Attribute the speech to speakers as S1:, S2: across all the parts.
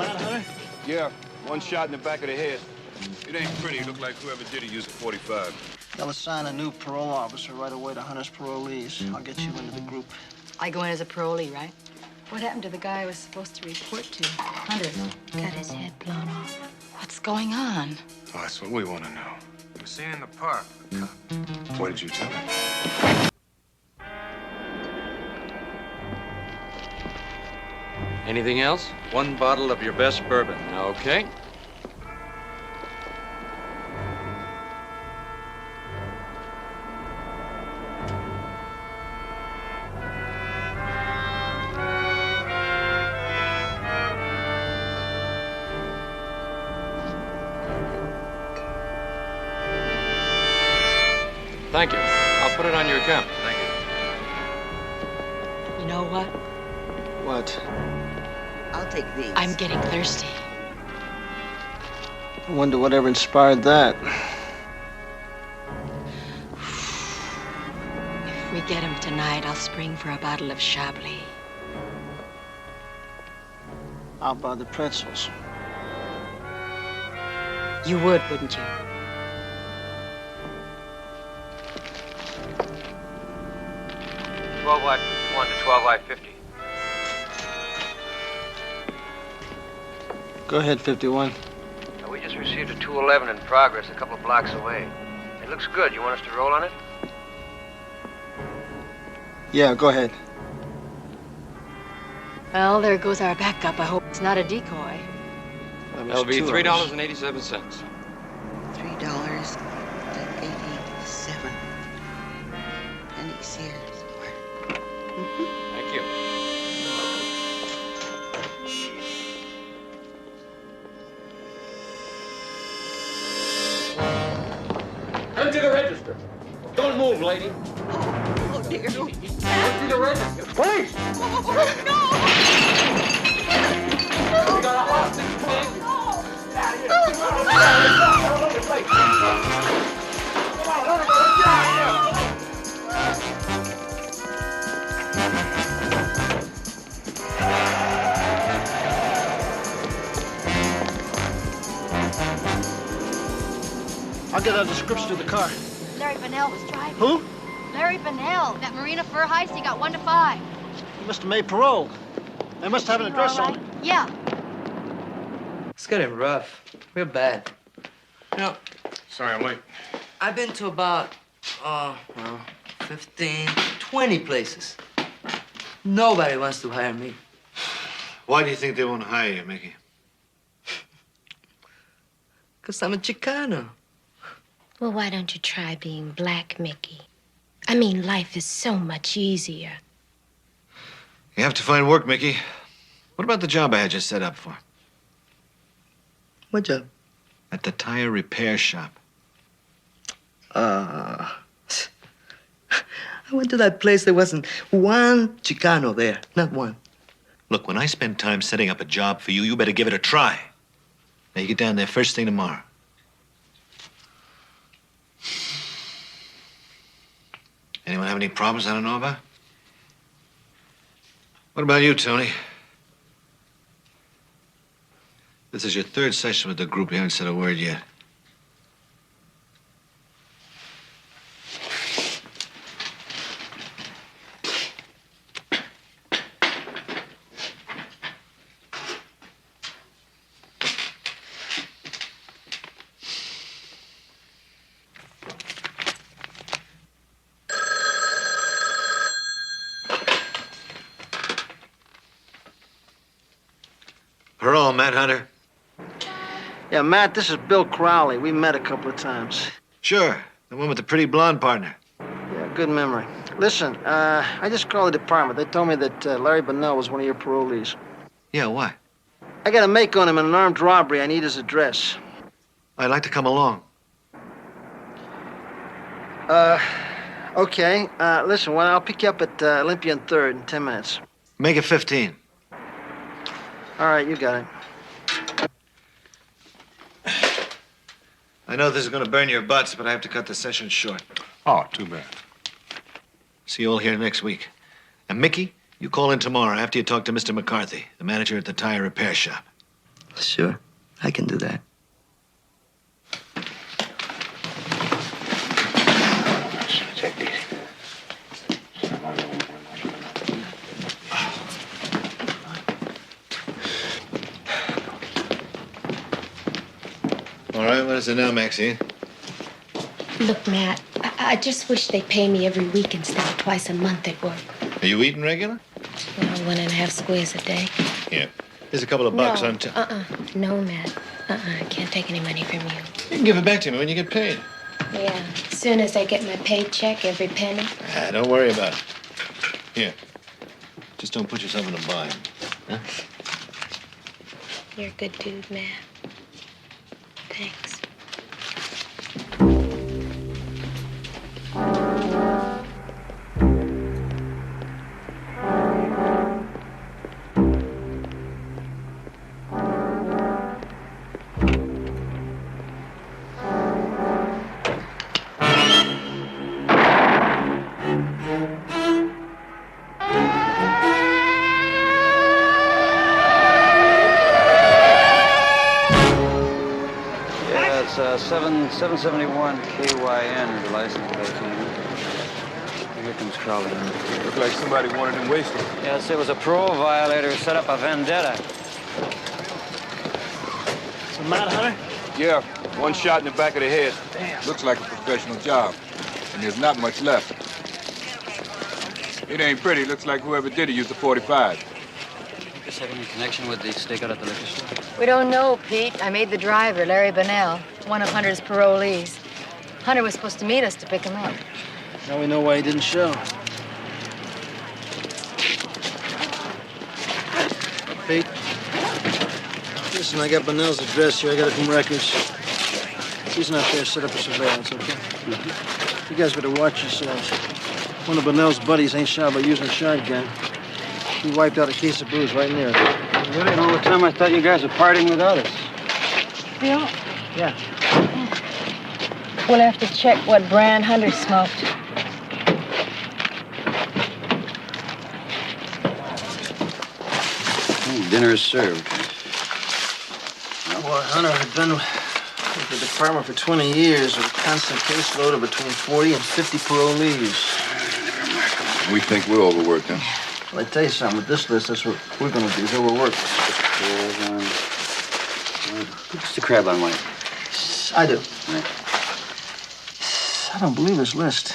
S1: Matt Hunter?
S2: Yeah, one shot in the back of the head. It ain't pretty. It looked like whoever did it used a .45.
S1: They'll assign a new parole officer right away to Hunter's parolees. I'll get you into the group.
S3: I go in as a parolee, right? What happened to the guy I was supposed to report to? Hunter got his head blown off. What's going on?
S2: Oh, that's what we want to know. We were seen in the park. What did you tell him?
S4: Anything else? One bottle of your best bourbon. Okay. Thank you. I'll put it on your account. Thank you.
S3: You know what?
S1: What?
S5: I'll take these.
S3: I'm getting thirsty.
S1: I wonder whatever inspired that.
S3: If we get him tonight, I'll spring for a bottle of Chablis.
S1: How about the pretzels?
S3: You would, wouldn't you?
S4: $12 Y51 to $12 Y50.
S1: Go ahead, 51.
S4: We just received a 211 in progress a couple of blocks away. It looks good. You want us to roll on it?
S1: Yeah, go ahead.
S3: Well, there goes our backup. I hope it's not a decoy.
S4: That'll be
S1: $2.
S4: $3.87.
S5: $3.87 pennies here.
S4: Thank you.
S6: Empty the register. Don't move, lady.
S5: Oh, dear.
S6: Empty the register. Please. We got a hostage, pig.
S1: I'll get a description of the car.
S7: Larry Bennell was driving.
S1: Who?
S7: Larry Bennell, that Marina Fur Heist, he got 1 to 5.
S1: He must have made parole. They must have an
S7: You
S1: address
S7: all
S1: on
S7: right?
S1: it.
S7: Yeah.
S8: It's getting rough. Real bad. You know,
S2: Sorry, I'm late.
S8: I've been to about, 15, 20 places. Nobody wants to hire me.
S9: Why do you think they won't hire you, Mickey?
S8: Because I'm a Chicano.
S10: Well, why don't you try being black, Mickey? I mean, life is so much easier.
S9: You have to find work, Mickey. What about the job I had you set up for?
S8: What job?
S9: At the tire repair shop.
S8: I went to that place. There wasn't one Chicano there. Not one.
S9: Look, when I spend time setting up a job for you, you better give it a try. Now, you get down there first thing tomorrow. Anyone have any problems I don't know about? What about you, Tony? This is your third session with the group. You haven't said a word yet. Parole, Matt Hunter.
S1: Yeah, Matt, this is Bill Crowley. We met a couple of times.
S9: Sure, the one with the pretty blonde partner.
S1: Yeah, good memory. Listen, I just called the department. They told me that Larry Bennell was one of your parolees.
S9: Yeah, why?
S1: I got a make on him in an armed robbery. I need his address.
S9: I'd like to come along.
S1: Okay. Listen, well, I'll pick you up at Olympia and 3rd in 10 minutes.
S9: Make it 15.
S1: All right, you got it.
S9: I know this is going to burn your butts, but I have to cut the session short.
S2: Oh, too bad.
S9: See you all here next week. And Mickey, you call in tomorrow after you talk to Mr. McCarthy, the manager at the tire repair shop.
S8: Sure, I can do that.
S4: Take it easy.
S9: All right, what is it now, Maxine?
S10: Look, Matt, I just wish they'd pay me every week instead of twice a month at work.
S9: Are you eating regular?
S10: You know, 1.5 squares a day.
S9: Yeah. Here's a couple of bucks
S10: no,
S9: on
S10: No, Matt. I can't take any money from you.
S9: You can give it back to me when you get paid.
S10: Yeah, as soon as I get my paycheck, every penny.
S9: Don't worry about it. Here. Just don't put yourself in a bind. Huh?
S10: You're a good dude, Matt. Thanks.
S11: Yeah, it's 771 KYN, the license plate. Here comes Crowley.
S2: Look like somebody wanted him wasted.
S11: Yes, it was a parole violator who set up a vendetta.
S1: So, Matt Hunter?
S2: Yeah, one shot in the back of the head. Damn. Looks like a professional job, and there's not much left. It ain't pretty. Looks like whoever did it used a 45.
S11: Does this have any connection with the stakeout at the liquor store?
S3: We don't know, Pete. I made the driver, Larry Bonnell, one of Hunter's parolees. Hunter was supposed to meet us to pick him up.
S1: Now we know why he didn't show. Pete, listen, I got Bonnell's address here. I got it from records. He's not there. Set up a surveillance, okay? You guys better watch yourselves. One of Bonnell's buddies ain't shy about using a shotgun. He wiped out a case of booze right near it.
S11: Really? All the time I thought you guys were partying with others.
S3: Yeah.
S1: Yeah.
S3: We'll have to check what brand Hunter smoked.
S11: Dinner is served.
S1: Well, Hunter had been with the department for 20 years with a constant caseload of between 40 and 50 parolees.
S2: We think we're overworked, huh?
S1: Well, I tell you something, with this list, that's what we're gonna do, is overwork.
S11: What's the crab on white?
S1: I do.
S11: Right.
S1: I don't believe this list.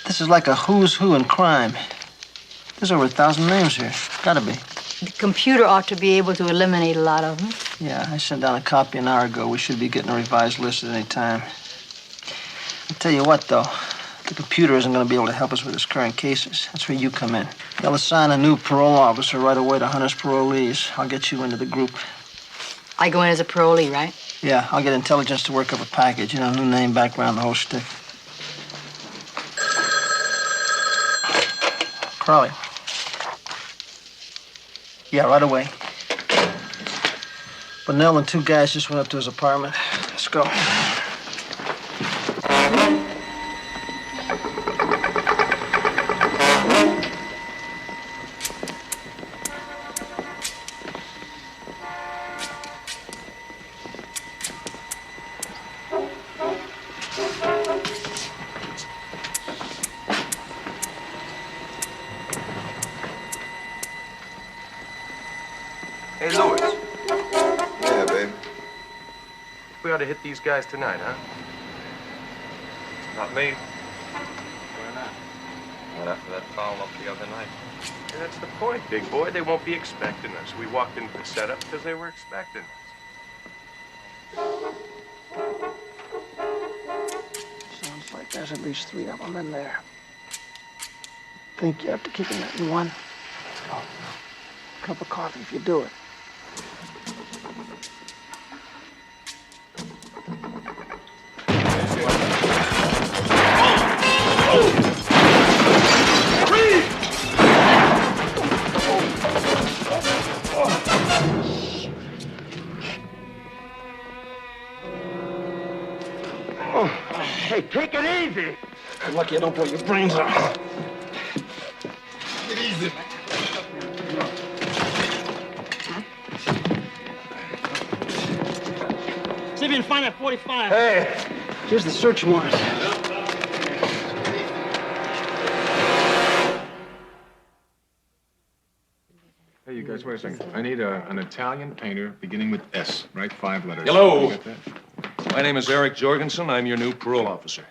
S1: This is like a who's who in crime. There's over 1,000 names here. Gotta be.
S3: The computer ought to be able to eliminate a lot of them.
S1: Yeah, I sent down a copy an hour ago. We should be getting a revised list at any time. I tell you what, though. The computer isn't going to be able to help us with his current cases. That's where you come in. They'll assign a new parole officer right away to Hunter's parolees. I'll get you into the group.
S3: I go in as a parolee, right?
S1: Yeah, I'll get intelligence to work up a package. You know, new name, background, the whole shtick. Crowley. Yeah, right away. Bonnell and 2 guys just went up to his apartment. Let's go.
S2: Hey, Louis.
S6: Yeah, babe.
S2: We ought to hit these guys tonight, huh? Not me. Why not?
S4: Not after that foul up the other night.
S2: And that's the point, big boy. They won't be expecting us. We walked into the setup because they were expecting us.
S1: Sounds like there's at least 3 of them in there. Think you have to kick them in one? Oh, cup of coffee if you do it.
S6: Hey, take it easy.
S1: You're lucky I don't blow your brains out.
S6: Take it easy. me to find that 45.
S1: Hey, here's the search warrant.
S12: Hey, you guys, wait a second. I need an Italian painter beginning with S, right? 5 letters.
S2: Hello.
S12: You got that?
S2: My name is Eric Jorgensen. I'm your new parole officer.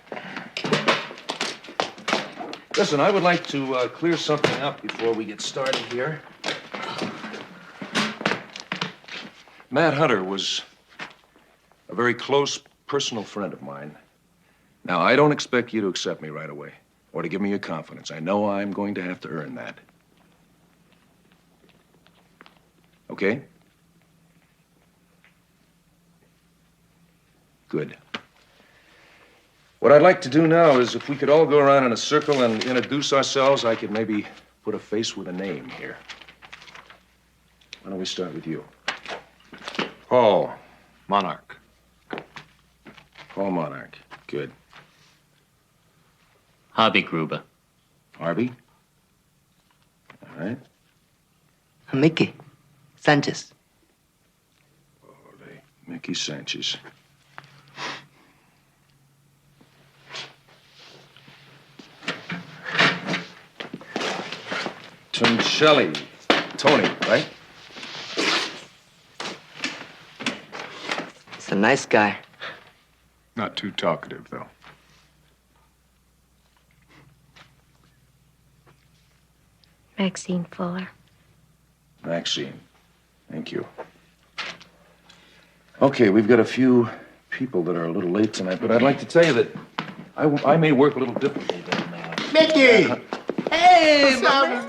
S2: Listen, I would like to clear something up before we get started here. Matt Hunter was a very close personal friend of mine. Now, I don't expect you to accept me right away or to give me your confidence. I know I'm going to have to earn that. Okay? Good. What I'd like to do now is if we could all go around in a circle and introduce ourselves, I could maybe put a face with a name here. Why don't we start with you? Paul Monarch. Paul Monarch. Good.
S11: Harvey Gruber.
S2: Harvey? All right.
S8: Mickey Sanchez.
S2: Mickey Sanchez. Tuncelli. Tony, right?
S8: He's a nice guy.
S12: Not too talkative, though.
S10: Maxine Fuller.
S2: Maxine. Thank you. Okay, we've got a few people that are a little late tonight, but I'd like to tell you that I may work a little differently than
S6: Mickey!
S8: Hey,
S6: What's up,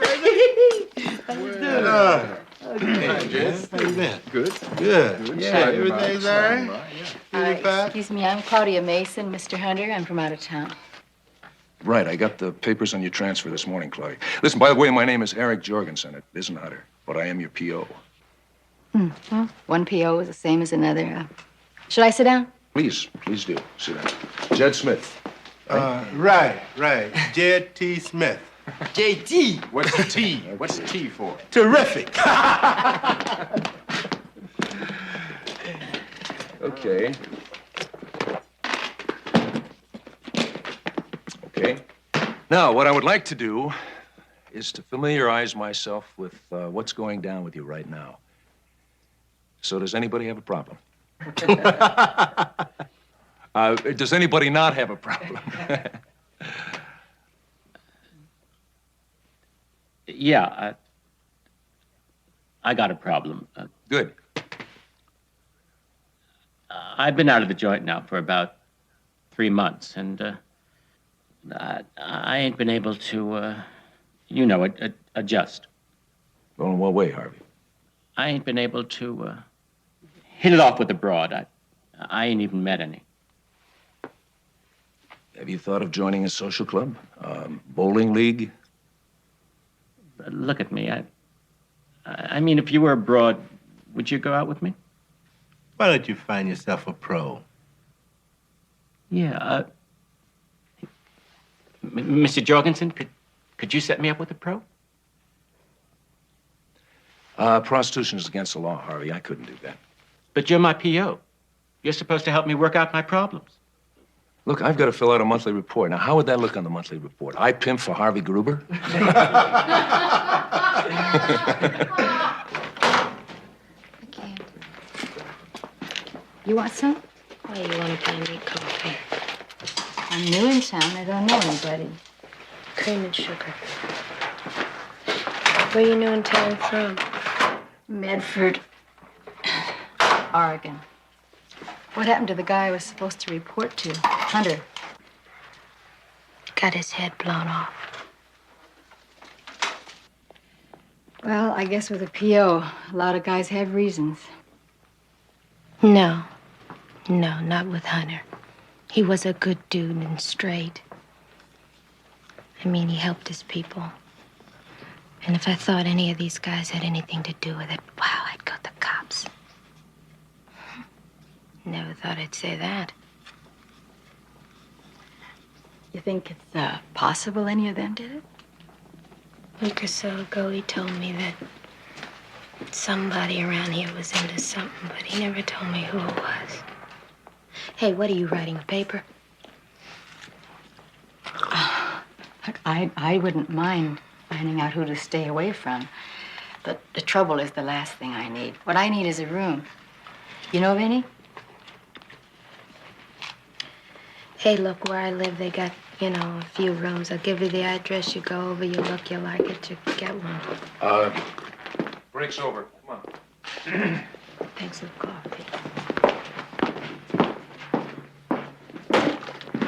S1: Hey, Jess. How you been?
S12: Good.
S1: Good.
S12: Yeah,
S1: everything's all right?
S3: Excuse me, I'm Claudia Mason, Mr. Hunter. I'm from out of town.
S2: Right, I got the papers on your transfer this morning, Chloe. Listen, by the way, my name is Eric Jorgensen. It isn't Hunter, but I am your P.O.
S3: Well, one PO is the same as another. Should I sit down?
S2: Please do. Sit down. Jed Smith.
S6: Right. Jed T. Smith.
S8: JT.
S12: What's the T? What's the T for?
S6: Terrific.
S2: Okay. Now, what I would like to do is to familiarize myself with what's going down with you right now. So does anybody have a problem? Does anybody not have a problem?
S11: Yeah, I got a problem.
S2: Good.
S11: I've been out of the joint now for about 3 months, and I ain't been able to, adjust.
S2: Well, in what way, Harvey?
S11: I ain't been able to hit it off with the broad. I ain't even met any.
S2: Have you thought of joining a social club? Bowling league?
S11: Look at me. I mean, if you were abroad, would you go out with me?
S6: Why don't you find yourself a pro?
S11: Yeah. Mr. Jorgensen, could you set me up with a pro?
S2: Prostitution is against the law, Harvey. I couldn't do that.
S11: But you're my P.O. You're supposed to help me work out my problems.
S2: Look, I've got to fill out a monthly report. Now, how would that look on the monthly report? I pimp for Harvey Gruber?
S3: I can't. You want some?
S10: Why you want to buy me coffee?
S3: I'm new in town. I don't know anybody.
S10: Cream and sugar. Where you new in town from?
S3: Medford, Oregon. What happened to the guy I was supposed to report to? Hunter.
S10: Got his head blown off.
S3: Well, I guess with a PO, a lot of guys have reasons.
S10: No, not with Hunter. He was a good dude and straight. I mean, he helped his people. And if I thought any of these guys had anything to do with it, wow, I'd go to the cops. Never thought I'd say that.
S3: You think it's possible any of them did it?
S10: A week or so ago, he told me that somebody around here was into something, but he never told me who it was. Hey, what are you writing, a paper?
S3: I wouldn't mind finding out who to stay away from. But the trouble is the last thing I need. What I need is a room. You know of any?
S10: Hey, look, where I live, they got, a few rooms. I'll give you the address. You go over, you look, you like it, you get one.
S2: Break's over. Come on.
S10: Thanks for the coffee.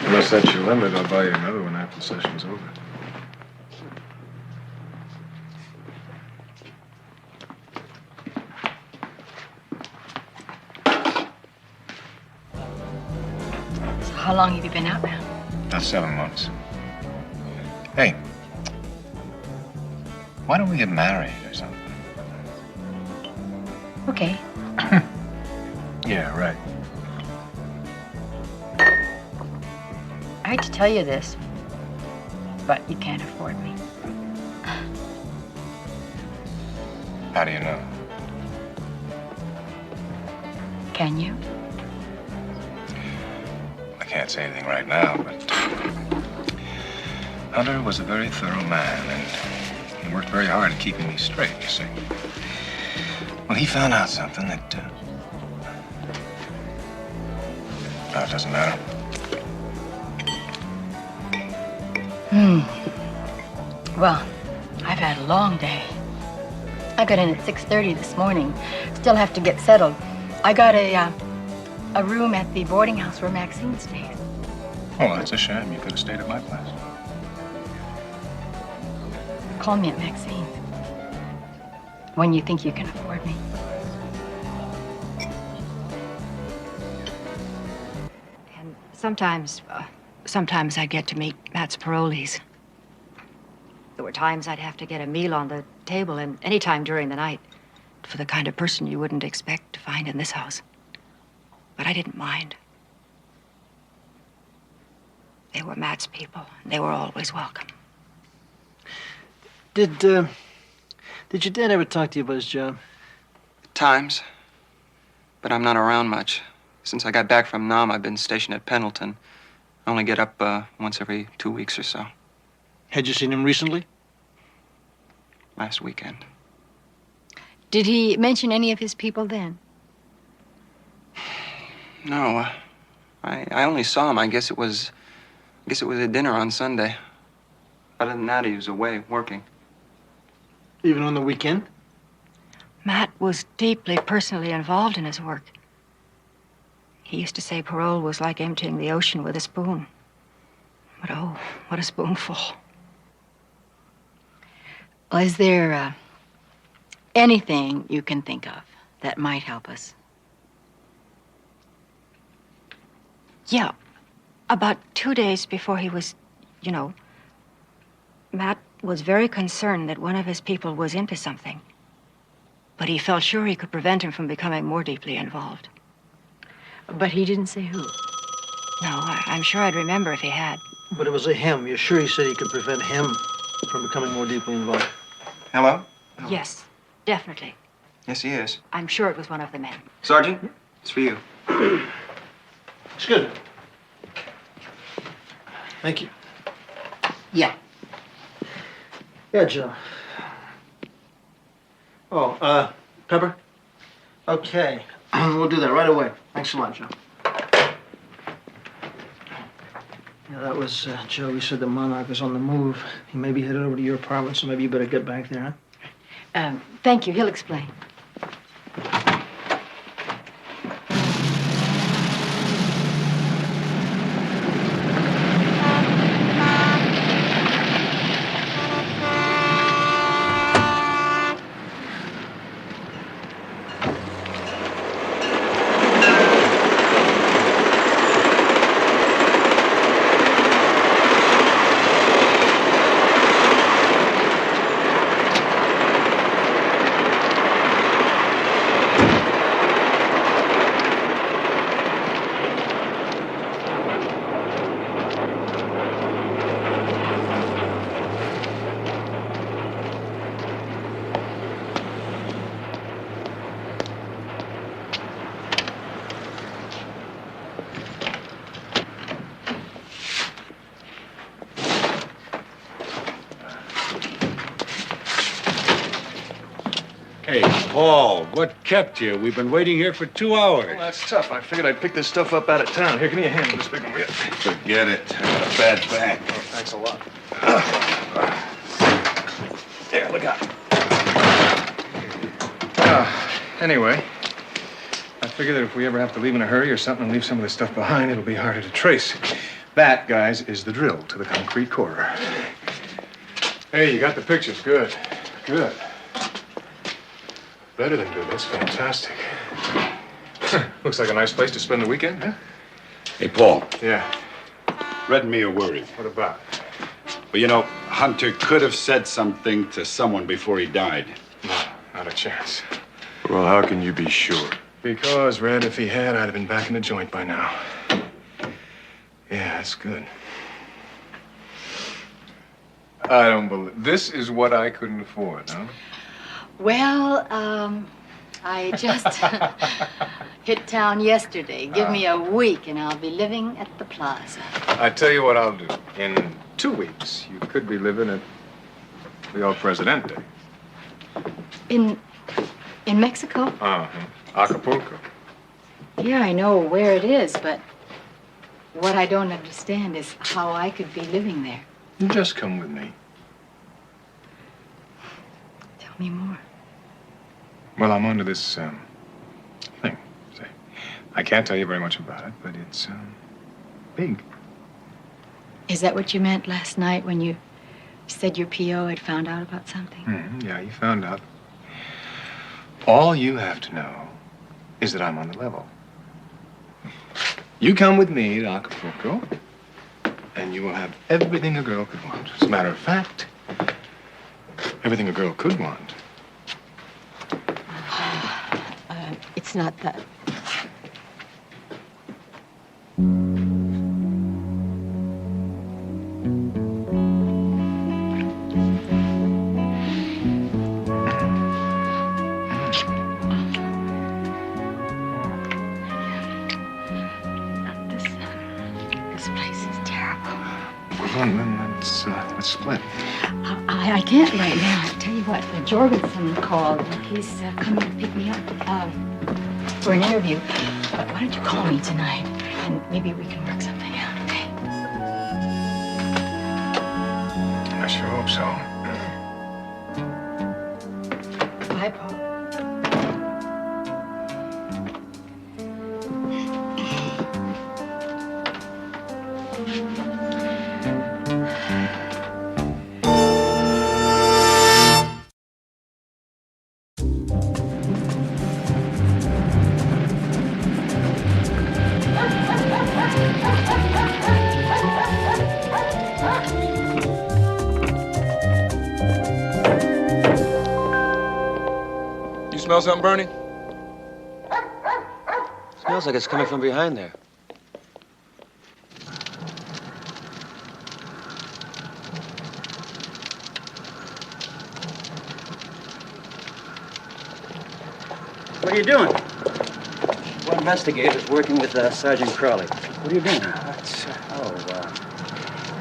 S12: Unless that's your limit, I'll buy you another one after the session's over.
S3: So how long have you been out now?
S12: About 7 months. Hey, why don't we get married or something?
S3: Okay.
S12: Yeah, right.
S3: I hate to tell you this, but you can't afford me.
S12: How do you know?
S3: Can you?
S12: I can't say anything right now, but Hunter was a very thorough man, and he worked very hard at keeping me straight, you see. Well, he found out something that, no, it doesn't matter.
S3: Well, I've had a long day. I got in at 6:30 this morning. Still have to get settled. I got a room at the boarding house where Maxine stays.
S12: Oh, that's a shame. You could have stayed at my place.
S3: Call me at Maxine when you think you can afford me. And sometimes I get to meet Matt's parolees. There were times I'd have to get a meal on the table and any time during the night for the kind of person you wouldn't expect to find in this house. But I didn't mind. They were Matt's people, and they were always welcome.
S1: Did your dad ever talk to you about his job?
S13: Times. But I'm not around much. Since I got back from Nam, I've been stationed at Pendleton. I only get up once every 2 weeks or so.
S1: Had you seen him recently?
S13: Last weekend.
S3: Did he mention any of his people then?
S13: No, I only saw him. I guess it was at dinner on Sunday. Other than that, he was away working.
S1: Even on the weekend?
S3: Matt was deeply personally involved in his work. He used to say parole was like emptying the ocean with a spoon. But oh, what a spoonful. Well, is there anything you can think of that might help us? Yeah, about 2 days before he was, Matt was very concerned that one of his people was into something. But he felt sure he could prevent him from becoming more deeply involved. But he didn't say who? No, I'm sure I'd remember if he had.
S1: But it was a him. You're sure he said he could prevent him from becoming more deeply involved?
S13: Hello?
S3: Yes, definitely.
S13: Yes, he is.
S3: I'm sure it was one of the men.
S13: Sergeant, it's for you.
S1: Excuse me. Thank you.
S3: Yeah.
S1: Yeah, Joe. Oh, Pepper? Okay. We'll do that right away. Thanks a lot, Joe. Yeah, that was Joe. He said the Monarch was on the move. He may be headed over to your apartment, so maybe you better get back there, huh?
S3: Thank you. He'll explain.
S14: Hey, Paul, what kept you? We've been waiting here for 2 hours.
S2: Well, that's tough. I figured I'd pick this stuff up out of town. Here, give me a hand with this big one.
S14: Forget it. I got a bad back.
S2: Oh, thanks a lot. There, look out. Anyway, I figure that if we ever have to leave in a hurry or something and leave some of this stuff behind, it'll be harder to trace. That, guys, is the drill to the concrete quarter. Hey, you got the pictures. Good. Good. Better than good. That's fantastic. Looks like a nice place to spend the weekend, huh?
S14: Hey, Paul.
S2: Yeah.
S14: Read me a worry.
S2: What about?
S14: Well, you know, Hunter could have said something to someone before he died.
S2: No, not a chance.
S15: Well, how can you be sure?
S2: Because, Red, if he had, I'd have been back in the joint by now. Yeah, that's good. I don't believe... This is what I couldn't afford, huh?
S16: Well, I just hit town yesterday. Give me a week and I'll be living at the plaza.
S2: I tell you what I'll do. In 2 weeks, you could be living at the El Presidente.
S16: In Mexico?
S2: Uh-huh. Acapulco.
S16: Yeah, I know where it is, but what I don't understand is how I could be living there.
S2: You just come with me.
S16: Tell me more.
S2: Well, I'm onto this, thing, say. I can't tell you very much about it, but it's, big.
S16: Is that what you meant last night when you said your P.O. had found out about something?
S2: Yeah, you found out. All you have to know is that I'm on the level. You come with me to Acapulco, and you will have everything a girl could want. As a matter of fact, everything a girl could want.
S16: It's not that. This place is terrible.
S2: Let's split.
S16: I can't right now. I tell you what, Jorgensen called. He's coming to pick me up for an interview. But why don't you call me tonight, and maybe we can work something out, okay?
S2: I sure hope so.
S16: Bye, Paul.
S2: Smell something burning?
S4: Smells like it's coming from behind there.
S17: What are you doing? We're investigators working with Sergeant Crowley. What are you doing?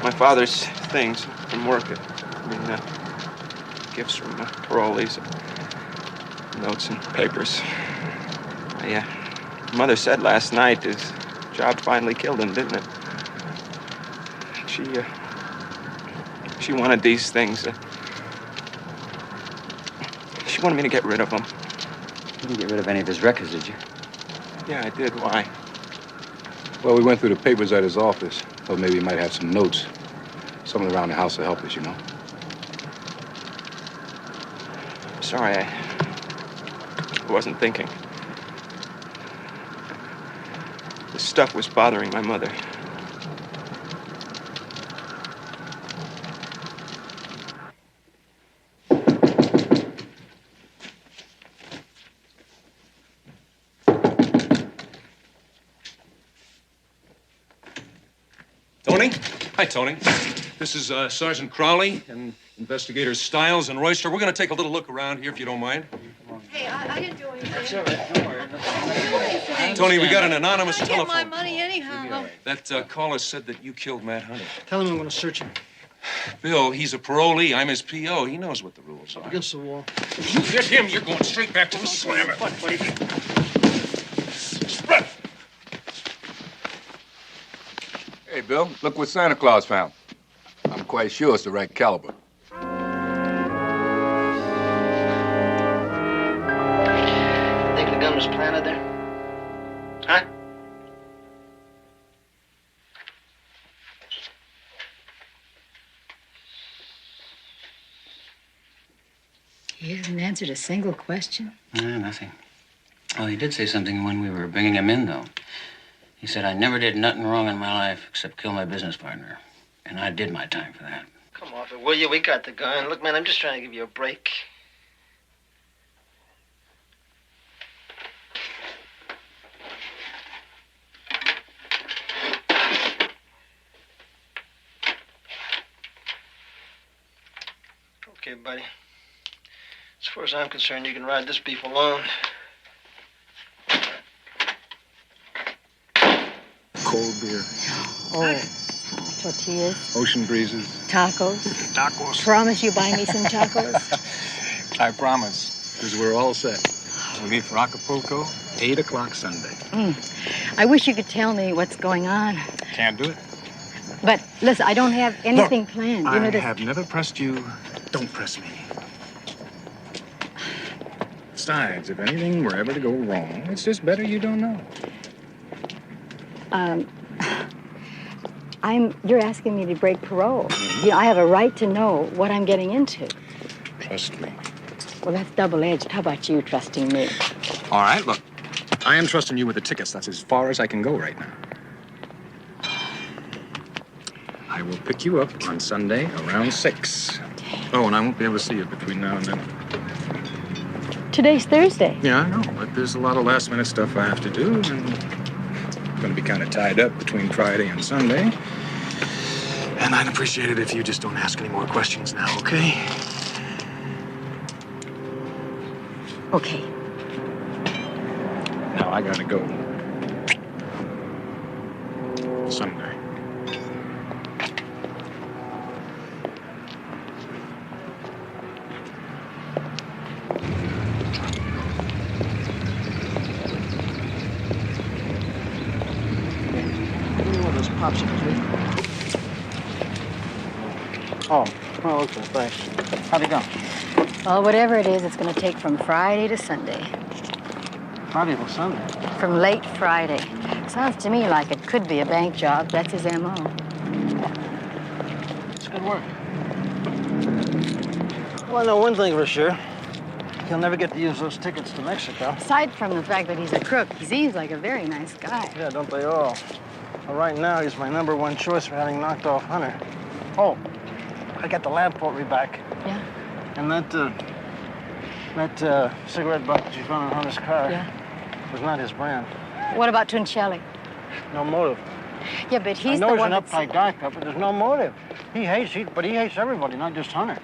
S13: My father's things from work. Gifts from parolees. Notes and papers. Mother said last night his job finally killed him, didn't it? She wanted these things. She wanted me to get rid of them.
S17: You didn't get rid of any of his records, did you?
S13: Yeah, I did. Why?
S15: Well, we went through the papers at his office. Thought maybe he might have some notes. Something around the house to help us, you know.
S13: Sorry, I wasn't thinking. This stuff was bothering my mother.
S2: Tony? Hi, Tony. This is Sergeant Crowley and investigators Stiles and Royster. We're going to take a little look around here, if you don't mind.
S7: Hey, I didn't do anything.
S17: That's all right. Don't worry.
S2: Tony, we got an anonymous
S7: I get my
S2: telephone.
S7: money anyhow.
S2: That caller said that you killed Matt Hunter.
S1: Tell him I'm going to search him.
S2: Bill, he's a parolee. I'm his P.O. He knows what the rules are.
S1: Against the wall.
S2: You hit him, you're going straight back to the slammer. Spread.
S15: Hey, Bill, look what Santa Claus found. I'm quite sure it's the right caliber.
S1: Think the gun was planted there? Huh?
S16: He hasn't answered a single question.
S17: No, nothing. Oh, he did say something when we were bringing him in, though. He said, I never did nothing wrong in my life except kill my business partner. And I did my time for that.
S1: Come off it, will you? We got the gun. Look, man, I'm just trying to give you a break. Okay, buddy. As far as I'm concerned, you can ride this beef alone.
S15: Cold beer,
S16: Oh, tortillas,
S15: ocean breezes.
S16: tacos.
S15: Tacos.
S16: Promise you buy me some tacos?
S15: I promise, because we're all set. We leave for Acapulco, 8 o'clock Sunday.
S16: I wish you could tell me what's going on.
S15: Can't do it.
S16: But listen, I don't have anything
S15: Look,
S16: planned.
S15: I
S16: this-
S15: have never pressed you. Don't press me. Besides, if anything were ever to go wrong, it's just better you don't know.
S16: You're asking me to break parole. You know, I have a right to know what I'm getting into.
S15: Trust me.
S16: Well, that's double-edged. How about you trusting me?
S15: All right, look. I am trusting you with the tickets. That's as far as I can go right now. I will pick you up on Sunday around 6. Oh, and I won't be able to see you between now and then.
S16: Today's Thursday.
S15: Yeah, I know, but there's a lot of last-minute stuff I have to do, and I'm going to be kind of tied up between Friday and Sunday. And I'd appreciate it if you just don't ask any more questions now, okay?
S16: Okay.
S15: Now I gotta go. Sunday.
S1: Those popsicles, Oh, okay, thanks. How'd it go?
S16: Well, whatever it is, it's going to take from Friday to Sunday.
S1: Friday till Sunday.
S16: From late Friday. Sounds to me like it could be a bank job. That's his M.O.
S1: It's good work. Well, I know one thing for sure. He'll never get to use those tickets to Mexico.
S16: Aside from the fact that he's a crook, he seems like a very nice guy.
S1: Yeah, don't they all? Well, right now, he's my #1 choice for having knocked off Hunter. Oh, I got the lab pottery back.
S16: Yeah?
S1: And that cigarette butt that you found in Hunter's car was not his brand.
S16: What about Tuncelli?
S1: No motive.
S16: Yeah, but he's
S1: I know
S16: the
S1: he's
S16: one
S1: an
S16: that's...
S1: uptight guy, but there's no motive. He hates everybody, not just Hunter.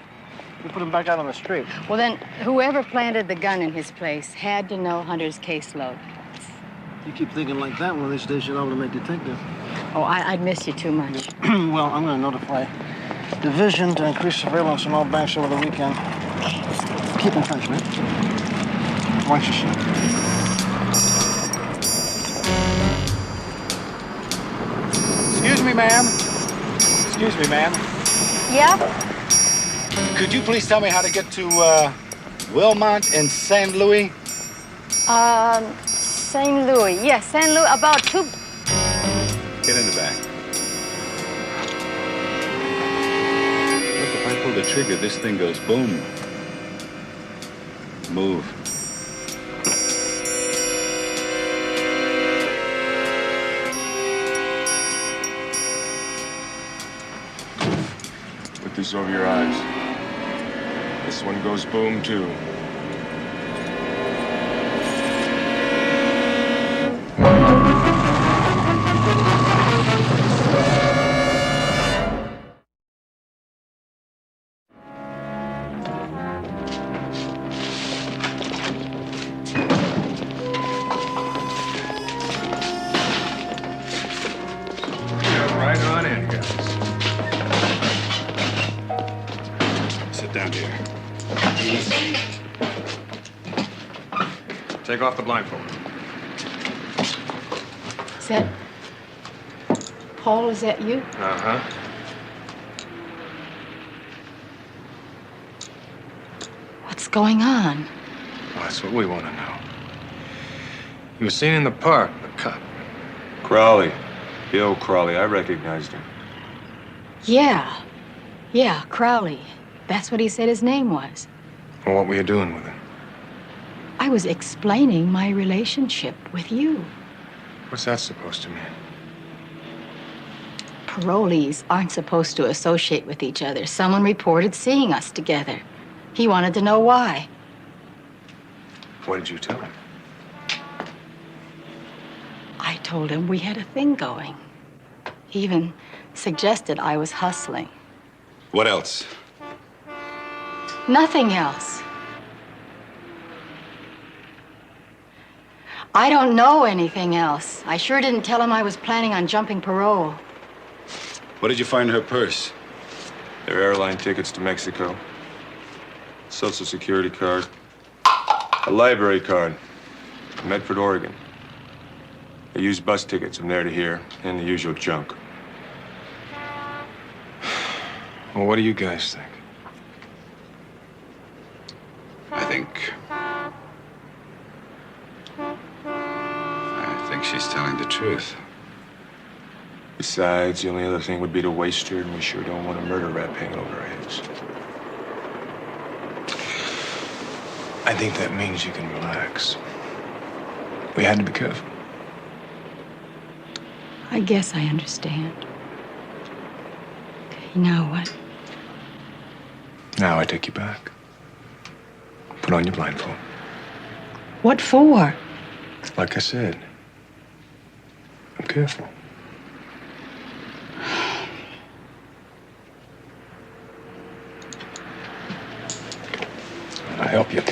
S1: You put him back out on the street.
S16: Well, then, whoever planted the gun in his place had to know Hunter's caseload.
S1: You keep thinking like that, one of these days you'll all make detective.
S16: Oh, I'd miss you too much.
S1: Well, I'm going to notify Division to increase surveillance on all banks over the weekend. Keep in touch, man. Watch yourself.
S18: Excuse me, ma'am. Excuse me, ma'am.
S16: Yeah?
S18: Could you please tell me how to get to Wilmont and St. Louis?
S16: St. Louis. Yes, St. Louis, about 2...
S18: Get in the back. Look, if I pull the trigger, this thing goes boom. Move.
S2: Put this over your eyes. This one goes boom, too. Right on in, guys.
S14: Sit down here.
S15: Take off the blindfold.
S16: Is that... Paul, is that you?
S15: Uh-huh.
S16: What's going on?
S15: Well, that's what we want to know. He was seen in the park, the cop.
S2: Crowley. Bill Crowley. I recognized him.
S16: Yeah. Yeah, Crowley. That's what he said his name was.
S15: Well, what were you doing with him?
S16: I was explaining my relationship with you.
S15: What's that supposed to mean?
S16: Parolees aren't supposed to associate with each other. Someone reported seeing us together. He wanted to know why.
S15: What did you tell him?
S16: I told him we had a thing going. He even suggested I was hustling.
S14: What else?
S16: Nothing else. I don't know anything else. I sure didn't tell him I was planning on jumping parole.
S14: What did you find in her purse?
S2: Their airline tickets to Mexico. Social Security card. A library card. From Medford, Oregon. They used bus tickets from there to here, and the usual junk.
S15: Well, what do you guys think?
S14: I think she's telling the truth.
S2: Besides, the only other thing would be to waste her, and we sure don't want a murder rap hanging over our heads.
S15: I think that means you can relax. We had to be careful.
S16: I guess I understand. Now what?
S15: Now I take you back. Put on your blindfold.
S16: What for?
S15: Like I said, I'm careful. I'll help you.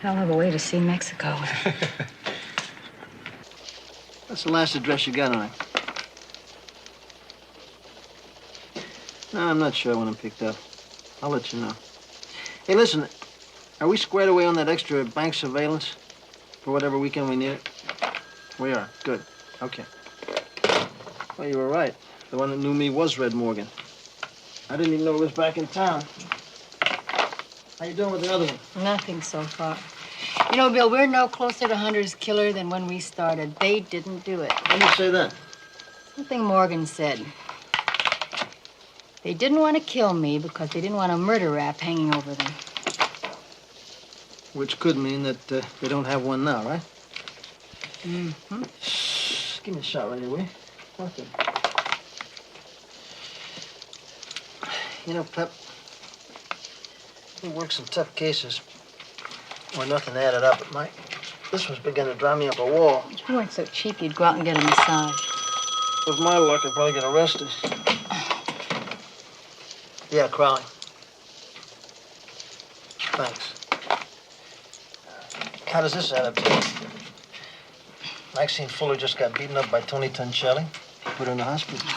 S16: Hell of a way to see Mexico.
S1: That's the last address you got on it. No, I'm not sure when I'm picked up. I'll let you know. Hey, listen, are we squared away on that extra bank surveillance for whatever weekend we need it? We are. Good. Okay. Well, you were right. The one that knew me was Red Morgan. I didn't even know he was back in town. How you doing with the other one?
S16: Nothing so far. You know, Bill, we're no closer to Hunter's killer than when we started. They didn't do it.
S1: How do you say that?
S16: Something Morgan said. They didn't want to kill me because they didn't want a murder rap hanging over them.
S1: Which could mean that they don't have one now, right?
S16: Mm-hmm.
S1: Shh, give me a shot right here, will you? Okay. You know, Pep, we worked some tough cases where nothing added up, but this one's beginning to drive me up a wall.
S16: You weren't so cheap you'd go out and get a massage.
S1: With my luck, I'd probably get arrested. Yeah, Crowley. Thanks. How does this add up to you? Maxine Fuller just got beaten up by Tony Toncelli. Put her in the hospital.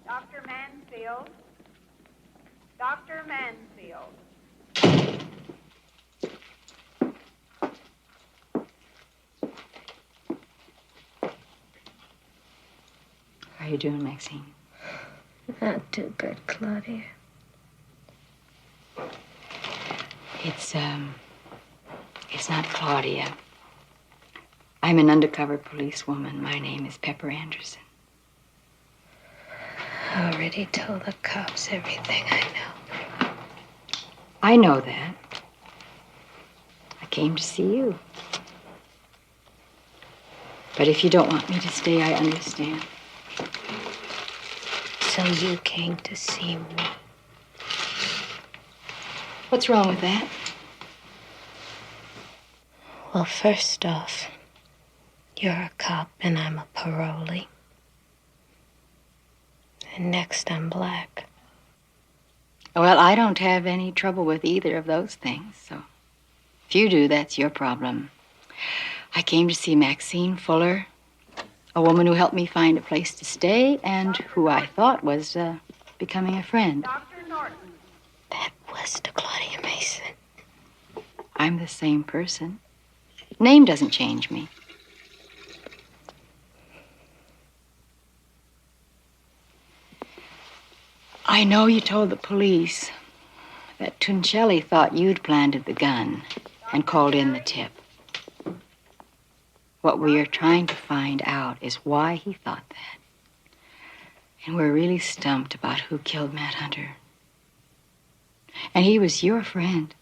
S19: Dr. Mansfield. Dr. Mansfield.
S16: How are you doing, Maxine?
S10: Not too good, Claudia.
S16: It's not Claudia. I'm an undercover policewoman. My name is Pepper Anderson.
S10: I already told the cops everything I know.
S16: I know that. I came to see you. But if you don't want me to stay, I understand.
S10: So you came to see me.
S16: What's wrong with that?
S10: Well, first off, you're a cop and I'm a parolee. And next, I'm black.
S16: Well, I don't have any trouble with either of those things, so if you do, that's your problem. I came to see Maxine Fuller. A woman who helped me find a place to stay and who I thought was becoming a friend.
S19: Dr. Norton.
S10: That was to Claudia Mason.
S16: I'm the same person. Name doesn't change me. I know you told the police that Tuncelli thought you'd planted the gun and called in the tip. What we are trying to find out is why he thought that. And we're really stumped about who killed Matt Hunter. And he was your friend.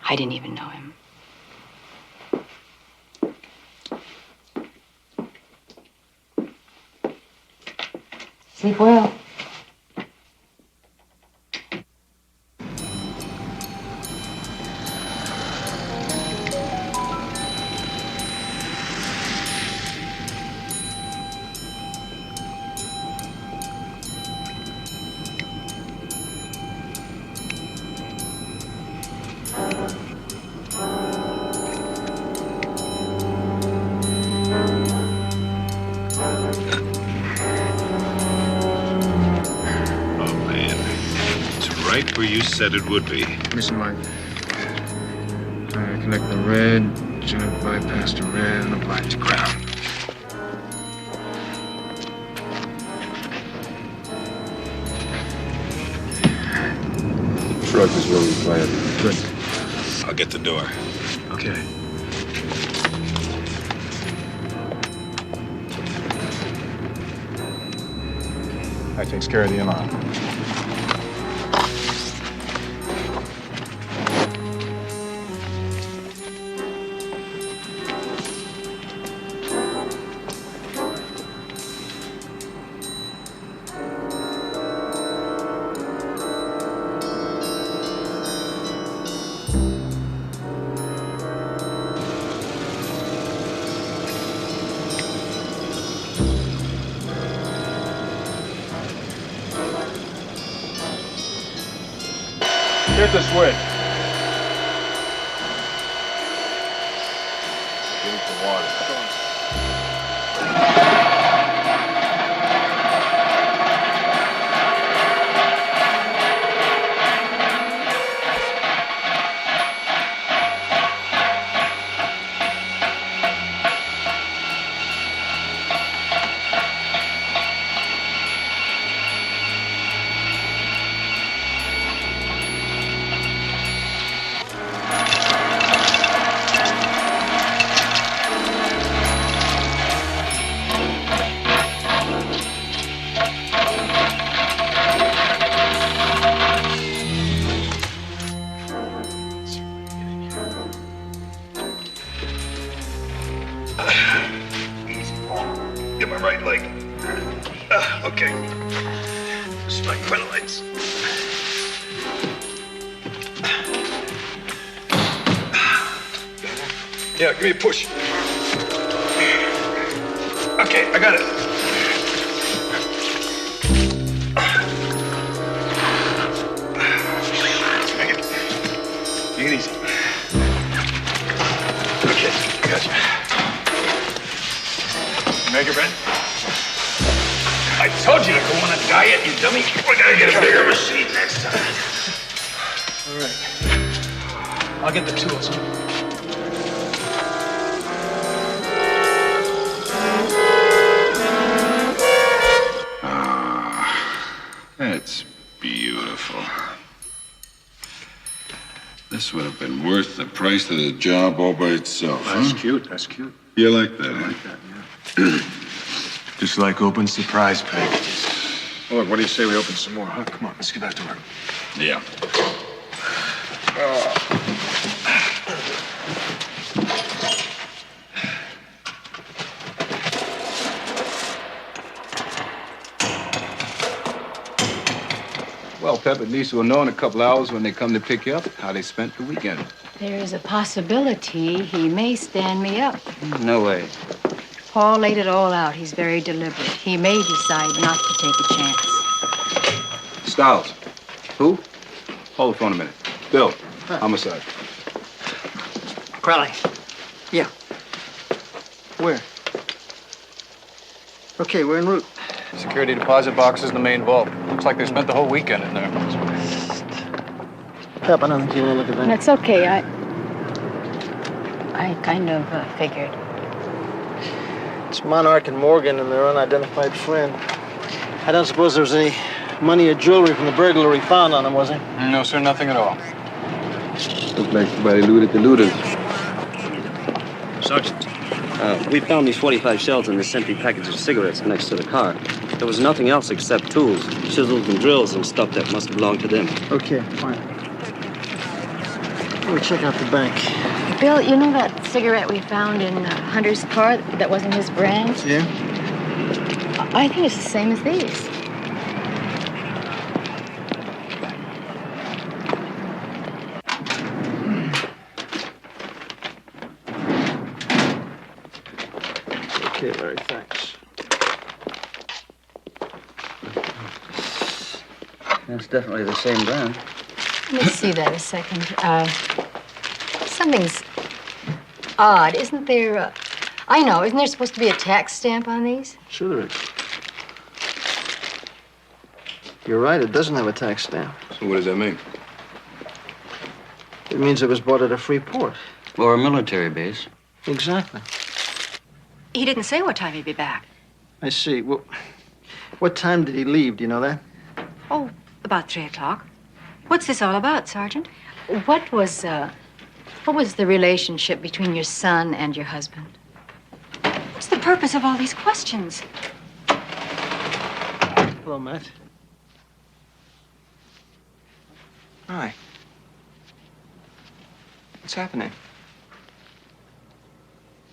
S16: I didn't even know him. Sleep well.
S20: Where you said it would be.
S15: Mission line. Connect the red, joint bypass to red, and apply it to ground.
S2: Truck is where we planned.
S15: Good.
S20: I'll get the door.
S15: Okay. That takes care of the alarm.
S2: Hit the switch. Give me some water.
S20: Get my right leg. Okay. Strike lights. Yeah, give me a push. Okay, I got it. Make it. Take it easy. Okay, gotcha. Make it, Red. I told you to go on a diet, you dummy. We're gonna get a bigger machine next time.
S1: All right. I'll get the tools.
S14: That's beautiful. This would have been worth the price of the job all by itself.
S15: That's cute. That's cute.
S14: You like that,
S15: I
S14: huh?
S15: like that, yeah. Just like open surprise packages. Well, look, what do you say we open some more, huh? Come on, let's get back to work.
S14: Yeah.
S18: Well, Pep, at least we'll know in a couple hours when they come to pick you up how they spent the weekend.
S16: There's a possibility he may stand me up.
S13: No way.
S16: Paul laid it all out. He's very deliberate. He may decide not to take a chance.
S18: Stiles. Who? Hold the phone a minute. Bill. Homicide.
S1: Crowley. Yeah. Where? Okay, we're en route.
S18: Security deposit box is the main vault. Looks like they spent the whole weekend in there.
S1: Pep, I don't think you want to look at that.
S16: That's okay. I kind of figured.
S1: It's Monarch and Morgan and their unidentified friend. I don't suppose there was any money or jewelry from the burglary found on them, was there?
S18: No, sir, nothing at all.
S21: Looks like somebody looted the looters.
S22: Sergeant, we found these 45 shells in this empty package of cigarettes next to the car. There was nothing else except tools, chisels and drills and stuff that must have belonged to them.
S1: Okay, fine. We'll check out the bank.
S10: Bill, you know that cigarette we found in Hunter's car that wasn't his brand?
S1: Yeah?
S16: I think it's the same as these.
S1: Okay, Larry, thanks.
S22: That's definitely the same brand.
S16: Let me see that a second. Something's odd. Isn't there... I know. Isn't there supposed to be a tax stamp on these?
S1: Sure there is. You're right, it doesn't have a tax stamp.
S21: So what does that mean?
S1: It means it was bought at a free port.
S22: Or a military base.
S1: Exactly.
S3: He didn't say what time he'd be back.
S1: I see. Well, what time did he leave? Do you know that?
S3: Oh, about 3 o'clock. What's this all about, Sergeant?
S16: What was the relationship between your son and your husband?
S3: What's the purpose of all these questions?
S1: Hello, Matt.
S13: Hi. What's happening?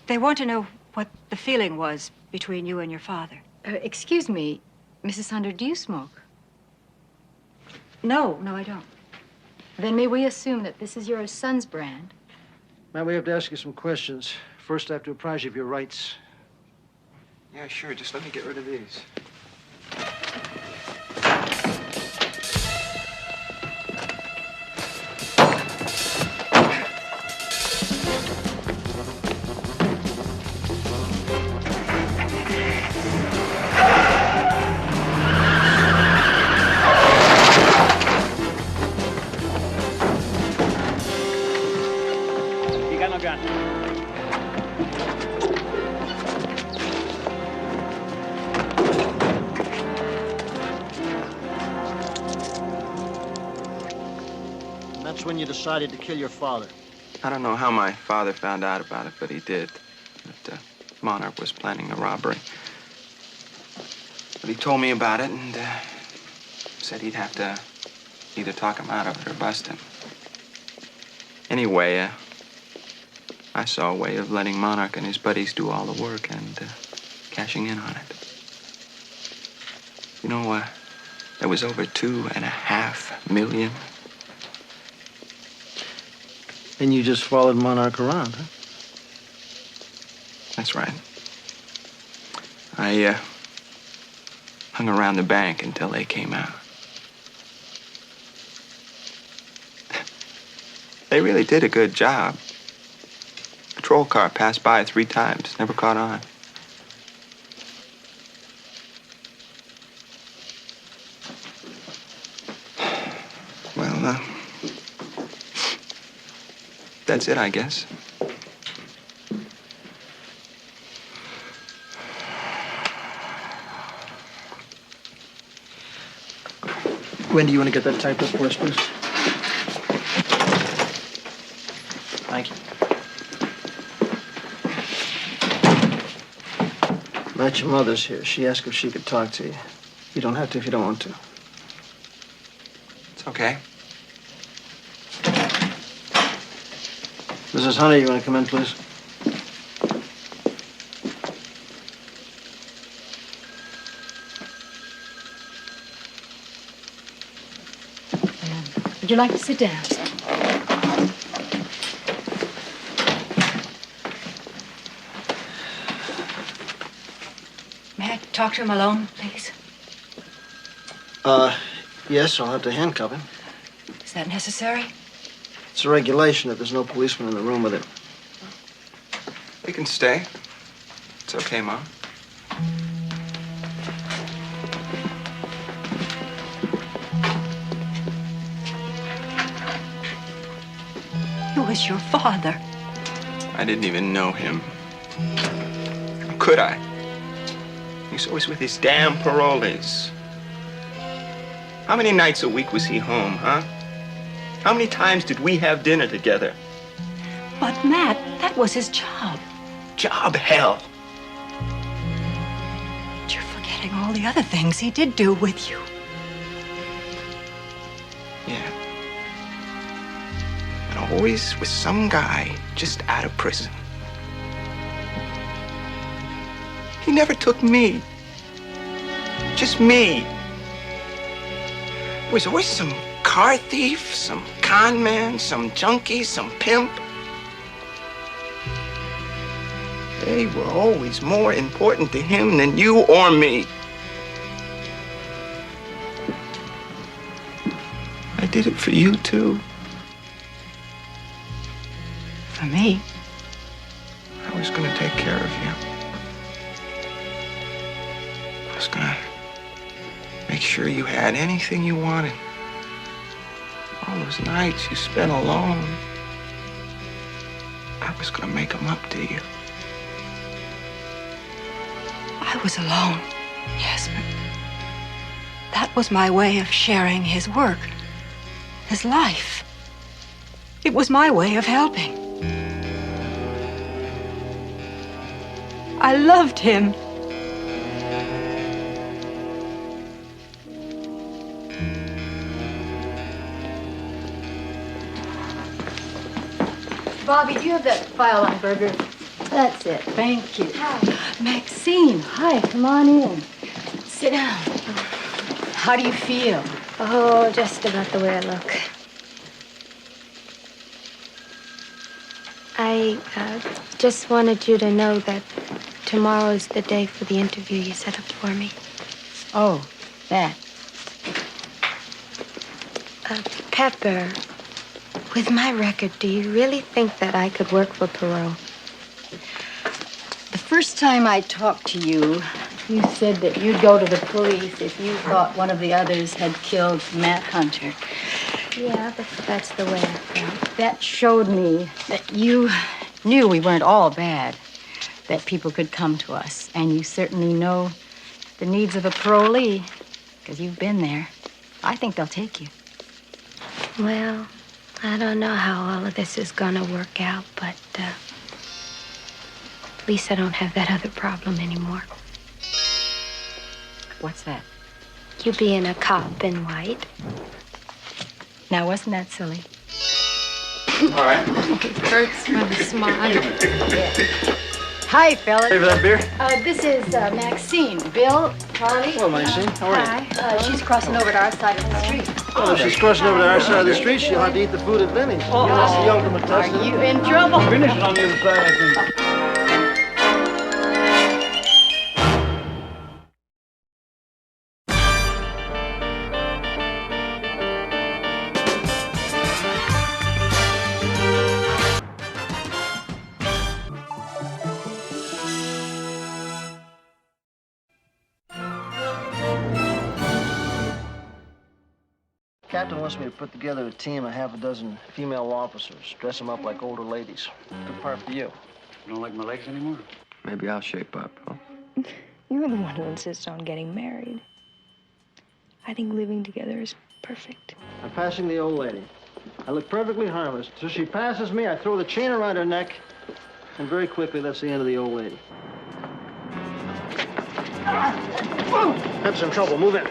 S3: They want to know what the feeling was between you and your father.
S16: Excuse me, Mrs. Hunter, do you smoke?
S3: No, I don't.
S16: Then may we assume that this is your son's brand?
S1: Matt, we have to ask you some questions. First, I have to apprise you of your rights.
S13: Yeah, sure. Just let me get rid of these.
S11: You got no gun.
S1: And that's when you decided to kill your father.
S13: I don't know how my father found out about it, but he did. That Monarch was planning a robbery. But he told me about it and said he'd have to either talk him out of it or bust him. Anyway, I saw a way of letting Monarch and his buddies do all the work and cashing in on it. You know, there was over $2.5 million.
S1: And you just followed Monarch around, huh?
S13: That's right. I hung around the bank until they came out. They really did a good job. Patrol car passed by 3 times, never caught on. Well, that's it, I guess.
S1: When do you want to get that typed up for us, please? Thank you. Matt, your mother's here. She asked if she could talk to you. You don't have to if you don't want to.
S13: It's okay.
S1: Mrs. Hunter, you want to come in, please?
S16: Would you like to sit down?
S3: May I talk to him alone, please?
S1: Yes, I'll have to handcuff him.
S3: Is that necessary?
S1: It's a regulation that there's no policeman in the room with him.
S13: We can stay. It's okay, Mom.
S3: It was your father.
S13: I didn't even know him. How could I? He's always with his damn parolees. How many nights a week was he home, huh? How many times did we have dinner together?
S3: But, Matt, that was his job.
S13: Job hell.
S3: But you're forgetting all the other things he did do with you.
S13: Yeah. And always with some guy just out of prison. He never took me. Just me. There was always some car thief, some con man, some junkie, some pimp. They were always more important to him than you or me. I did it for you, too.
S3: For me?
S13: I was gonna take care of you. I was gonna make sure you had anything you wanted. All those nights you spent alone, I was gonna make them up to you.
S3: I was alone, yes, but that was my way of sharing his work, his life. It was my way of helping. I loved him.
S16: Bobby, do you have that file on Berger? That's it. Thank you. Hi. Maxine, hi. Come on in. Sit down. How do you feel?
S10: Oh, just about the way I look. I just wanted you to know that tomorrow is the day for the interview you set up for me.
S16: Oh, that.
S10: Pepper, with my record, do you really think that I could work for Perot?
S16: The first time I talked to you, you said that you'd go to the police if you thought one of the others had killed Matt Hunter.
S10: Yeah, but that's the way I felt.
S16: That showed me that you knew we weren't all bad, that people could come to us. And you certainly know the needs of a parolee, because you've been there. I think they'll take you.
S10: Well, I don't know how all of this is gonna work out, but at least I don't have that other problem anymore.
S16: What's that?
S10: You being a cop in white.
S16: Now, wasn't that silly?
S6: All right.
S10: It hurts from the smile.
S16: Yeah. Hi, fellas.
S1: Hey for that beer?
S16: This is Maxine. Bill, Charlie.
S1: Hello, Maxine. How are you?
S16: Hi. She's crossing over to our side of the street.
S1: Oh, if she's crossing over to our side of the street, she'll have to eat the food at Vinny's.
S16: Oh,
S1: That's the young from a
S16: are you in trouble?
S6: Finish it on the other side, I think.
S1: Captain wants me to put together a team of half a dozen female officers, dress them up like older ladies. Good part for you.
S17: You don't like my legs anymore?
S13: Maybe I'll shape up, huh?
S5: You're the one who insists on getting married. I think living together is perfect.
S1: I'm passing the old lady. I look perfectly harmless. Till she passes me, I throw the chain around her neck, and very quickly, that's the end of the old lady. Pep's in trouble. Move in.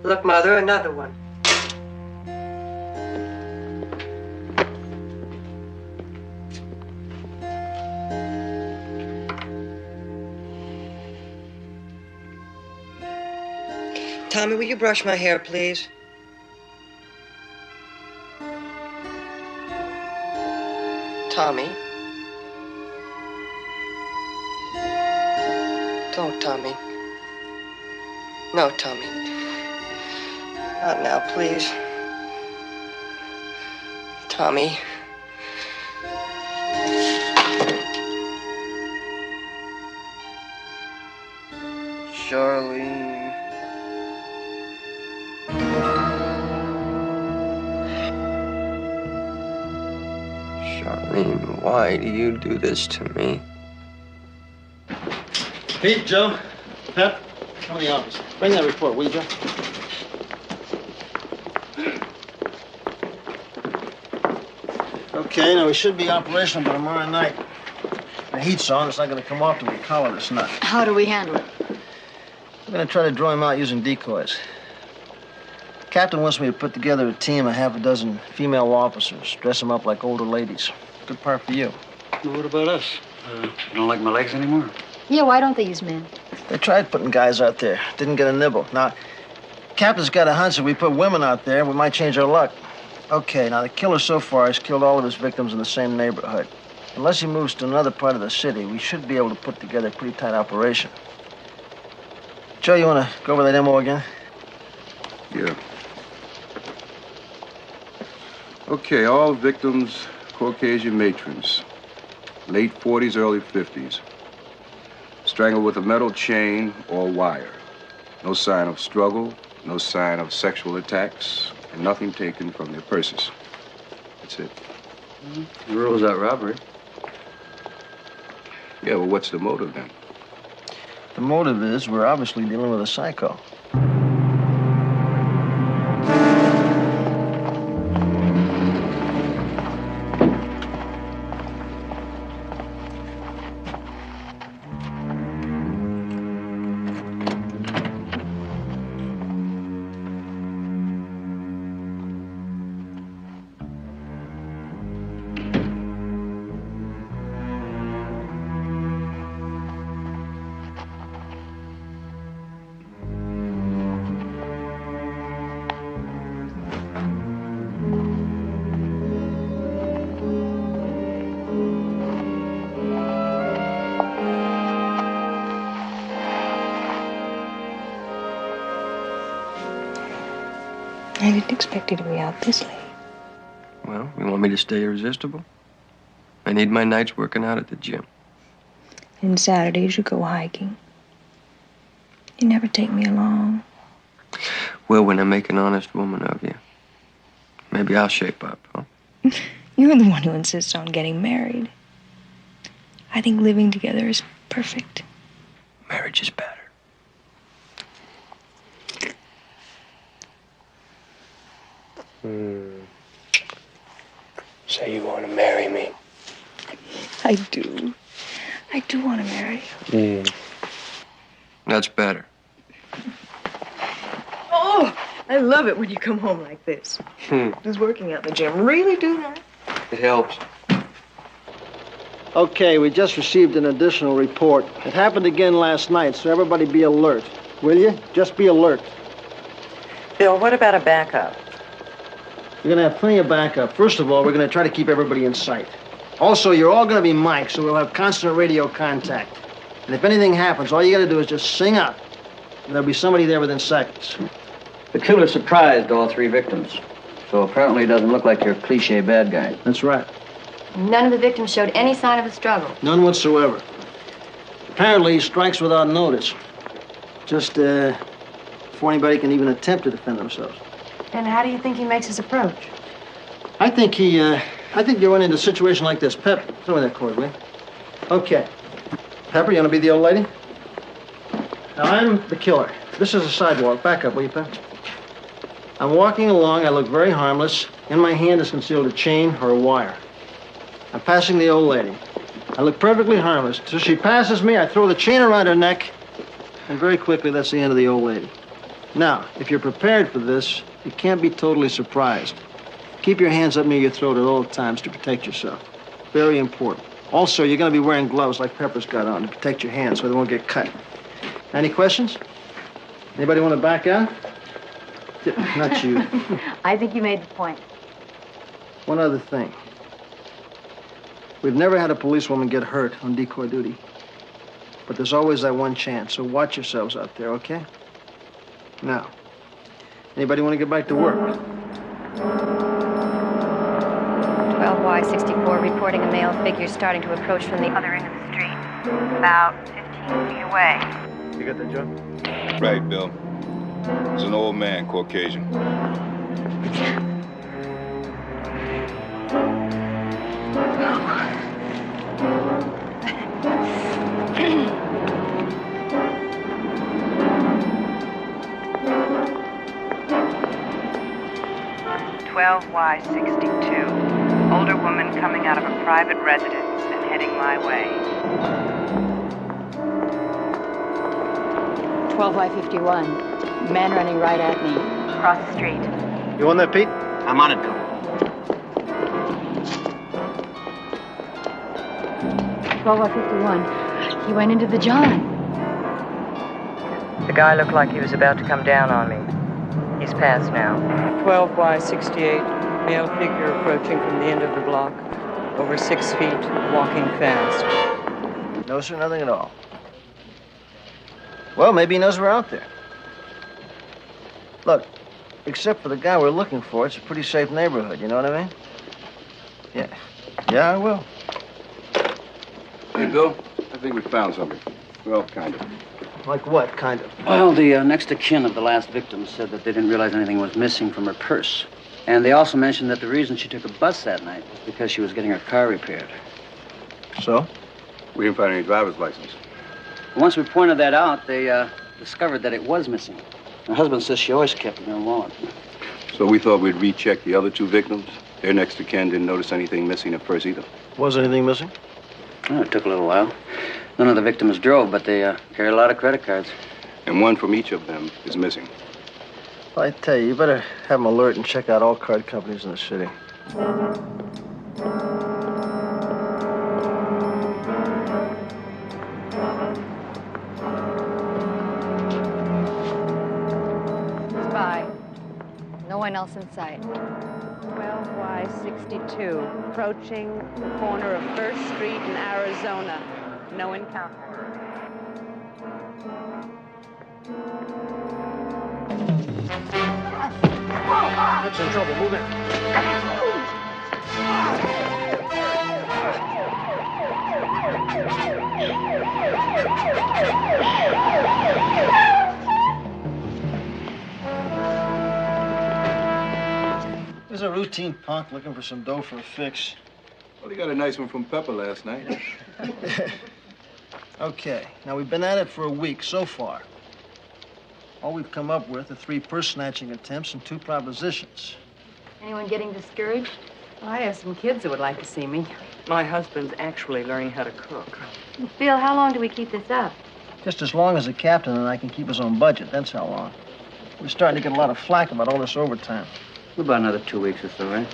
S8: Look, Mother, another one. Tommy, will you brush my hair, please? Tommy. Don't, Tommy. No, Tommy. Not now, please. Tommy. Charlene. Charlene, why do you do this to me?
S1: Pete, Joe, Pep, come to the office. Bring that report, will you, Joe? Okay, now we should be operational by tomorrow night. The heat's on. It's not going to come off till we collar this nut.
S16: How do we handle it?
S1: We're going to try to draw him out using decoys. The captain wants me to put together a team of half a dozen female officers, dress them up like older ladies. Good part for you.
S17: Well, what about us? You don't like my legs anymore?
S16: Yeah, why don't they use men?
S1: They tried putting guys out there. Didn't get a nibble. Now, captain's got a hunch if we put women out there, we might change our luck. Okay, now the killer so far has killed all of his victims in the same neighborhood. Unless he moves to another part of the city, we should be able to put together a pretty tight operation. Joe, you want to go over that MO again?
S21: Yeah. Okay, all victims, Caucasian matrons. Late 40s, early 50s. Strangled with a metal chain or wire. No sign of struggle, no sign of sexual attacks, and nothing taken from their purses. That's it.
S17: He rules out robbery.
S21: Yeah, well, what's the motive then?
S1: The motive is we're obviously dealing with a psycho.
S5: I didn't expect you to be out this late.
S8: Well, you want me to stay irresistible? I need my nights working out at the gym.
S5: And Saturdays you go hiking. You never take me along.
S8: Well, when I make an honest woman of you, maybe I'll shape up, huh?
S5: You're the one who insists on getting married. I think living together is perfect.
S8: Marriage is better.
S9: So you want to marry me?
S5: I do. I do want to marry you.
S8: That's better.
S5: Oh, I love it when you come home like this. Just working out in the gym. Really do that?
S8: It helps.
S1: Okay, we just received an additional report. It happened again last night, so everybody be alert. Will you? Just be alert.
S8: Bill, what about a backup?
S1: We're going to have plenty of backup. First of all, we're going to try to keep everybody in sight. Also, you're all going to be mic'd, so we'll have constant radio contact. And if anything happens, all you got to do is just sing out. And there'll be somebody there within seconds.
S17: The killer surprised all three victims. So apparently it doesn't look like your cliche bad guy.
S1: That's right.
S16: None of the victims showed any sign of a struggle.
S1: None whatsoever. Apparently, he strikes without notice. Just before anybody can even attempt to defend themselves.
S16: And how do you think he makes his approach?
S1: I think you run into a situation like this. Pep, throw me that cord, will you? Okay. Pepper, you want to be the old lady? Now, I'm the killer. This is a sidewalk. Back up, will you, Pep? I'm walking along. I look very harmless. In my hand is concealed a chain or a wire. I'm passing the old lady. I look perfectly harmless. So she passes me, I throw the chain around her neck, and very quickly, that's the end of the old lady. Now, if you're prepared for this, you can't be totally surprised. Keep your hands up near your throat at all times to protect yourself. Very important. Also, you're going to be wearing gloves like Pepper's got on to protect your hands so they won't get cut. Any questions? Anybody want to back out? Not you.
S16: I think you made the point.
S1: One other thing. We've never had a policewoman get hurt on decoy duty. But there's always that one chance, so watch yourselves out there, okay? Now, anybody want to get back to work?
S7: 12Y64 reporting a male figure starting to approach from the other end of the street. About 15 feet away.
S1: You got that, Joe?
S21: Right, Bill. He's an old man, Caucasian.
S9: 12Y62. Older woman coming out of a private residence and heading my way.
S16: 12Y51. Man running right at me.
S7: Across the street.
S1: You on that, Pete?
S17: I'm on it, Bill.
S16: 12Y51. He went into the John.
S9: The guy looked like he was about to come down on me. He's passed now.
S12: 12Y68. Male figure approaching from the end of the block. Over 6 feet, walking fast.
S1: No, sir, nothing at all. Well, maybe he knows we're out there. Look, except for the guy we're looking for, it's a pretty safe neighborhood, you know what I mean? Yeah. Yeah, I will.
S21: Hey, Bill, I think we found something. Well, kind of.
S1: Like what, kind of?
S17: Well, the next of kin of the last victim said that they didn't realize anything was missing from her purse. And they also mentioned that the reason she took a bus that night was because she was getting her car repaired.
S1: So?
S21: We didn't find any driver's license.
S17: Once we pointed that out, they discovered that it was missing. Her husband says she always kept it in her wallet.
S21: So we thought we'd recheck the other two victims. Their next of kin didn't notice anything missing at first either.
S1: Was anything missing?
S17: Well, it took a little while. None of the victims drove, but they carried a lot of credit cards.
S21: And one from each of them is missing.
S1: Well, I tell you, you better have them alert and check out all card companies in the city.
S3: Spy. No one else in sight.
S9: 12Y62. Approaching the corner of First Street in Arizona. No encounter.
S1: That's in trouble. Move in. There's a routine punk looking for some dough for a fix.
S21: Well, he got a nice one from Pepper last night.
S1: Okay, now we've been at it for a week so far. All we've come up with are 3 purse-snatching attempts and 2 propositions.
S16: Anyone getting discouraged?
S12: I have some kids that would like to see me. My husband's actually learning how to cook.
S16: Phil, how long do we keep this up?
S1: Just as long as the captain and I can keep his own budget, that's how long. We're starting to get a lot of flack about all this overtime.
S17: About another 2 weeks or so, right?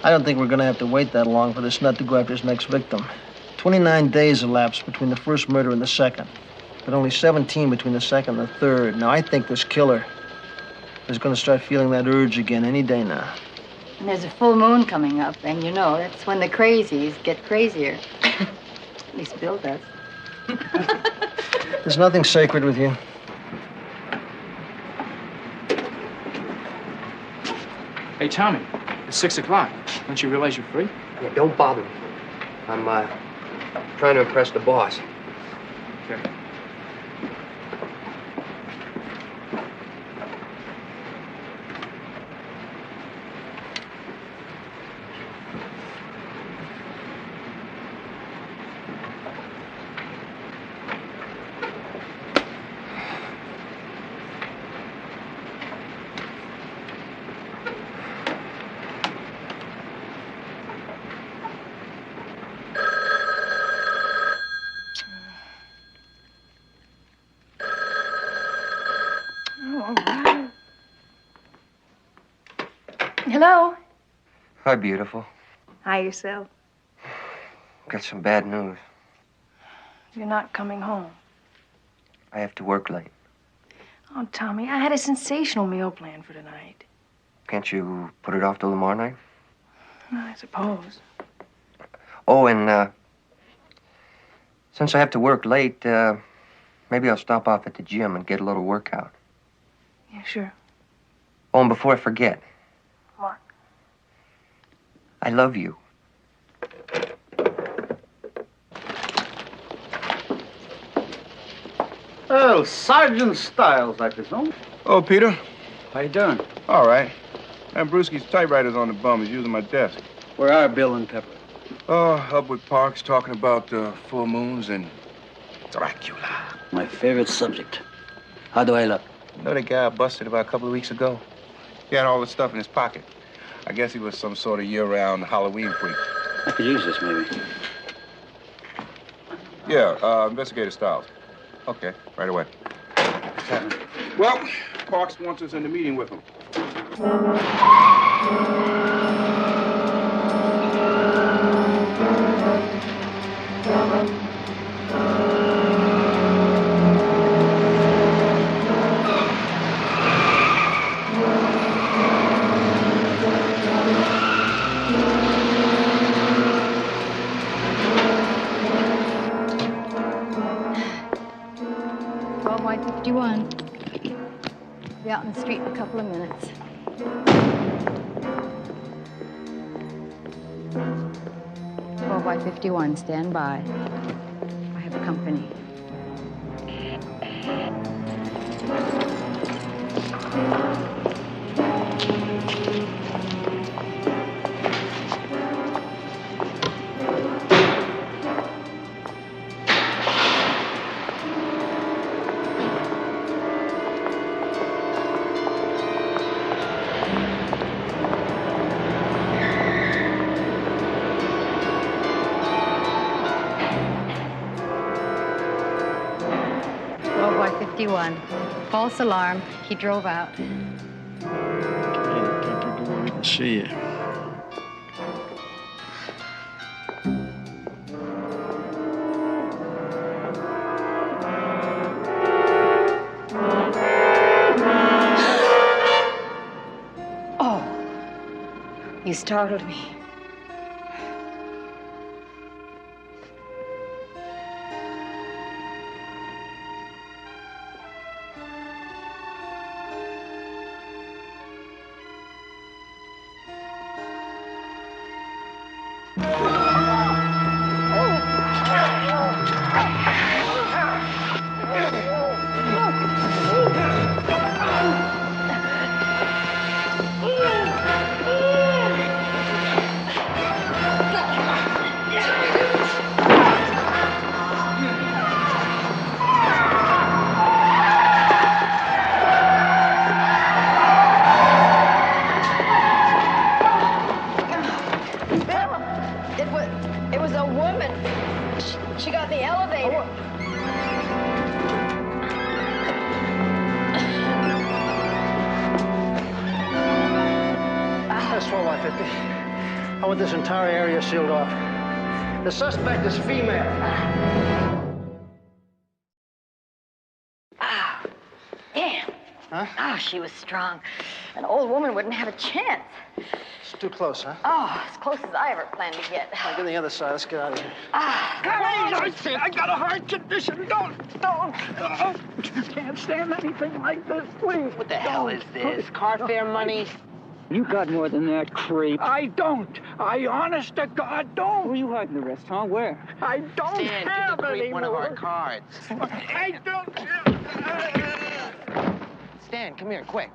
S1: I don't think we're going to have to wait that long for this nut to go after his next victim. 29 days elapsed between the first murder and the second, but only 17 between the second and the third. Now, I think this killer is going to start feeling that urge again any day now.
S16: And there's a full moon coming up, and you know, that's when the crazies get crazier. At least Bill does.
S1: There's nothing sacred with you.
S6: Hey, Tommy, it's 6 o'clock. Don't you realize you're free?
S8: Yeah, don't bother me. I'm trying to impress the boss.
S6: Okay.
S5: Hello.
S8: Hi, beautiful.
S5: Hi, yourself.
S8: Got some bad news.
S5: You're not coming home.
S8: I have to work late.
S5: Oh, Tommy, I had a sensational meal planned for tonight.
S8: Can't you put it off till tomorrow night?
S5: I suppose.
S8: Oh, and since I have to work late, maybe I'll stop off at the gym and get a little workout.
S5: Yeah, sure.
S8: Oh, and before I forget.
S5: What?
S8: I love you.
S18: Oh, Sergeant Stiles, I presume.
S21: Oh, Peter.
S18: How you doing?
S21: All right. And Brewski's typewriter's on the bum. He's using my desk.
S18: Where are Bill and Pepper?
S21: Oh, up with Parks talking about full moons and Dracula.
S18: My favorite subject. How do I look?
S21: You know the guy I busted about a couple of weeks ago? He had all the stuff in his pocket. I guess he was some sort of year-round Halloween freak.
S18: I could use this, maybe.
S21: Yeah, Investigator Stiles. Okay, right away. Well, Parks wants us in the meeting with him.
S16: Be out in the street in a couple of minutes. Well, by 51, stand by. I have company. False alarm. He drove out.
S18: We can see you.
S16: Oh, you startled me. It was a woman. She got in the elevator.
S1: That's 12-50. I want this entire area sealed off. The suspect is female.
S16: Damn.
S1: Huh?
S16: Ah, she was strong. An old woman wouldn't have a chance.
S1: It's too close, huh?
S16: Oh, as close as I ever planned to get.
S1: All right, get on the other side. Let's get out of here.
S6: I got a heart condition. Don't. Can't stand anything like this, please.
S17: What the hell is this? Car fare money?
S6: You got more than that, creep. I don't. I honest to God don't. Who are you hiding the rest, huh? Where? I don't
S17: Stan,
S6: have
S17: give the creep
S6: any
S17: one of
S6: more.
S17: our cards.
S6: I don't.
S17: Stan, come here, quick.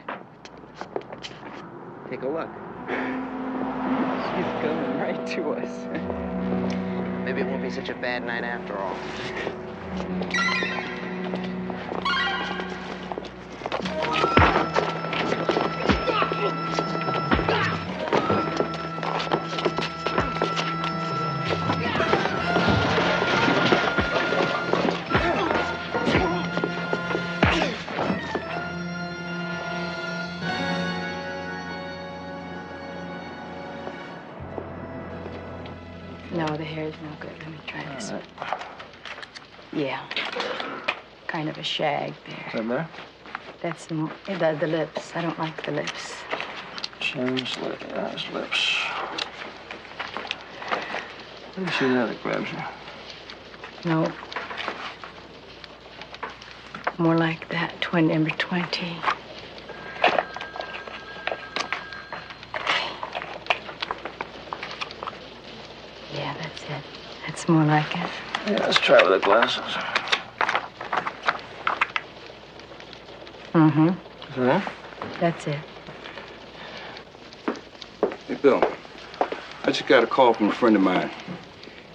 S17: Take a look.
S6: She's coming right to us.
S17: Maybe it won't be such a bad night after all.
S16: the hair is no good. Let me try this. Yeah. Kind of a shag there.
S1: Is that better?
S16: That's the, the lips. I don't like the lips.
S1: Chin's lips. Let me see that it grabs you.
S16: No. More like that, number 20. Yeah, that's it. That's more like it.
S1: Yeah, let's try with the glasses.
S16: Mm-hmm.
S1: Is that?
S16: That's it.
S21: Hey, Bill. I just got a call from a friend of mine.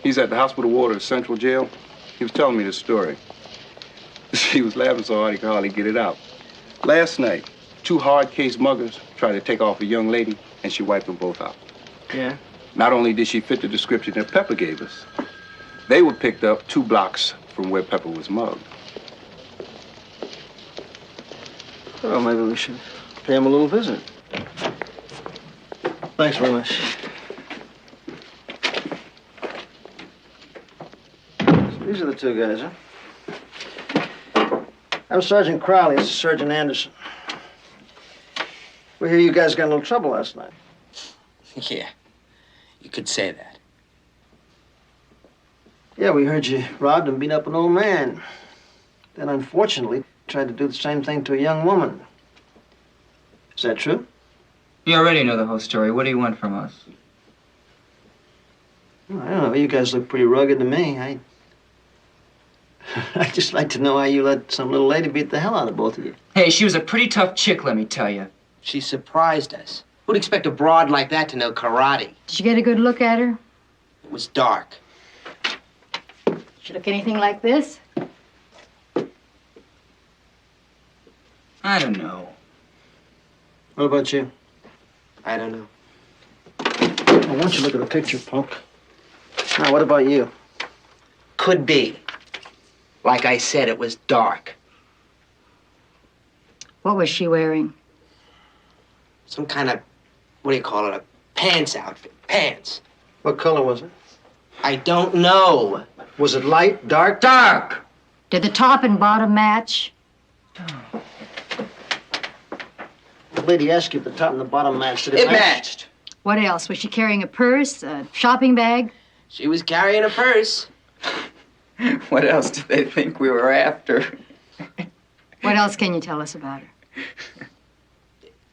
S21: He's at the hospital ward of Central Jail. He was telling me this story. He was laughing so hard he could hardly get it out. Last night, 2 hard-case muggers tried to take off a young lady, and she wiped them both out.
S1: Yeah?
S21: Not only did she fit the description that Pepper gave us, they were picked up 2 blocks from where Pepper was mugged.
S1: Well, maybe we should pay him a little visit. Thanks very much. So these are the 2 guys, huh? I'm Sergeant Crowley. This is Sergeant Anderson. We hear you guys got in a little trouble last night.
S17: Yeah, you could say that.
S1: Yeah, we heard you robbed and beat up an old man. Then, unfortunately, tried to do the same thing to a young woman. Is that true?
S4: You already know the whole story. What do you want from us?
S1: Well, I don't know. You guys look pretty rugged to me. I'd just like to know why you let some little lady beat the hell out of both of you.
S4: Hey, she was a pretty tough chick, let me tell you.
S19: She surprised us. Who'd expect a broad like that to know karate?
S16: Did you get a good look at her?
S19: It was dark.
S16: She look anything like this?
S4: I don't know.
S1: What about you?
S19: I don't know.
S1: Well, why don't you look at the picture, punk? Now, what about you?
S19: Could be. Like I said, it was dark.
S16: What was she wearing?
S19: Some kind of, what do you call it, a pants outfit. Pants.
S1: What color was it?
S19: I don't know.
S1: Was it light, dark?
S19: Dark!
S16: Did the top and bottom match?
S1: The lady asked you if the top and the bottom matched. Did
S19: It matched.
S16: What else? Was she carrying a purse, a shopping bag?
S19: She was carrying a purse.
S4: What else did they think we were after?
S16: What else can you tell us about her?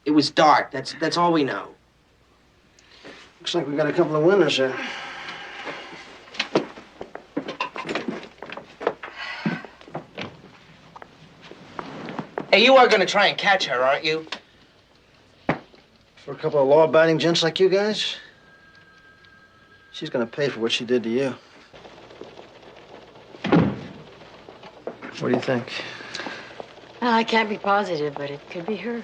S19: It was dark. That's all we know.
S1: Looks like we got a couple of winners here.
S19: Hey, you are gonna try and catch her, aren't you?
S1: For a couple of law-abiding gents like you guys, she's gonna pay for what she did to you. What do you think?
S16: Well, I can't be positive, but it could be her.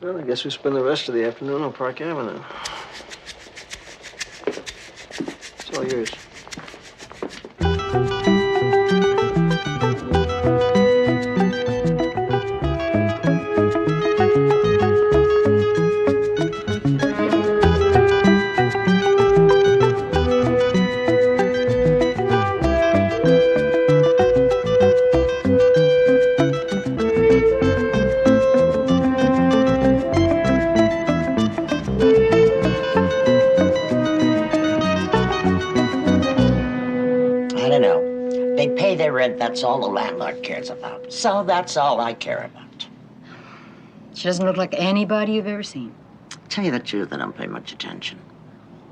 S1: Well, I guess we spend the rest of the afternoon on Park Avenue. It's all yours.
S23: That's all the landlord cares about. So that's all I care about.
S16: She doesn't look like anybody you've ever seen.
S23: Tell you the truth, I don't pay much attention.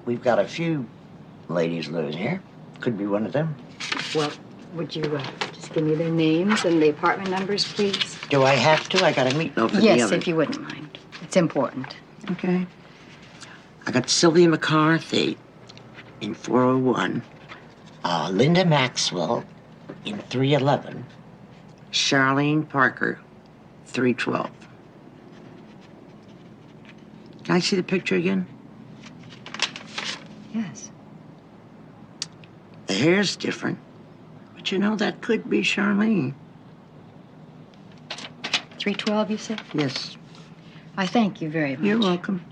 S23: We've got a few ladies living here. Could be one of them.
S16: Well, would you just give me their names and the apartment numbers, please?
S23: Do I have to? I got a meeting over the
S16: Yes,
S23: other.
S16: if you wouldn't mind. It's important.
S23: Okay. I got Sylvia McCarthy in 401. Linda Maxwell in 311. Charlene Parker, 312. Can I see the picture again?
S16: Yes.
S23: The hair's different. But you know, that could be Charlene.
S16: 312, you said?
S23: Yes.
S16: I thank you very much.
S23: You're welcome.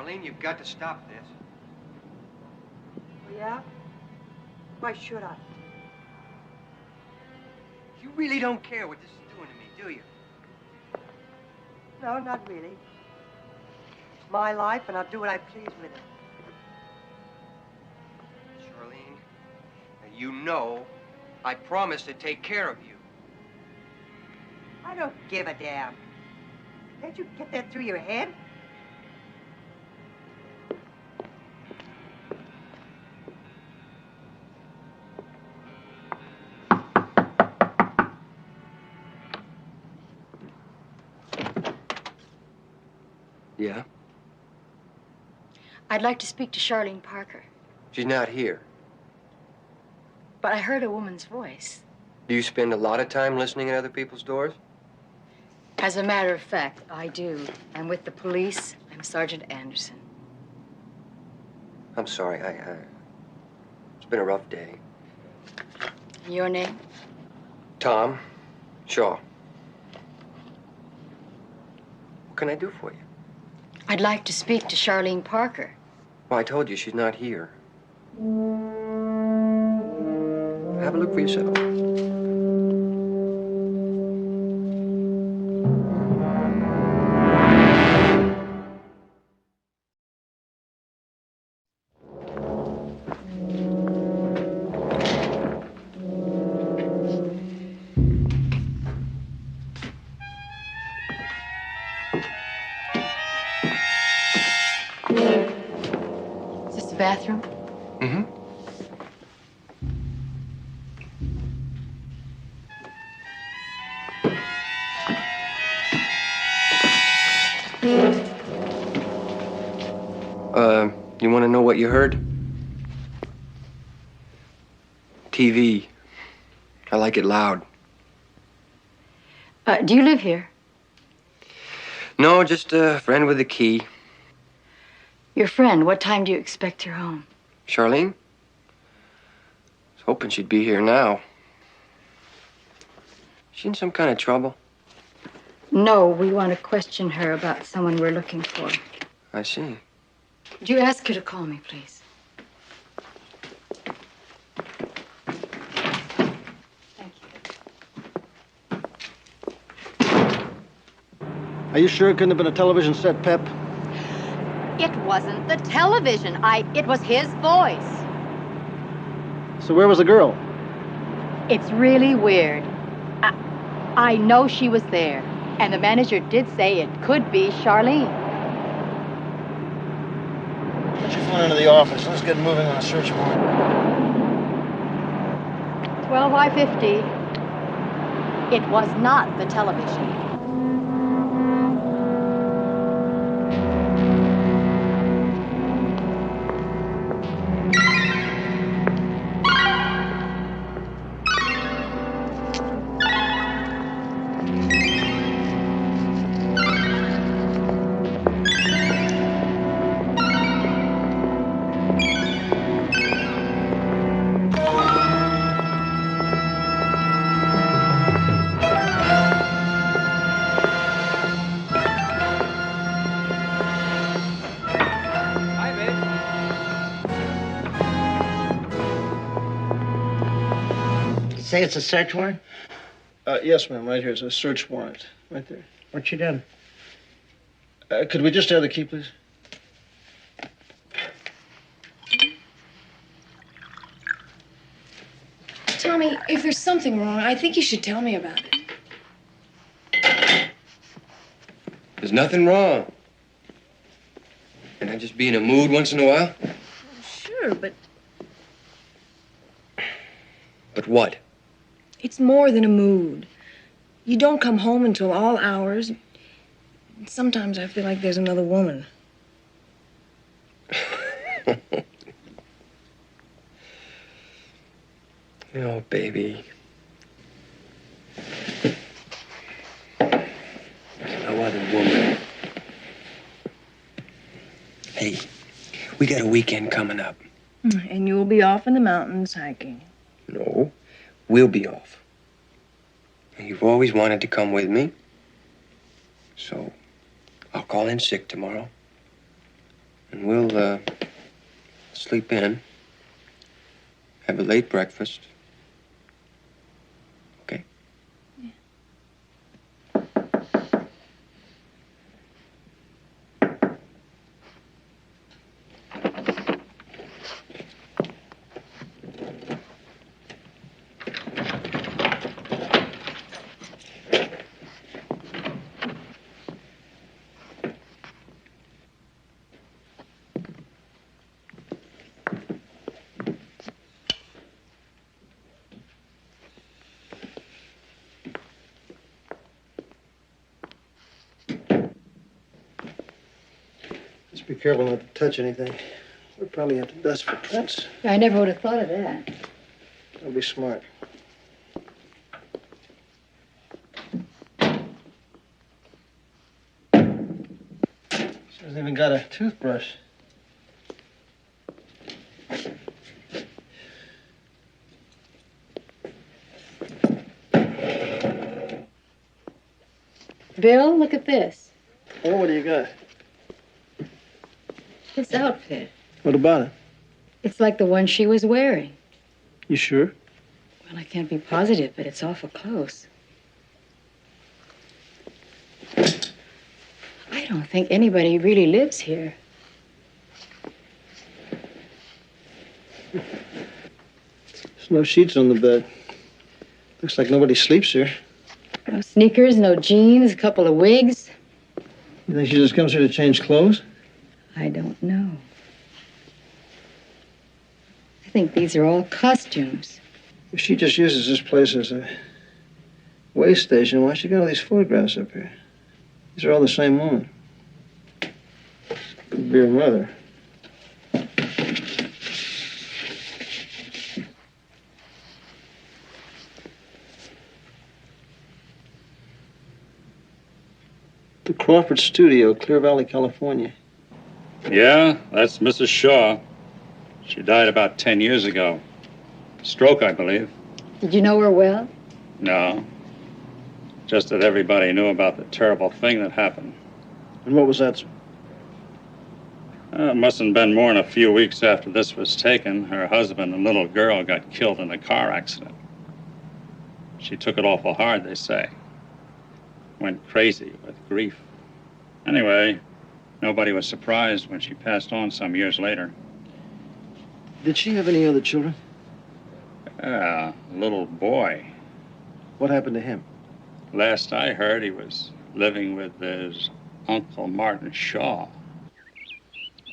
S8: Charlene, you've got to stop this.
S2: Yeah? Why should I?
S8: You really don't care what this is doing to me, do you?
S2: No, not really. It's my life, and I'll do what I please with it.
S8: Charlene, now you know I promised to take care of you.
S2: I don't give a damn. Can't you get that through your head?
S8: Yeah?
S16: I'd like to speak to Charlene Parker,
S8: She's not here.
S16: but I heard a woman's voice.
S8: Do you spend a lot of time listening at other people's doors?
S16: As a matter of fact, I do. I'm with the police. I'm Sergeant Anderson.
S8: I'm sorry, it's been a rough day.
S16: And your name?
S8: Tom Shaw. What can I do for you?
S16: I'd like to speak to Charlene Parker.
S8: Well, I told you she's not here. Have a look for yourself.
S16: Is this the bathroom?
S8: Mm-hmm. You want to know what you heard? TV. I like it loud.
S16: Do you live here?
S8: No, just a friend with a key.
S16: Your friend, what time do you expect her home?
S8: Charlene? I was hoping she'd be here now. She in some kind of trouble?
S16: No, we want to question her about someone we're looking for.
S8: I see.
S16: Would you ask her to call me, please?
S1: Are you sure it couldn't have been a television set, Pep?
S15: It wasn't the television. It was his voice.
S1: So where was the girl?
S15: It's really weird. I know she was there, and the manager did say it could be Charlene.
S1: Put your phone into the office. Let's get moving on a search warrant.
S15: 12/50. It was not the television.
S23: Say it's a search warrant?
S1: Yes, ma'am. Right here. It's a search warrant. Right there.
S23: What you done?
S1: Could we just have the key, please?
S5: Tommy, if there's something wrong, I think you should tell me about it.
S8: There's nothing wrong. Can I just be in a mood once in a while?
S5: Sure, but
S8: But what?
S5: it's more than a mood. You don't come home until all hours. Sometimes I feel like there's another woman.
S8: Oh, baby. No other woman. Hey, we got a weekend coming up.
S5: And you'll be off in the mountains hiking.
S8: No, we'll be off. And you've always wanted to come with me. So, I'll call in sick tomorrow. And we'll sleep in, have a late breakfast. Okay?
S1: Just be careful not to touch anything. We'll probably have to dust for prints.
S15: I never would have thought of that.
S1: Don't be smart. She hasn't even got a toothbrush.
S15: Bill, look at this.
S1: Oh, what do you got?
S15: This outfit.
S1: What about it?
S15: It's like the one she was wearing.
S1: You sure?
S15: Well, I can't be positive, but it's awful close. I don't think anybody really lives here.
S1: There's no sheets on the bed. Looks like nobody sleeps here.
S15: No sneakers, no jeans, a couple of wigs.
S1: You think she just comes here to change clothes?
S15: I don't know. I think these are all costumes.
S1: If she just uses this place as a way station, why she got all these photographs up here? These are all the same woman. Could be her mother. The Crawford Studio, Clear Valley, California.
S14: Yeah, that's Mrs. Shaw. She died about 10 years ago. Stroke, I believe.
S15: Did you know her well?
S14: No. Just that everybody knew about the terrible thing that happened.
S1: And what was that?
S14: It mustn't have been more than a few weeks after this was taken. Her husband and little girl got killed in a car accident. She took it awful hard, they say. Went crazy with grief. Anyway, nobody was surprised when she passed on some years later.
S1: Did she have any other children?
S14: A little boy.
S1: What happened to him?
S14: Last I heard, he was living with his Uncle Martin Shaw.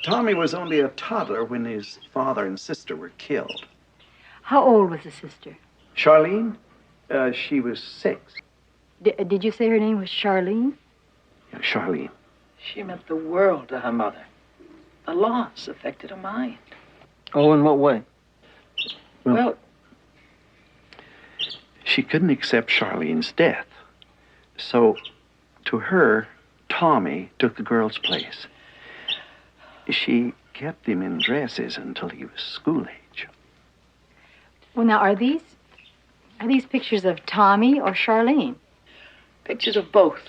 S20: Tommy was only a toddler when his father and sister were killed.
S15: How old was the sister?
S20: Charlene? She was 6.
S15: Did you say her name was Charlene?
S20: Yeah, Charlene.
S22: She meant the world to her mother. The loss affected her mind.
S1: Oh, in what way?
S22: Well,
S20: she couldn't accept Charlene's death. So, to her, Tommy took the girl's place. She kept him in dresses until he was school age.
S15: Well, now, are these pictures of Tommy or Charlene?
S22: Pictures of both.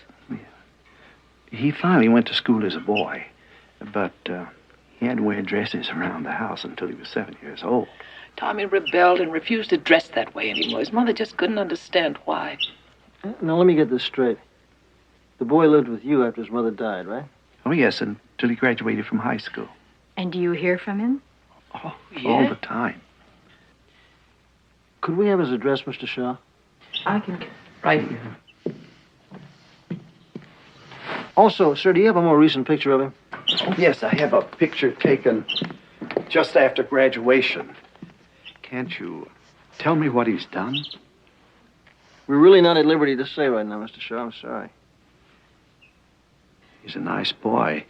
S20: He finally went to school as a boy, but he had to wear dresses around the house until he was 7 years old.
S22: Tommy rebelled and refused to dress that way anymore. His mother just couldn't understand why.
S1: Now, let me get this straight. The boy lived with you after his mother died, right?
S20: Oh, yes, until he graduated from high school.
S15: And do you hear from him?
S20: Oh, all the time.
S1: Could we have his address, Mr. Shaw?
S22: I can get right here.
S1: Also, sir, do you have a more recent picture of him?
S20: Oh, yes, I have a picture taken just after graduation. Can't you tell me what he's done?
S1: We're really not at liberty to say right now, Mr. Shaw. I'm sorry.
S20: He's a nice boy.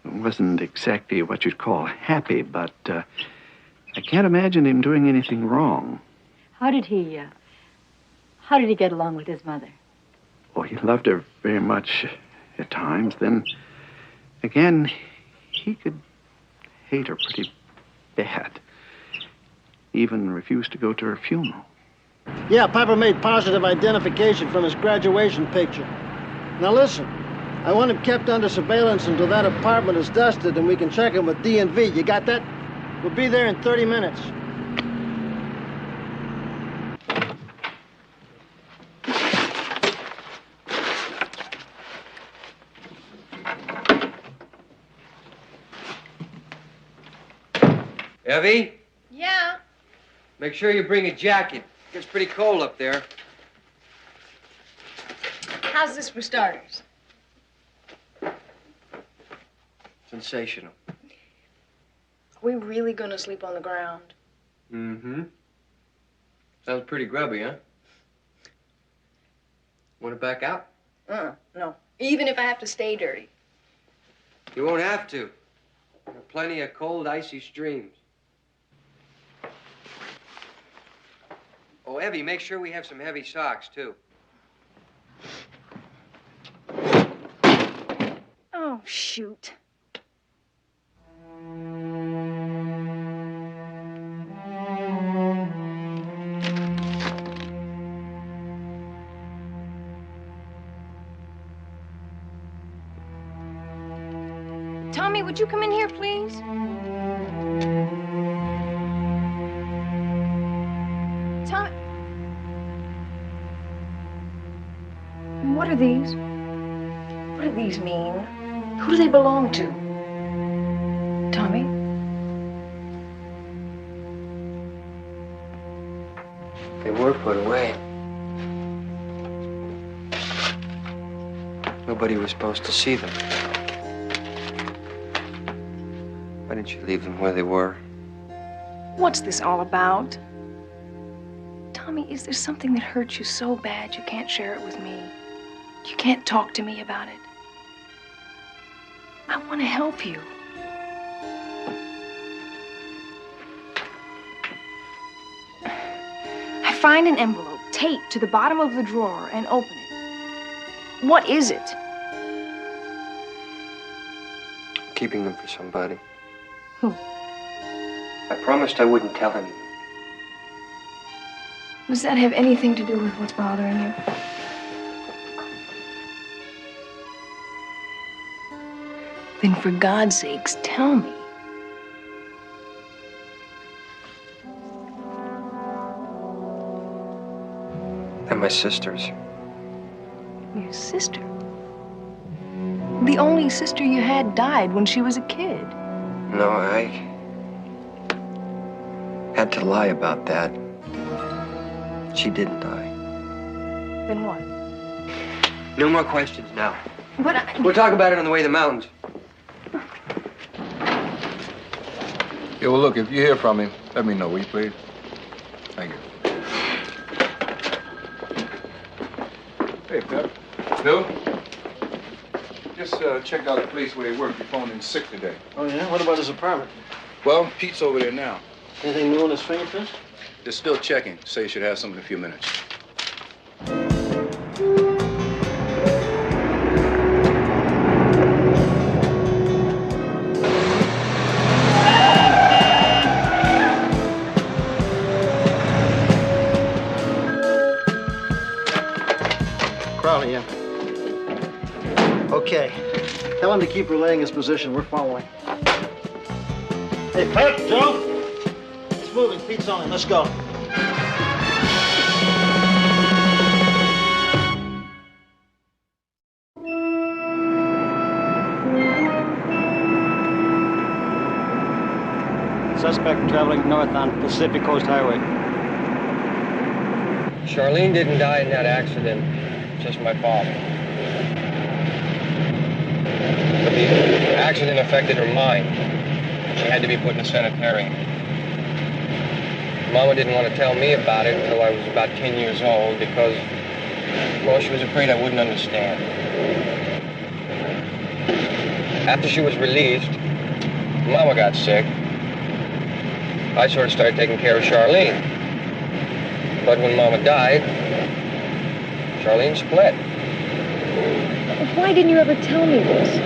S20: Wasn't exactly what you'd call happy, but I can't imagine him doing anything wrong.
S15: How did he get along with his mother?
S20: Oh, he loved her very much at times. Then, again, he could hate her pretty bad. Even refused to go to her funeral.
S1: Yeah, Papa made positive identification from his graduation picture. Now listen, I want him kept under surveillance until that apartment is dusted and we can check him with DNV. You got that? We'll be there in 30 minutes.
S8: Evie,
S5: Yeah?
S8: make sure you bring a jacket. It gets pretty cold up there.
S5: How's this for starters?
S8: Sensational.
S5: Are we really gonna sleep on the ground?
S8: Mm-hmm. Sounds pretty grubby, huh? Want to back out?
S5: No. Even if I have to stay dirty.
S8: You won't have to. There are plenty of cold, icy streams. Oh, Evie, make sure we have some heavy socks, too.
S5: Oh, shoot. Tommy, would you come in here, please? Tommy. What are these? What do these mean? Who do they belong to? Tommy?
S8: They were put away. Nobody was supposed to see them. Why didn't you leave them where they were?
S5: What's this all about? Tommy, is there something that hurts you so bad you can't share it with me? You can't talk to me about it? I want to help you. I find an envelope taped to the bottom of the drawer and open it. What is it?
S8: I'm keeping them for somebody.
S5: Who?
S8: I promised I wouldn't tell anyone.
S5: Does that have anything to do with what's bothering you? Then for God's sakes, tell me.
S8: They're my sisters.
S5: Your sister? The only sister you had died when she was a kid.
S8: No, I had to lie about that. She didn't die.
S5: Then what?
S8: No more questions now.
S5: But
S8: We'll talk about it on the way to the mountains.
S21: Yeah, well, look, if you hear from him, let me know, will you, please? Thank you. Hey, Pep. Bill? Just checked out the place where he worked. He phoned in sick today.
S1: Oh, yeah? What about his apartment?
S21: Well, Pete's over there now.
S1: Anything new on his fingerprints?
S21: They're still checking. Say you should have some in a few minutes.
S1: Crowley, yeah. Okay. Tell him to keep relaying his position. We're following. Hey, Pep, Joe. It's moving. Pete's on it. Let's go. Suspect traveling north on Pacific Coast Highway.
S8: Charlene didn't die in that accident. Just my father. But the accident affected her mind. She had to be put in a sanitarium. Mama didn't want to tell me about it until I was about 10 years old because, well, she was afraid I wouldn't understand. After she was released, Mama got sick. I sort of started taking care of Charlene. But when Mama died, Charlene split.
S5: Why didn't you ever tell me this?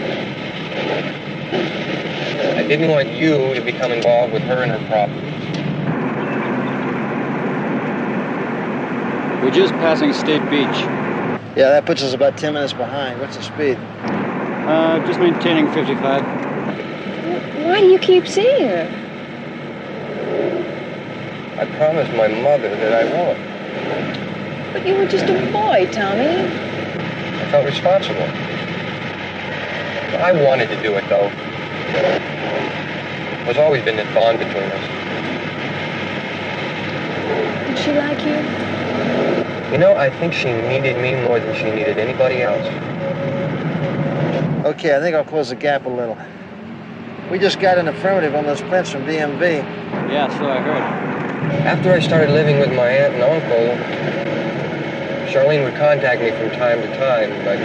S8: I didn't want you to become involved with her and her problems.
S10: We're just passing State Beach.
S1: Yeah, that puts us about 10 minutes behind. What's the speed?
S10: Just maintaining 55.
S5: Why do you keep seeing her?
S8: I promised my mother that I won't.
S5: But you were just a boy, Tommy.
S8: I felt responsible. I wanted to do it, though. There's always been that bond between us.
S5: Did she like you?
S8: You know, I think she needed me more than she needed anybody else.
S1: Okay, I think I'll close the gap a little. We just got an affirmative on those prints from DMV.
S10: Yeah, so I heard.
S8: After I started living with my aunt and uncle, Charlene would contact me from time to time, but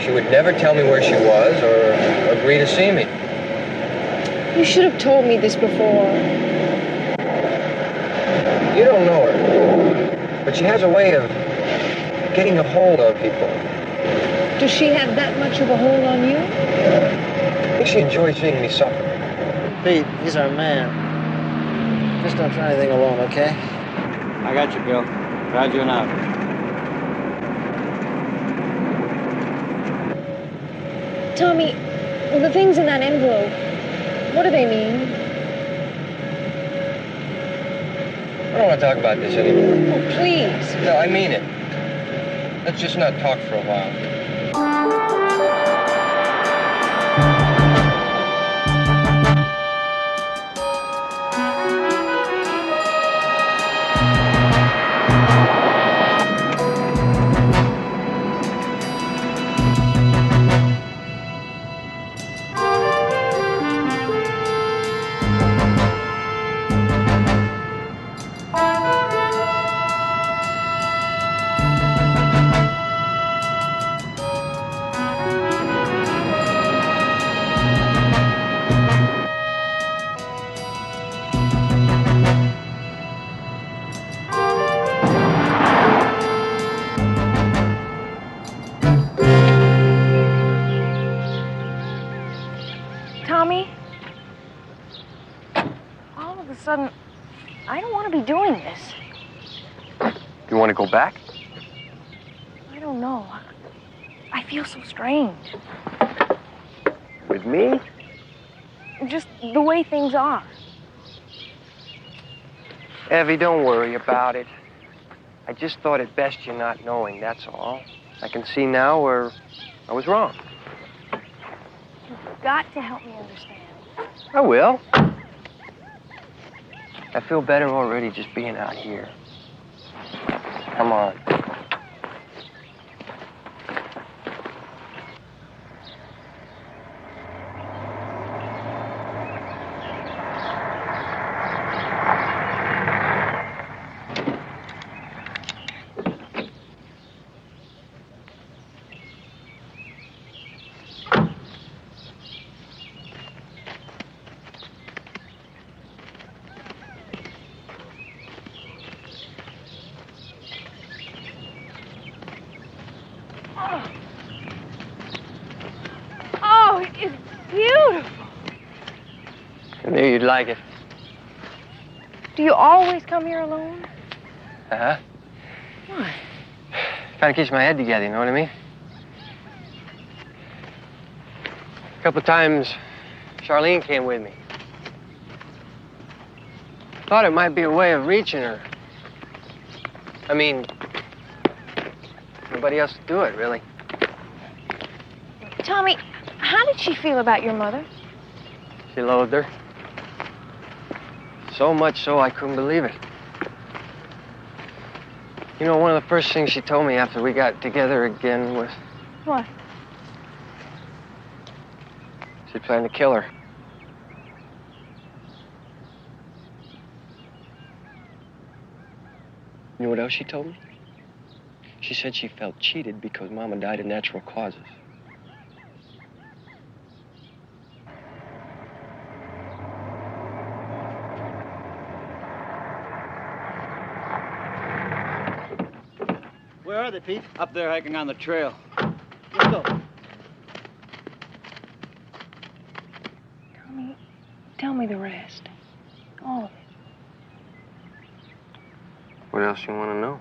S8: she would never tell me where she was or agree to see me.
S5: You should have told me this before.
S8: You don't know her, but she has a way of getting a hold on people.
S5: Does she have that much of a hold on you?
S8: I think she enjoys seeing me suffer.
S1: Pete, he's our man. Just don't try anything alone, okay?
S10: I got you, Bill. Roger and out.
S5: Tommy, the things in that envelope, what do they mean?
S8: I don't want to talk about this anymore.
S5: Oh, please.
S8: No, I mean it. Let's just not talk for a while.
S5: Tommy, all of a sudden, I don't want to be doing this.
S8: You want to go back?
S5: I don't know. I feel so strange.
S8: With me?
S5: Just the way things are.
S8: Evie, don't worry about it. I just thought it best you not knowing, that's all. I can see now where I was wrong.
S5: You've got to help me understand.
S8: I will. I feel better already just being out here. Come on.
S5: Oh, it's beautiful.
S8: I knew you'd like it.
S5: Do you always come here alone?
S8: Uh-huh.
S5: Why?
S8: Kind of keeps my head together, you know what I mean? A couple of times, Charlene came with me. Thought it might be a way of reaching her. I mean, nobody else to do it, really.
S5: Tommy, how did she feel about your mother?
S8: She loathed her. So much so I couldn't believe it. You know, one of the first things she told me after we got together again was
S5: What?
S8: she planned to kill her. You know what else she told me? She said she felt cheated because Mama died of natural causes.
S10: Where are they, Pete? Up there hiking on the trail.
S1: Let's go.
S5: Tommy, tell me the rest. All of it.
S8: What else you want to know?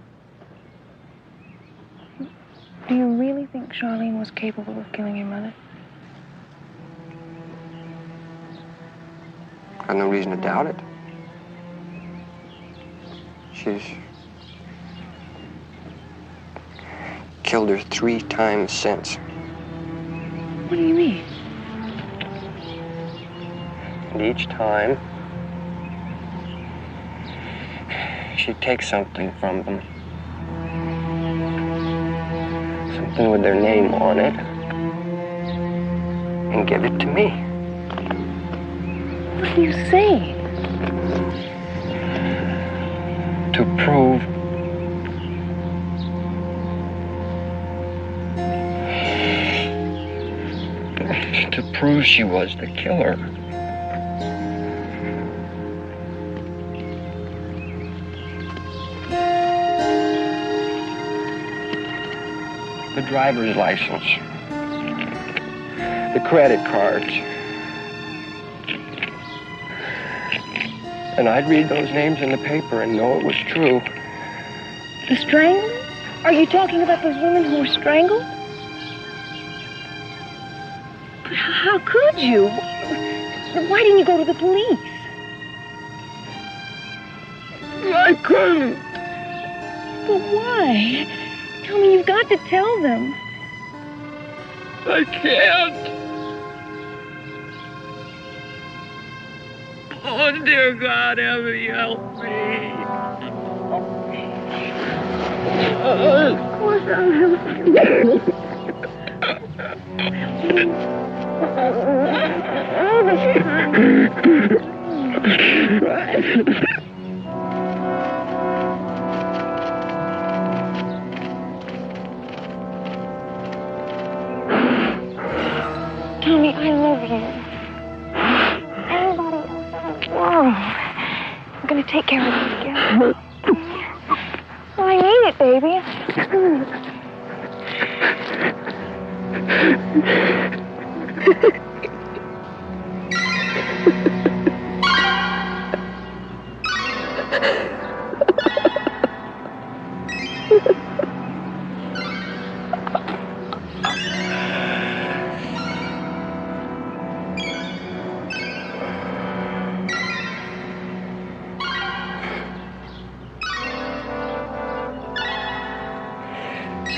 S5: Do you really think Charlene was capable of killing your mother?
S8: Got no reason to doubt it. She's killed her 3 times since.
S5: What do you mean?
S8: And each time, she takes something from them. Something with their name on it. And give it to me.
S5: What are you saying?
S8: To prove she was the killer. The driver's license, the credit cards. And I'd read those names in the paper and know it was true.
S5: The strangler? Are you talking about those women who were strangled? But how could you? Why didn't you go to the police?
S6: I couldn't.
S5: But why? Tell me, you've got to tell them.
S6: I can't. Oh, dear God, Emmy, help me.
S5: Of course I'll help you. Tommy, I love you. Everybody else in the world. We're gonna take care of this together. Well, I mean it, baby.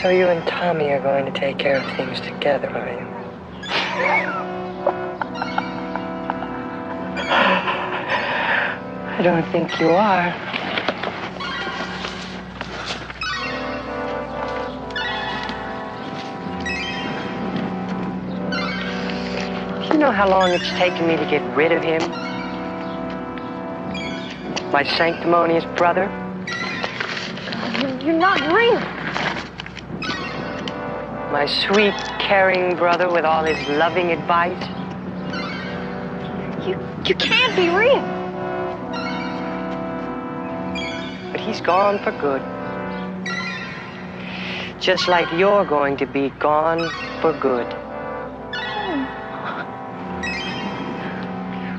S8: So you and Tommy are going to take care of things together, are you? I don't think you are. Do you know how long it's taken me to get rid of him? My sanctimonious brother?
S5: You're not real.
S8: My sweet, caring brother with all his loving advice?
S5: You can't be real.
S8: But he's gone for good. Just like you're going to be gone for good.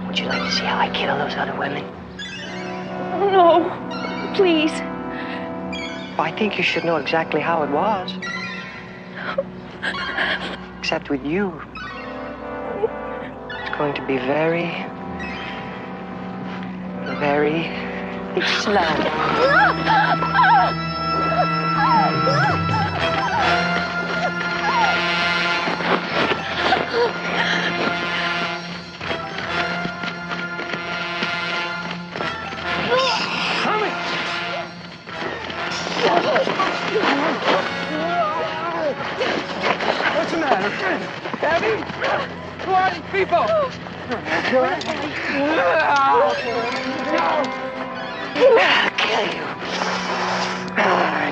S8: Would you like to see how I kill those other women?
S5: No, please.
S8: Well, I think you should know exactly how it was. Except with you, it's going to be very, very slow.
S6: What's the matter? Abby? Who are these people?
S8: I'll kill you.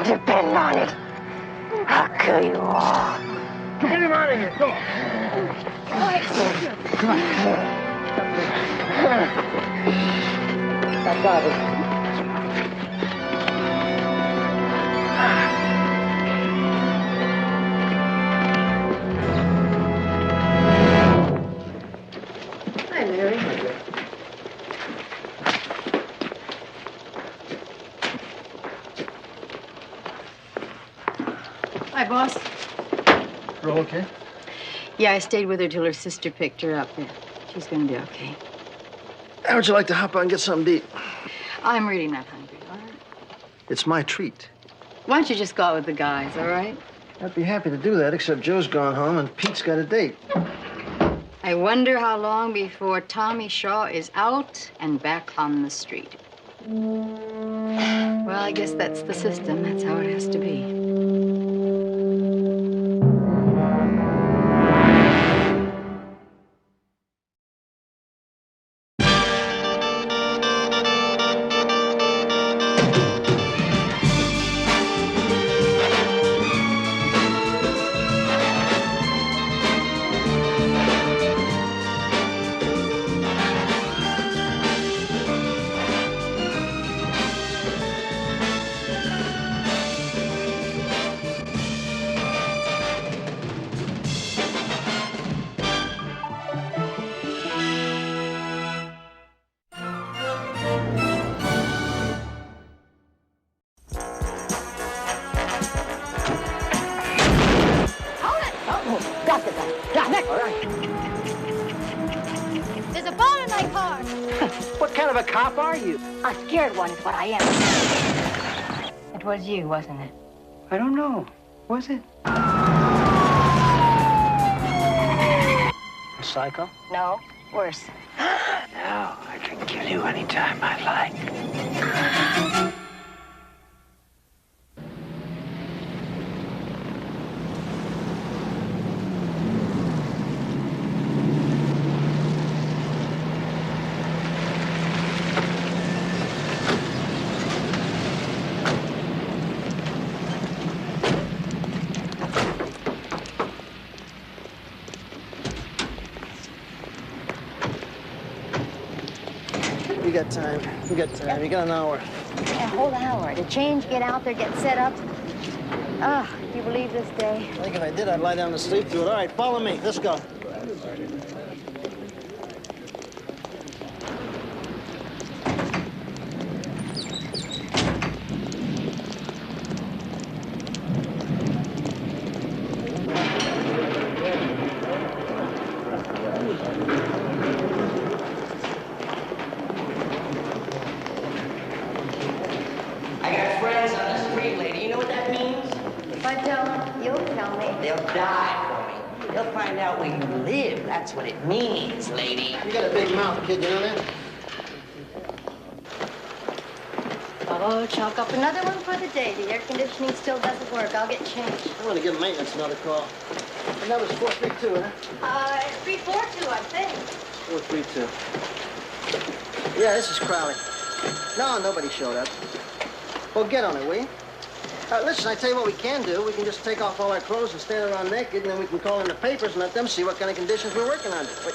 S8: Depend on it. I'll kill you all.
S6: Get him out of here. Come on. Come on. I got it.
S15: Hi, Larry. Hi, boss.
S1: We're all okay?
S15: Yeah, I stayed with her till her sister picked her up. She's gonna be okay.
S1: How would you like to hop out and get something to eat?
S15: I'm really not hungry, all right?
S1: It's my treat.
S15: Why don't you just go out with the guys, all right?
S1: I'd be happy to do that, except Joe's gone home and Pete's got a date.
S15: I wonder how long before Tommy Shaw is out and back on the street. Well, I guess that's the system. That's how it has to be.
S16: There's a ball in my car.
S7: What kind of a cop are you?
S16: A scared one is what I am. It was you, wasn't it?
S7: I don't know. Was it? A psycho?
S16: No, worse.
S7: No, I can kill you anytime I like.
S1: We got time. We got time. You got an hour.
S16: A whole hour to change, get out there, get set up. Ah, do you believe this day?
S1: I think if I did, I'd lie down to sleep through it. All right, follow me. Let's go.
S19: I got friends on the street, lady. You know what that means?
S16: If I don't, you'll tell me.
S19: They'll die for me. They'll find out where you live. That's what it means, lady.
S1: You got a big mouth, kid. You know that?
S16: Oh, chalk up another one for the day. The air conditioning still doesn't work. I'll get changed.
S1: I'm gonna give maintenance another call. And that was 432, huh?
S16: 342, I think.
S1: 432. Yeah, this is Crowley. No, nobody showed up. Well, get on it, will you? Listen, I tell you what we can do. We can just take off all our clothes and stand around naked, and then we can call in the papers and let them see what kind of conditions we're working under. Wait.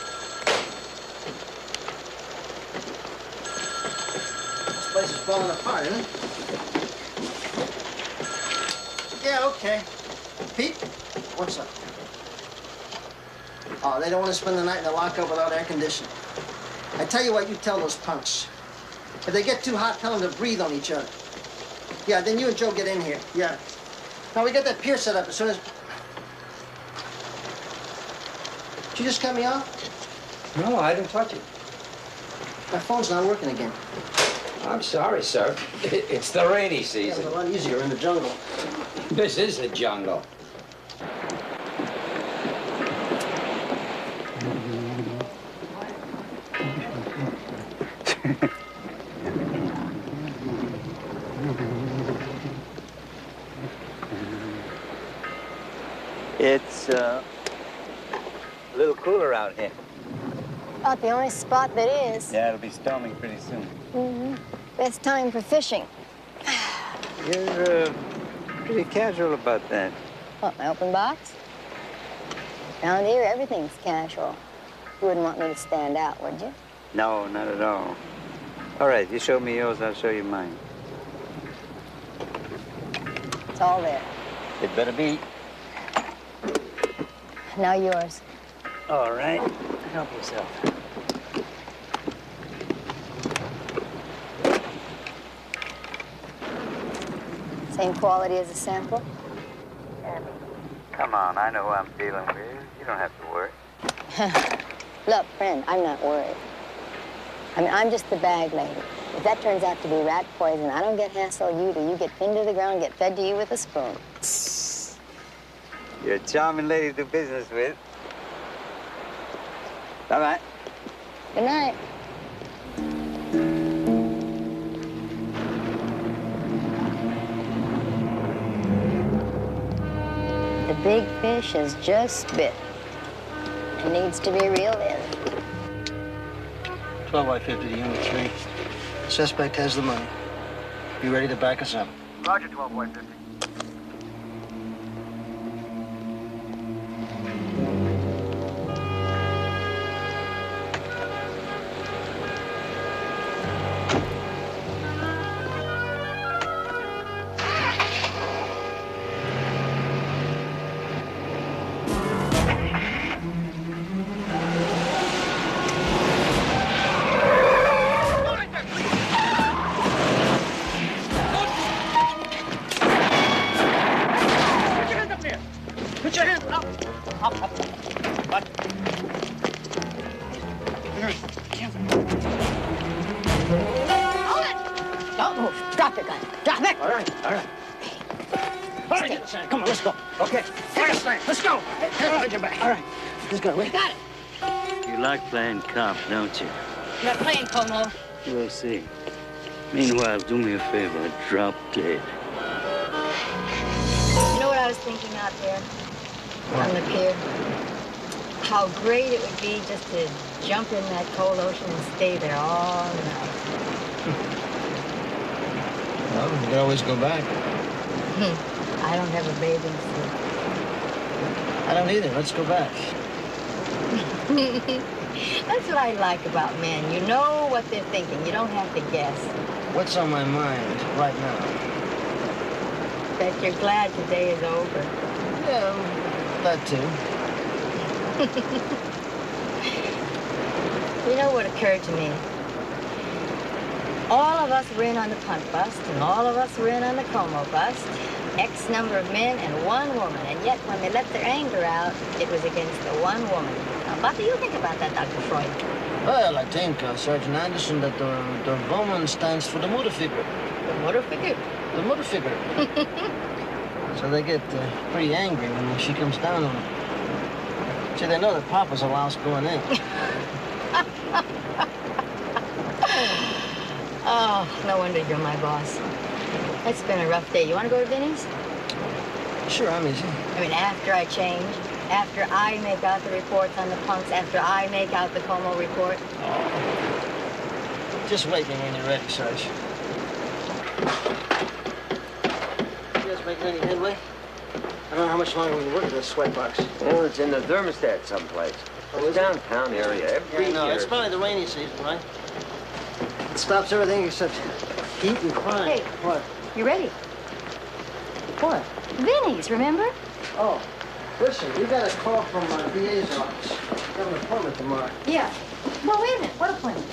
S1: This place is falling apart, isn't it? Yeah, okay. Pete, what's up? Oh, they don't want to spend the night in the lockup without air conditioning. I tell you what, you tell those punks. If they get too hot, tell them to breathe on each other. Yeah, then you and Joe get in here. Yeah. Now, we got that pier set up as soon as... Did you just cut me off?
S11: No, I didn't touch it.
S1: My phone's not working again.
S11: I'm sorry, sir. It's the rainy
S1: Yeah,
S11: season.
S1: it's a lot easier in the jungle.
S11: This is a jungle.
S10: It's a little cooler out here.
S16: About the only spot that is.
S10: Yeah, it'll be storming pretty soon.
S16: Mm-hmm. Best time for fishing.
S10: You're pretty casual about that.
S16: What, my open box? Down here, everything's casual. You wouldn't want me to stand out, would you?
S10: No, not at all. All right, you show me yours, I'll show you mine.
S16: It's all there.
S10: It better be.
S16: Now yours.
S10: All right, help yourself.
S16: Same quality as a sample?
S10: Come on, I know who I'm dealing with. You don't have to worry.
S16: Look, friend, I'm not worried.
S3: I mean, I'm just the bag lady. If that turns out to be rat poison, I don't get hassle you till you get pinned to the ground and get fed to you with a spoon.
S10: You're a charming lady to do business with. Bye-bye.
S3: Good night. The big fish is just bit. It needs to be reeled in.
S1: 12 by 50 to Unit 3. Suspect has the money. Be ready to back us up.
S6: Roger, 12 by 50.
S1: Put your hands up. Up. What?
S3: Hold it! Don't move. Drop your gun. Drop it.
S1: All right. All right, come on, let's go. Okay. Take a stand. Let's go. Hold your back. All right. Let's go. We got it.
S7: You like playing cop, don't you?
S15: You're playing, Como.
S7: We'll see. Meanwhile, do me a favor. Drop dead.
S15: You know what I was thinking out there on the pier? How great it would be just to jump in that cold ocean and stay there all night.
S1: Well, we can always go back.
S15: I don't have a bathing suit.
S1: I don't either. Let's go back.
S15: That's what I like about men. You know what they're thinking. You don't have to guess.
S1: What's on my mind right now?
S15: That you're glad today is over.
S1: Yeah, that too.
S15: You know what occurred to me? All of us were in on the punt bust, and all of us were in on the Como bust. X number of men and one woman, and yet when they let their anger out, it was against the one woman. Now, what do you think about that, Dr. Freud?
S1: Well, I think, Sergeant Anderson, that the woman stands for the motor figure.
S15: The motor figure?
S1: The motor figure. So they get pretty angry when she comes down on them. See, they know that Papa's a louse going in.
S15: Oh, no wonder you're my boss. It's been a rough day. You want to go to Vinny's?
S1: Sure, I'm easy.
S15: I mean, after I change, after I make out the reports on the punks, after I make out the Como report.
S1: Just wait when you're ready, Sarge. You guys making any headway? I don't know how much longer we can work at this sweatbox.
S11: Well, it's in the thermostat someplace.
S1: Oh,
S11: It's downtown area every
S1: No,
S11: year.
S1: it's probably the rainy season, right? It stops everything except heat and crime.
S15: Hey.
S1: What?
S15: You ready?
S1: What?
S15: Vinny's, remember?
S1: Oh, listen, we got a call from my DA's office. Got an appointment tomorrow.
S15: Yeah. Well, wait a minute. What appointment?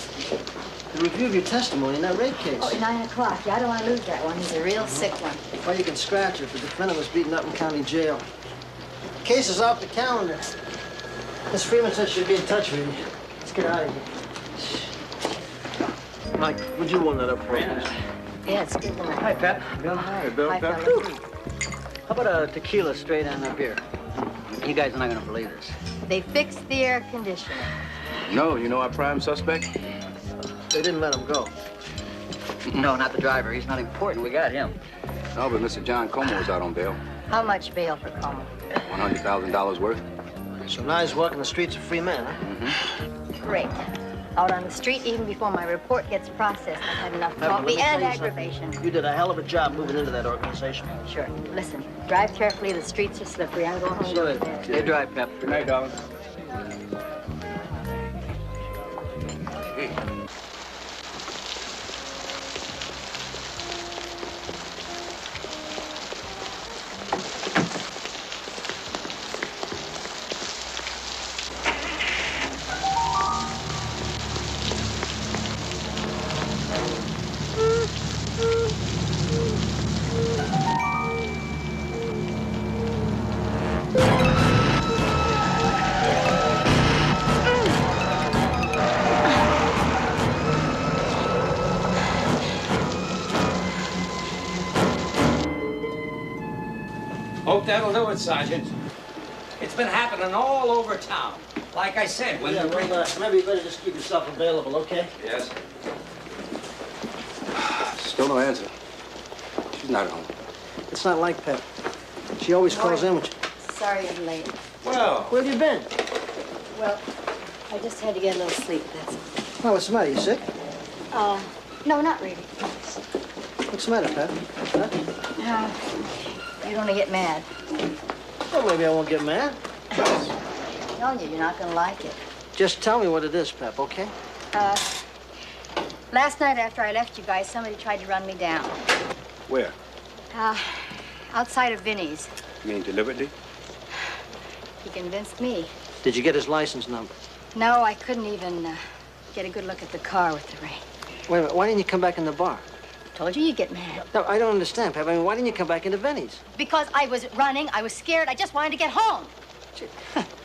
S1: The review of your testimony in that rape case.
S15: Oh, 9 o'clock. Yeah, I don't want to lose that one. He's a real sick one.
S1: Well, you can scratch it. The defendant was beaten up in county jail. The case is off the calendar. Miss Freeman said she'd be in touch with you. Let's get out of here. Mike, would you warm that up for me?
S15: Yeah, it's good tonight.
S9: Hi, Pep.
S1: Bill.
S9: Hi, Bill.
S15: Hi,
S9: Pep.
S15: fellas.
S9: How about a tequila straight on up here? You guys are not gonna believe this.
S15: They fixed the air conditioner.
S21: No, you know our prime suspect?
S1: They didn't let him go.
S9: No, not the driver. He's not important. We got him.
S21: No, but Mr. John Como was out on bail.
S15: How much bail for Como?
S21: $100,000 worth.
S1: So now he's walking the streets a free man, huh?
S15: Great. Out on the street even before my report gets processed. I've had enough
S1: Let me
S15: coffee
S1: tell
S15: and
S1: you
S15: aggravation.
S1: something. You did a hell of a job moving into that organization.
S15: Sure. Listen, drive carefully. The streets are slippery. I'm going home.
S1: Good.
S9: You drive, Pep.
S21: Good night, darling.
S11: Hope that'll do it, Sergeant. It's been happening all over town. Like I said, when
S1: maybe you better just keep yourself available, okay?
S11: Yes.
S21: Still no answer. She's not home.
S1: It's not like Pep. She always calls in when she...
S15: Sorry I'm late.
S21: Well,
S1: where have you been?
S15: Well, I just had to get a little sleep, that's all.
S1: Well, what's the matter? You sick?
S15: No, not really.
S1: What's the matter, Pep? Huh?
S15: You don't want to get mad.
S1: Well, maybe I won't get mad.
S15: I'm telling you, you're not going to like it.
S1: Just tell me what it is, Pep, okay?
S15: Last night after I left you guys, somebody tried to run me down.
S21: Where?
S15: Outside of Vinny's.
S21: You mean deliberately?
S15: He convinced me.
S1: Did you get his license number?
S15: No, I couldn't even get a good look at the car with the rain.
S1: Wait a minute, why didn't you come back in the bar?
S15: Told you you'd get mad.
S1: No, I don't understand, Pep. I mean, why didn't you come back into Vinny's?
S15: Because I was running, I was scared, I just wanted to get home.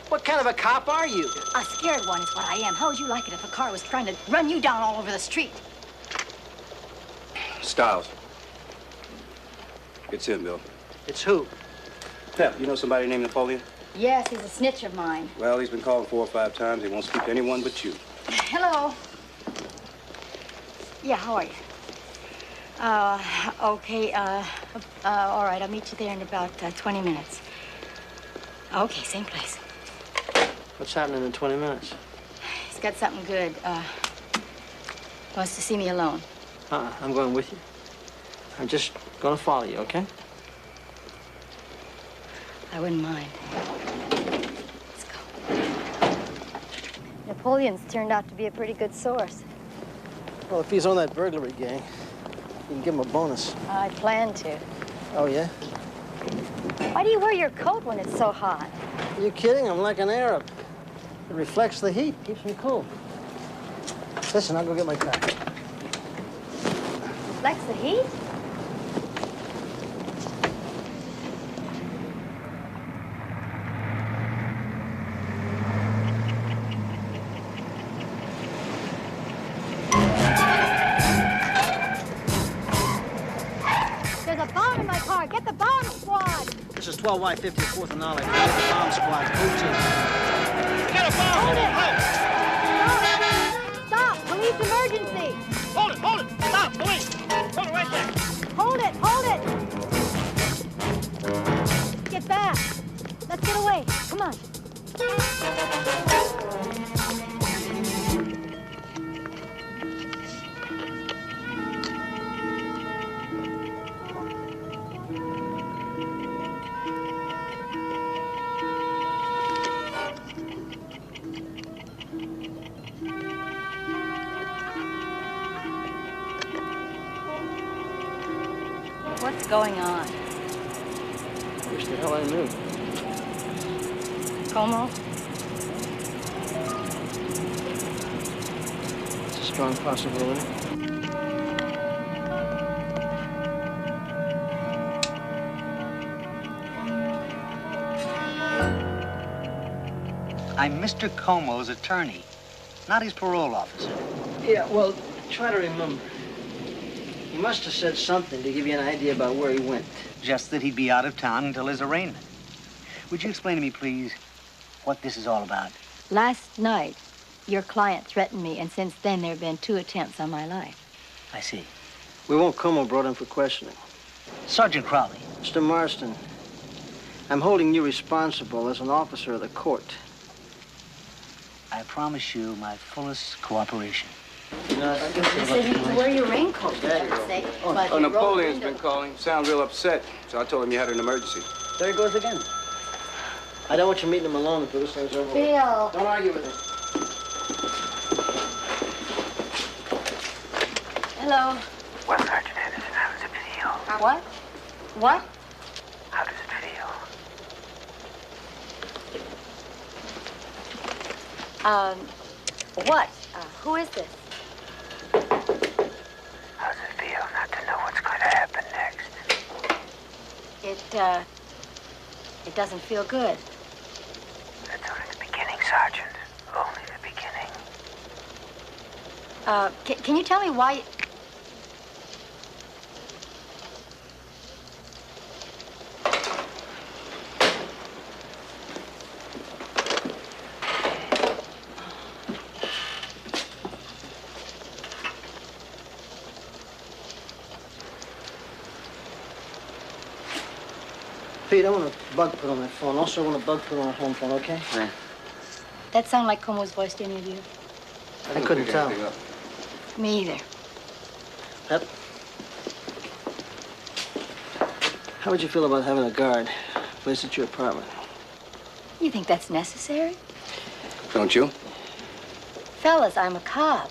S1: What kind of a cop are you?
S15: A scared one is what I am. How would you like it if a car was trying to run you down all over the street?
S21: Styles. It's him, Bill.
S1: It's who?
S21: Pep, you know somebody named Napoleon?
S15: Yes, he's a snitch of mine.
S21: Well, he's been calling 4 or 5 times. He won't speak to anyone but you.
S15: Hello. Yeah, how are you? Okay, all right, I'll meet you there in about 20 minutes. Okay, same place.
S1: What's happening in 20 minutes?
S15: He's got something good. Wants to see me alone.
S1: I'm going with you. I'm just gonna follow you, okay?
S15: I wouldn't mind. Let's go. Napoleon's turned out to be a pretty good source.
S1: Well, if he's on that burglary gang, you can give him a bonus.
S15: I plan to.
S1: Oh, yeah?
S15: Why do you wear your coat when it's so hot?
S1: Are you kidding? I'm like an Arab. It reflects the heat, keeps me cool. Listen, I'll go get my car.
S15: Reflects the heat? There's a bomb in my car. Get the bomb squad.
S1: This is 12Y54th and Ollie. The bomb squad. Move to.
S6: Get a bomb!
S15: Hold it! Stop! Police emergency!
S6: Hold it! Hold it! Stop! Police! Hold it right there!
S15: Hold it! Hold it! Get back! Let's get away. Come on. What's going on?
S1: Wish the hell I knew.
S15: Como?
S1: It's a strong possibility.
S9: I'm Mr. Como's attorney, not his parole officer.
S1: Yeah, well, try to remember. He must have said something to give you an idea about where he went.
S9: Just that he'd be out of town until his arraignment. Would you explain to me, please, what this is all about?
S15: Last night, your client threatened me, and since then there have been 2 attempts on my life.
S9: I see.
S1: We won't Como brought him for questioning.
S9: Sergeant Crowley.
S1: Mr. Marston, I'm holding you responsible as an officer of the court.
S9: I promise you my fullest cooperation.
S1: You know,
S15: You said you could wear your raincoat, for God's sake. But
S21: Oh,
S15: you rolled the
S21: Napoleon's
S15: window.
S21: been calling. Sounds real upset. So I told him you had an emergency.
S1: There he goes again. I don't want you meeting him alone until this thing's over.
S15: Bill.
S1: Don't argue with him.
S15: Hello.
S7: Well, Sergeant Anderson, how does it feel?
S15: What? What?
S7: How does it feel?
S15: What? Who is this?
S7: How does it feel not to know what's going to happen next?
S15: It doesn't feel good.
S7: That's only the beginning, Sergeant. Only the beginning.
S15: Can you tell me why?
S1: Pete, I want a bug put on that phone. Also, I want a bug put on a home phone, okay?
S17: Right.
S16: That sound like Como's voice to any of you?
S1: I couldn't tell.
S16: Me either.
S1: Pep? How would you feel about having a guard placed at your apartment?
S16: You think that's necessary?
S21: Don't you?
S16: Fellas, I'm a cop.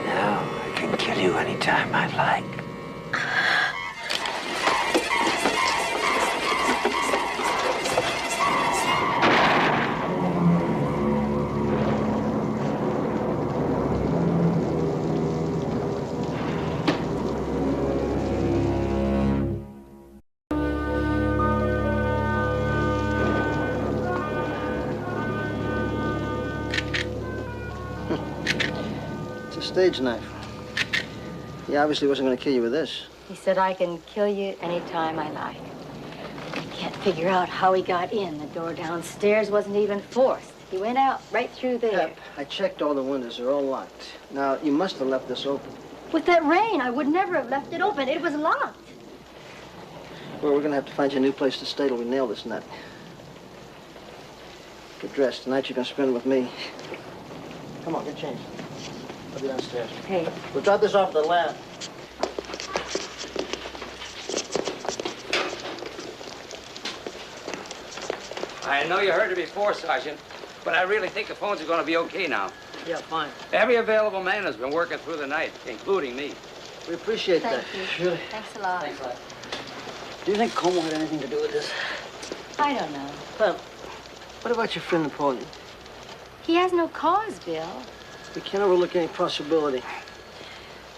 S7: Now I can kill you anytime I like.
S1: It's a stage knife. He obviously wasn't going to kill you with this.
S16: He said I can kill you anytime I like. I can't figure out how he got in. The door downstairs wasn't even forced. He went out right through there.
S1: Pep, I checked all the windows. They're all locked. Now, you must have left this open.
S16: With that rain, I would never have left it open. It was locked.
S1: Well, we're going to have to find you a new place to stay till we nail this nut. Get dressed. Tonight you can spend it with me. Come on, get changed. I'll be downstairs.
S16: Hey.
S1: We'll drop this off at the lab.
S11: I know you heard it before, Sergeant, but I really think the phones are going to be okay now.
S1: Yeah, fine.
S11: Every available man has been working through the night, including me.
S1: We appreciate that.
S16: Thank you.
S1: Really.
S16: Thanks a lot.
S1: Thanks a lot. Do you think Como had anything to do with this?
S16: I don't know.
S1: Pep, what about your friend Napoleon?
S16: He has no cause, Bill.
S1: We can't overlook any possibility.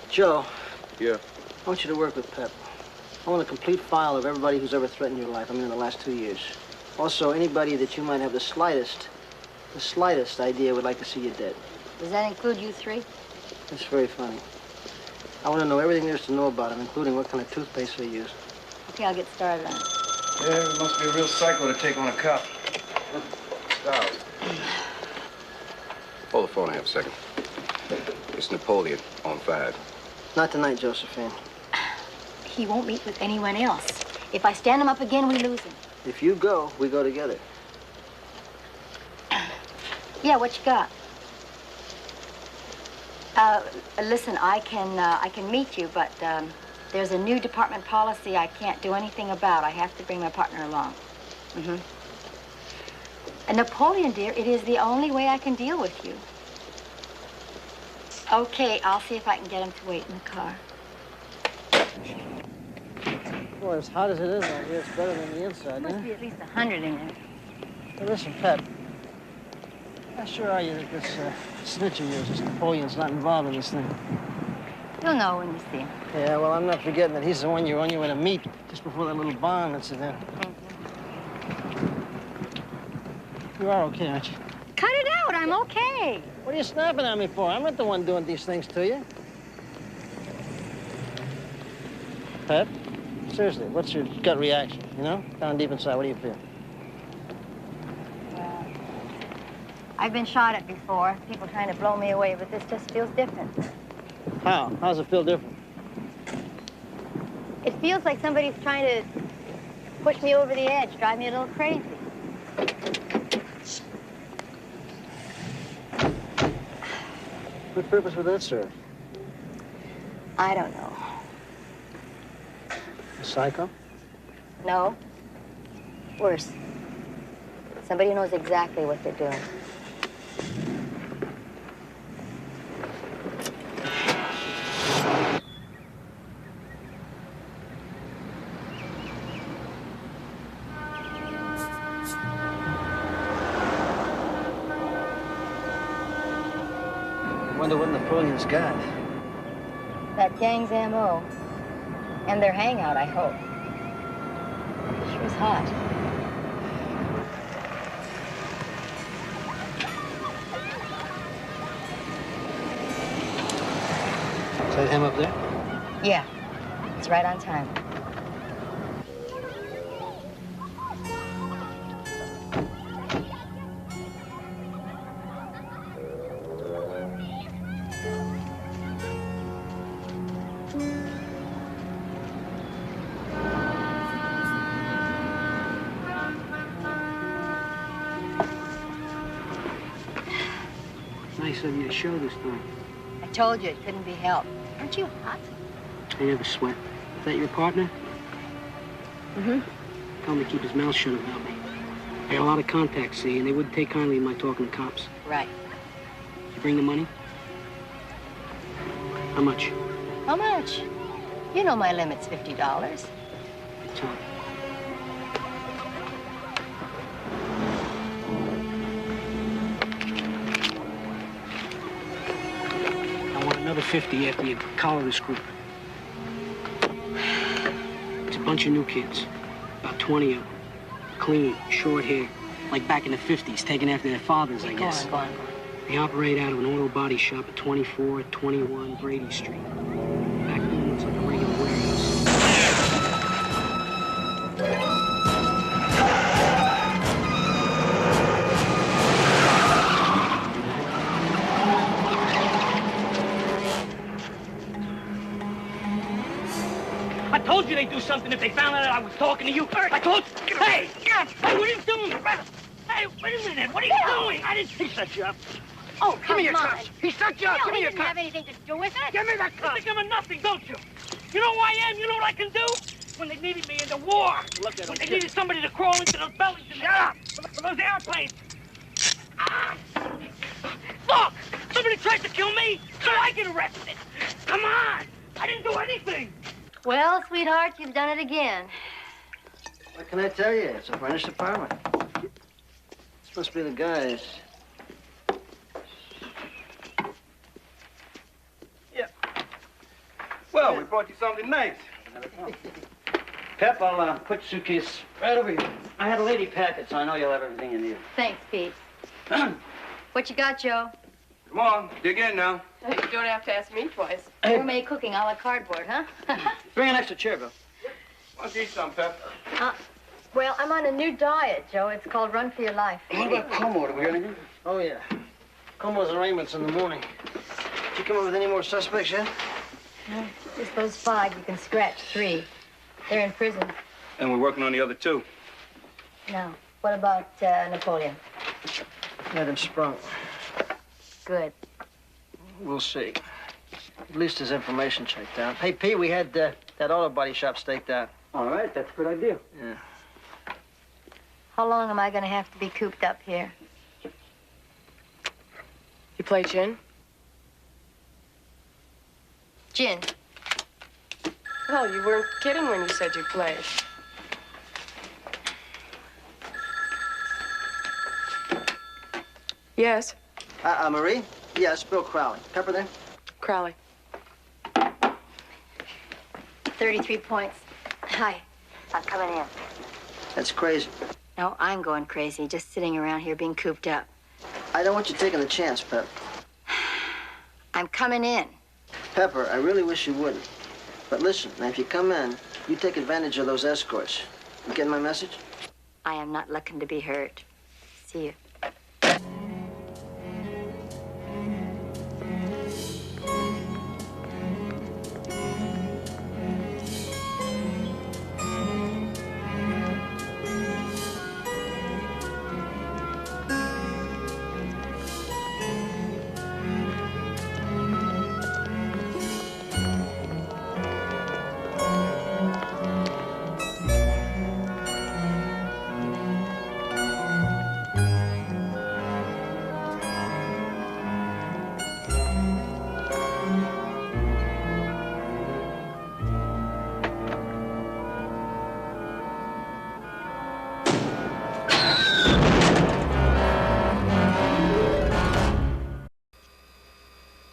S1: Joe.
S21: Yeah?
S1: I want you to work with Pep. I want a complete file of everybody who's ever threatened your life, I mean in the last 2 years. Also, anybody that you might have the slightest idea would like to see you dead.
S16: Does that include you three?
S1: That's very funny. I want to know everything there is to know about him, including what kind of toothpaste they use.
S16: Okay, I'll get started on it.
S21: Yeah, it must be a real psycho to take on a cop. Stop. Hold the phone a half second. It's Napoleon on 5.
S1: Not tonight, Josephine.
S16: He won't meet with anyone else. If I stand him up again, we lose him.
S1: If you go, we go together.
S16: Yeah, what you got? Listen, I can meet you, but there's a new department policy I can't do anything about. I have to bring my partner along. Mm-hmm. And Napoleon, dear, it is the only way I can deal with you. Okay, I'll see if I can get him to wait in the car.
S1: Boy, as hot as it is out here, it's better than the inside,
S16: Must be at least 100 in there.
S1: Hey, listen, Pep. How sure are you that this snitch of yours, this Napoleon's not involved in this thing?
S16: You'll know when you see him.
S1: Yeah, well, I'm not forgetting that he's the one you're on your way to meet just before that little bomb incident. You are okay, aren't you?
S16: Cut it out, I'm okay.
S1: What are you snapping at me for? I'm not the one doing these things to you. Pep, seriously, what's your gut reaction, you know? Down deep inside, what do you feel?
S16: Well, I've been shot at before, people trying to blow me away, but this just feels different.
S1: How? How does it feel different?
S16: It feels like somebody's trying to push me over the edge, drive me a little crazy.
S1: What purpose would that serve?
S16: I don't know.
S1: A psycho?
S16: No. Worse. Somebody who knows exactly what they're doing.
S1: I wonder what Napoleon's got.
S16: That gang's M.O. And their hangout, I hope. Sure is hot.
S1: Is that him up there?
S16: Yeah. It's right on time.
S9: nice of you to show this time.
S15: I told you it couldn't be helped. Aren't you hot?
S9: I never sweat. Is that your partner?
S15: Mm-hmm.
S9: Tell him to keep his mouth shut about me. I got a lot of contacts, see, and they wouldn't take kindly in my talking to cops.
S15: Right.
S9: You bring the money? How much?
S15: How much? You know my limit's $50.
S9: So, I want another 50 after you collar this group. It's a bunch of new kids. About 20 of them. Clean, short hair. Like back in the 50s, taken after their fathers, I guess.
S15: Go on.
S9: They operate out of an auto body shop at 2421 Brady Street. Back then, it's like a regular warehouse.
S6: I told you they'd do something if they found out that I was talking to you. I told you. Hey, what are you doing? Hey, wait a minute. What are you doing? I didn't he set you up.
S15: Oh,
S6: Give me your
S15: come on.
S6: cuffs. He set you up. Give me your
S15: He didn't
S6: cuffs.
S15: have anything to do with it.
S6: Give me the cuffs. You think I'm a nothing, don't you? You know who I am? You know what I can do? When they needed me in the war.
S9: Look at
S6: when
S9: him.
S6: they needed somebody to crawl into those bellies and shut up for those airplanes. Ah. Look! Somebody tried to kill me, so I get arrested. Come on! I didn't do anything.
S15: Well, sweetheart, you've done it again.
S1: What can I tell you? It's a furnished apartment. It's supposed to be the guys.
S10: Well, we brought you something nice.
S12: Pep, I'll put your suitcase right over here. I had a lady pack it, so I know you'll have everything you need.
S15: Thanks, Pete. What you got, Joe?
S21: Come on, dig in now.
S13: You don't have to ask me twice.
S15: Gourmet cooking a la cardboard, huh?
S12: Bring an extra chair, Bill.
S21: Why don't you eat some, Pep?
S15: Well, I'm on a new diet, Joe. It's called Run for Your Life.
S12: What about Como? Did we hear anything?
S1: Oh, yeah. Como's arraignments in the morning. Did you come up with any more suspects yet?
S15: No, just those 5. You can scratch 3. They're in prison.
S21: And we're working on the other 2.
S15: Now, what about Napoleon?
S1: Had him sprung.
S15: Good.
S1: We'll see. At least his information checked out. Hey, Pete, we had that auto body shop staked out.
S12: All right, that's a good idea.
S1: Yeah.
S15: How long am I going to have to be cooped up here?
S13: You play gin?
S15: Gin.
S13: Well, you weren't kidding when you said you played. Yes,
S1: Marie? Yes, Bill Crowley. Pepper there?
S13: Crowley.
S15: 33 points. Hi. I'm coming in.
S1: That's crazy.
S15: No, I'm going crazy, just sitting around here being cooped up.
S1: I don't want you taking the chance, Pep.
S15: I'm coming in.
S1: Pepper, I really wish you wouldn't. But listen, now, if you come in, you take advantage of those escorts. You getting my message?
S15: I am not looking to be hurt. See you.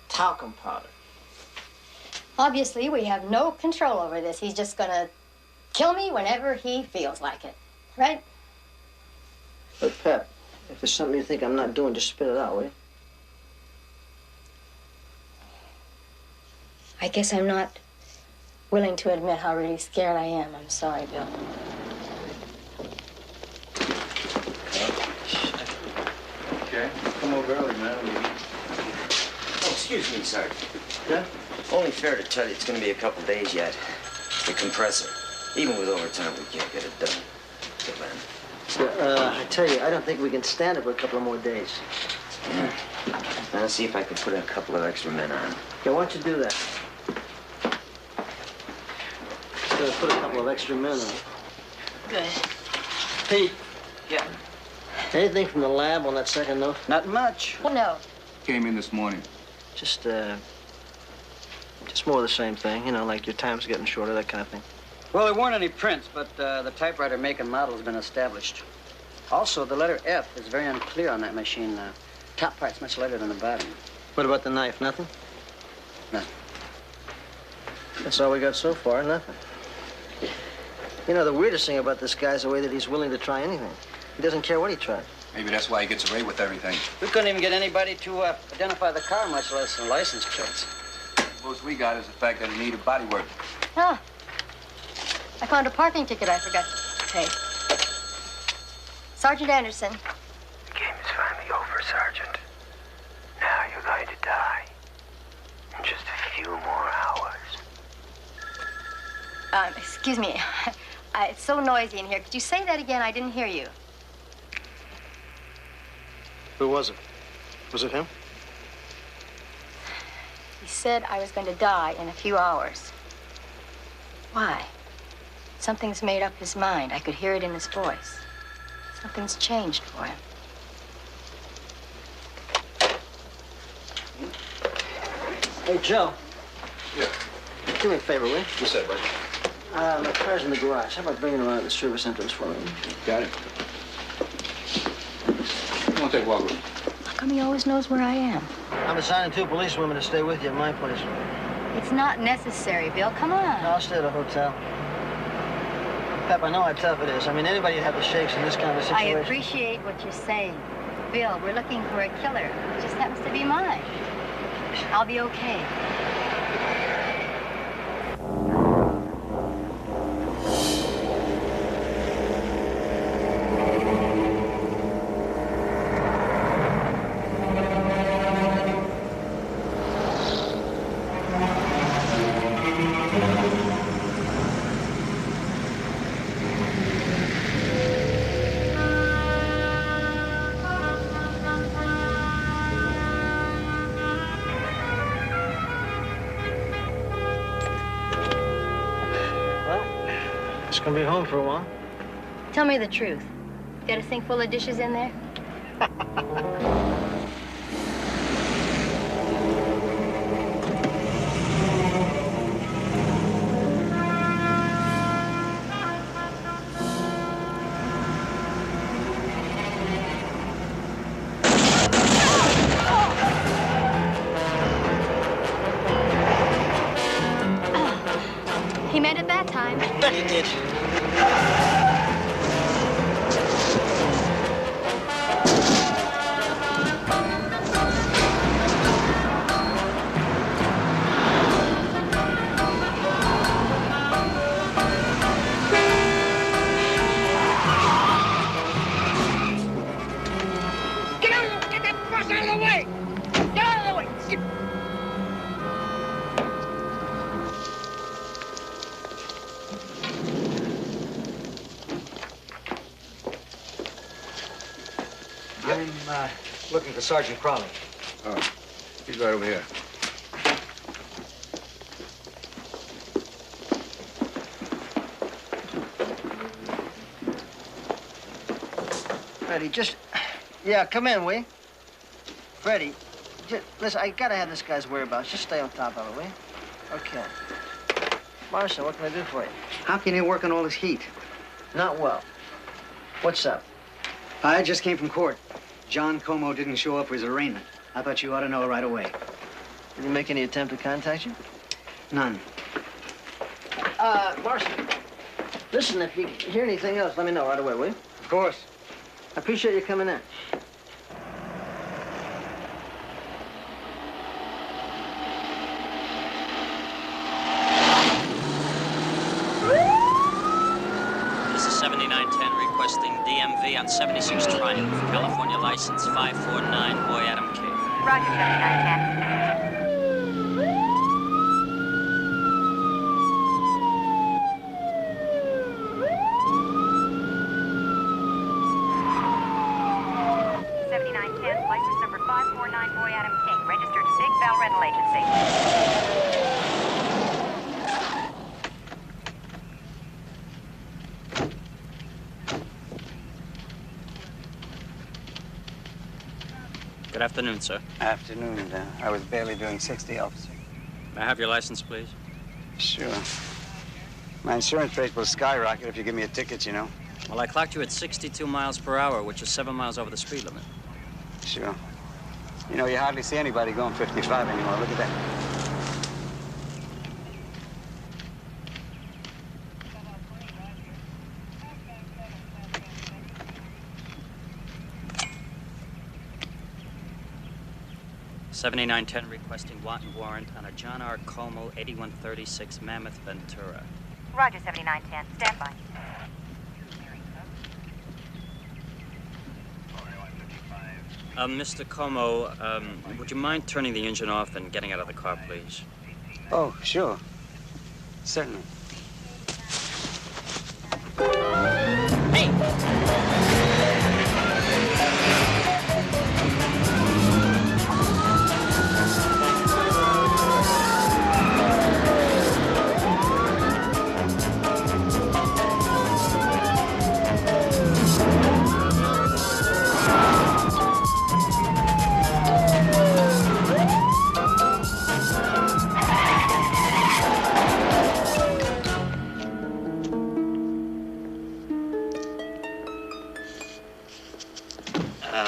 S1: Talcum powder.
S15: Obviously, we have no control over this. He's just gonna kill me whenever he feels like it, right?
S1: But, Pep, if there's something you think I'm not doing, just spit it out, will you?
S15: I guess I'm not willing to admit how really scared I am. I'm sorry, Bill.
S10: Okay. Come over early, man.
S7: Oh, excuse me, Sergeant.
S1: Yeah?
S7: Only fair to tell you it's going to be a couple days yet. The compressor. Even with overtime, we can't get it done. Good man.
S1: I tell you, I don't think we can stand it for a couple of more days.
S7: Now, let's see if I can put a couple of extra men on.
S1: Yeah, why don't you do that? Just gotta put a couple of extra men on.
S12: Good.
S1: Pete,
S12: Yeah.
S1: anything from the lab on that second note?
S12: Not much.
S3: Well, no.
S21: Came in this morning.
S1: Just more of the same thing, you know, like your time's getting shorter, that kind of thing.
S12: Well, there weren't any prints, but the typewriter make and model has been established. Also, the letter F is very unclear on that machine. Top part's much lighter than the bottom.
S1: What about the knife? Nothing?
S12: Nothing.
S1: That's all we got so far, nothing. You know, the weirdest thing about this guy is the way that he's willing to try anything. He doesn't care what he tries.
S21: Maybe that's why he gets away with everything.
S12: We couldn't even get anybody to identify the car, much less the license plates.
S21: Most we got is the fact that he needed body work.
S3: Ah. I found a parking ticket I forgot to take. Sergeant Anderson.
S2: The game is finally over, Sergeant. Now you're going to die. In just a few more hours.
S3: Excuse me. It's so noisy in here. Could you say that again? I didn't hear you.
S1: Who was it? Was it him?
S3: He said I was going to die in a few hours. Why? Something's made up his mind. I could hear it in his voice. Something's changed for him.
S1: Hey, Joe.
S21: Yeah.
S1: Do me a favor, will you?
S21: What's that, buddy?
S1: My car's in the garage. How about bringing it around to the service entrance for me?
S21: Got it. You want to take a walk with me?
S3: How come he always knows where I am?
S1: I'm assigning 2 policewomen to stay with you at my place.
S3: It's not necessary, Bill. Come on.
S1: No, I'll stay at a hotel. Pep, I know how tough it is. I mean, anybody would have the shakes in this kind of a
S3: I
S1: situation.
S3: appreciate what you're saying. Bill, we're looking for a killer. It just happens to be mine. I'll be okay.
S1: Just gonna be home for a while.
S3: Tell me the truth. Got a sink full of dishes in there? He meant it that time.
S1: Bet he did.
S6: Get out of the way! Get that bus out of the way! Get out of the way!
S12: I'm looking for Sergeant Crowley.
S21: Oh, he's right over here.
S1: Freddie, just... Yeah, come in, will you? Freddie, just, listen, I gotta have this guy's whereabouts. Just stay on top of it, will you? Okay. Marshal, what can I do for you?
S12: How can you work on all this heat?
S1: Not well. What's up?
S12: I just came from court. John Como didn't show up for his arraignment. I thought you ought to know right away.
S1: Did he make any attempt to contact you?
S12: None.
S1: Marshal, listen, if you hear anything else, let me know right away, will you?
S12: Of course.
S1: I appreciate you coming in.
S4: This is 7910 requesting DMV on 76 Triumph, California license 549, boy Adam K.
S3: Roger, 7910.
S18: License number 5494.
S4: Good afternoon, sir.
S10: Afternoon. I was barely doing 60, officer.
S4: May I have your license, please?
S10: Sure. My insurance rate will skyrocket if you give me a ticket, you know.
S4: Well, I clocked you at 62 miles per hour, which is 7 miles over the speed limit.
S10: Sure. You know, you hardly see anybody going 55 anymore. Look at that.
S4: $79.10 requesting wanton warrant on a John R. Como, 8136 Mammoth, Ventura.
S14: Roger, 7910. Stand by.
S4: Mr. Como, would you mind turning the engine off and getting out of the car, please?
S10: Oh, sure. Certainly.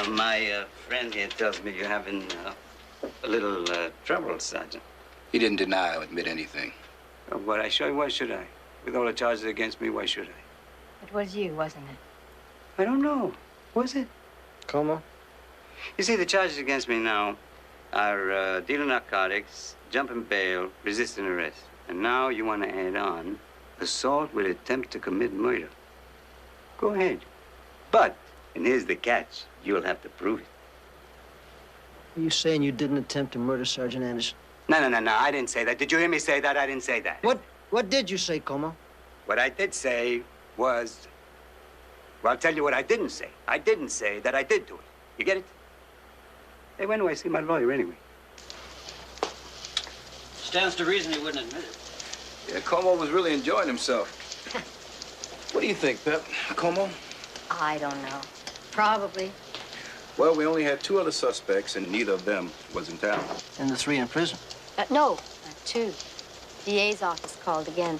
S10: My friend here tells me you're having a little trouble, Sergeant.
S21: He didn't deny or admit anything.
S10: But I sure, why should I? With all the charges against me, why should I?
S3: It was you, wasn't it?
S10: I don't know. Was it?
S1: Como?
S10: You see, the charges against me now are dealing narcotics, jumping bail, resisting arrest. And now you want to add on assault with attempt to commit murder. Go ahead. But, and here's the catch, you'll have to prove it.
S1: Are you saying you didn't attempt to murder Sergeant Anderson?
S10: No, I didn't say that. Did you hear me say that? I didn't say that.
S1: What did you say, Como?
S10: What I did say was... Well, I'll tell you what I didn't say. I didn't say that I did do it. You get it? Hey, when do I see my lawyer anyway?
S12: Stands to reason he wouldn't admit it.
S21: Yeah, Como was really enjoying himself. What do you think, Pep? Como?
S3: I don't know. Probably.
S21: Well, we only had 2 other suspects, and neither of them was in town.
S1: And the 3 in prison?
S3: No, 2. DA's office called again.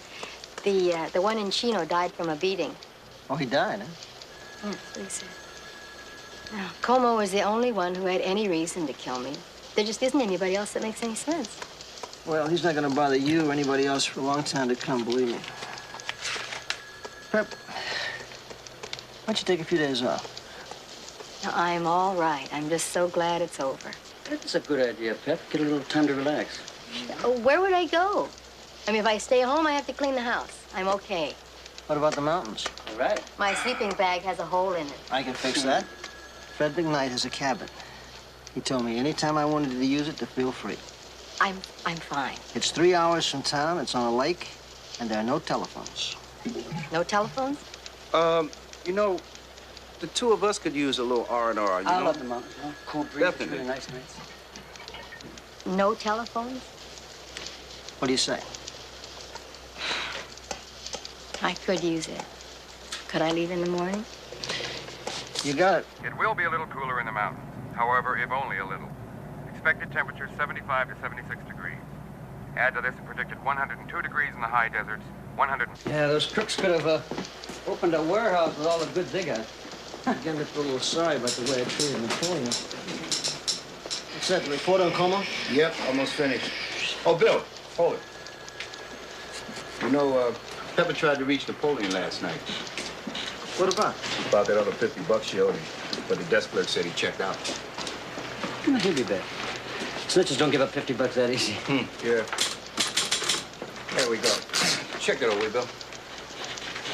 S3: The one in Chino died from a beating.
S1: Oh, he died, huh?
S3: Yes, they said. Now, Como was the only one who had any reason to kill me. There just isn't anybody else that makes any sense.
S1: Well, he's not going to bother you or anybody else for a long time to come, believe me. Pep, why don't you take a few days off?
S3: Now, I'm all right. I'm just so glad it's over.
S12: That's a good idea, Pep. Get a little time to relax.
S3: Where would I go? I mean, if I stay home, I have to clean the house. I'm okay.
S1: What about the mountains?
S12: All right.
S3: My sleeping bag has a hole in it.
S1: I can fix that. Fred McKnight has a cabin. He told me anytime I wanted to use it to feel free.
S3: I'm fine.
S1: It's 3 hours from town, it's on a lake, and there are no telephones.
S3: No telephones?
S21: You know, the 2 of us could use a little R&R, you
S12: I
S21: know?
S12: love the mountains, huh? Cool breeze,
S21: Definitely.
S12: really nice nights.
S3: No telephones?
S1: What do you say?
S3: I could use it. Could I leave in the morning?
S1: You got it.
S18: It will be a little cooler in the mountains. However, if only a little. Expected temperature 75 to 76 degrees. Add to this a predicted 102 degrees in the high deserts, 100...
S12: Yeah, those crooks could have opened a warehouse with all the goods they got.
S1: Again, I feel a little sorry about the way I treated Napoleon. What's that, the report on Como?
S21: Yep, almost finished. Oh, Bill, hold it. You know, Pepper tried to reach Napoleon last night.
S1: What about?
S21: About that other $50 she owed him. But the desk clerk said he checked out.
S12: He'll be back. Snitches don't give up $50 that easy.
S21: Yeah. There we go. Check it over, Bill.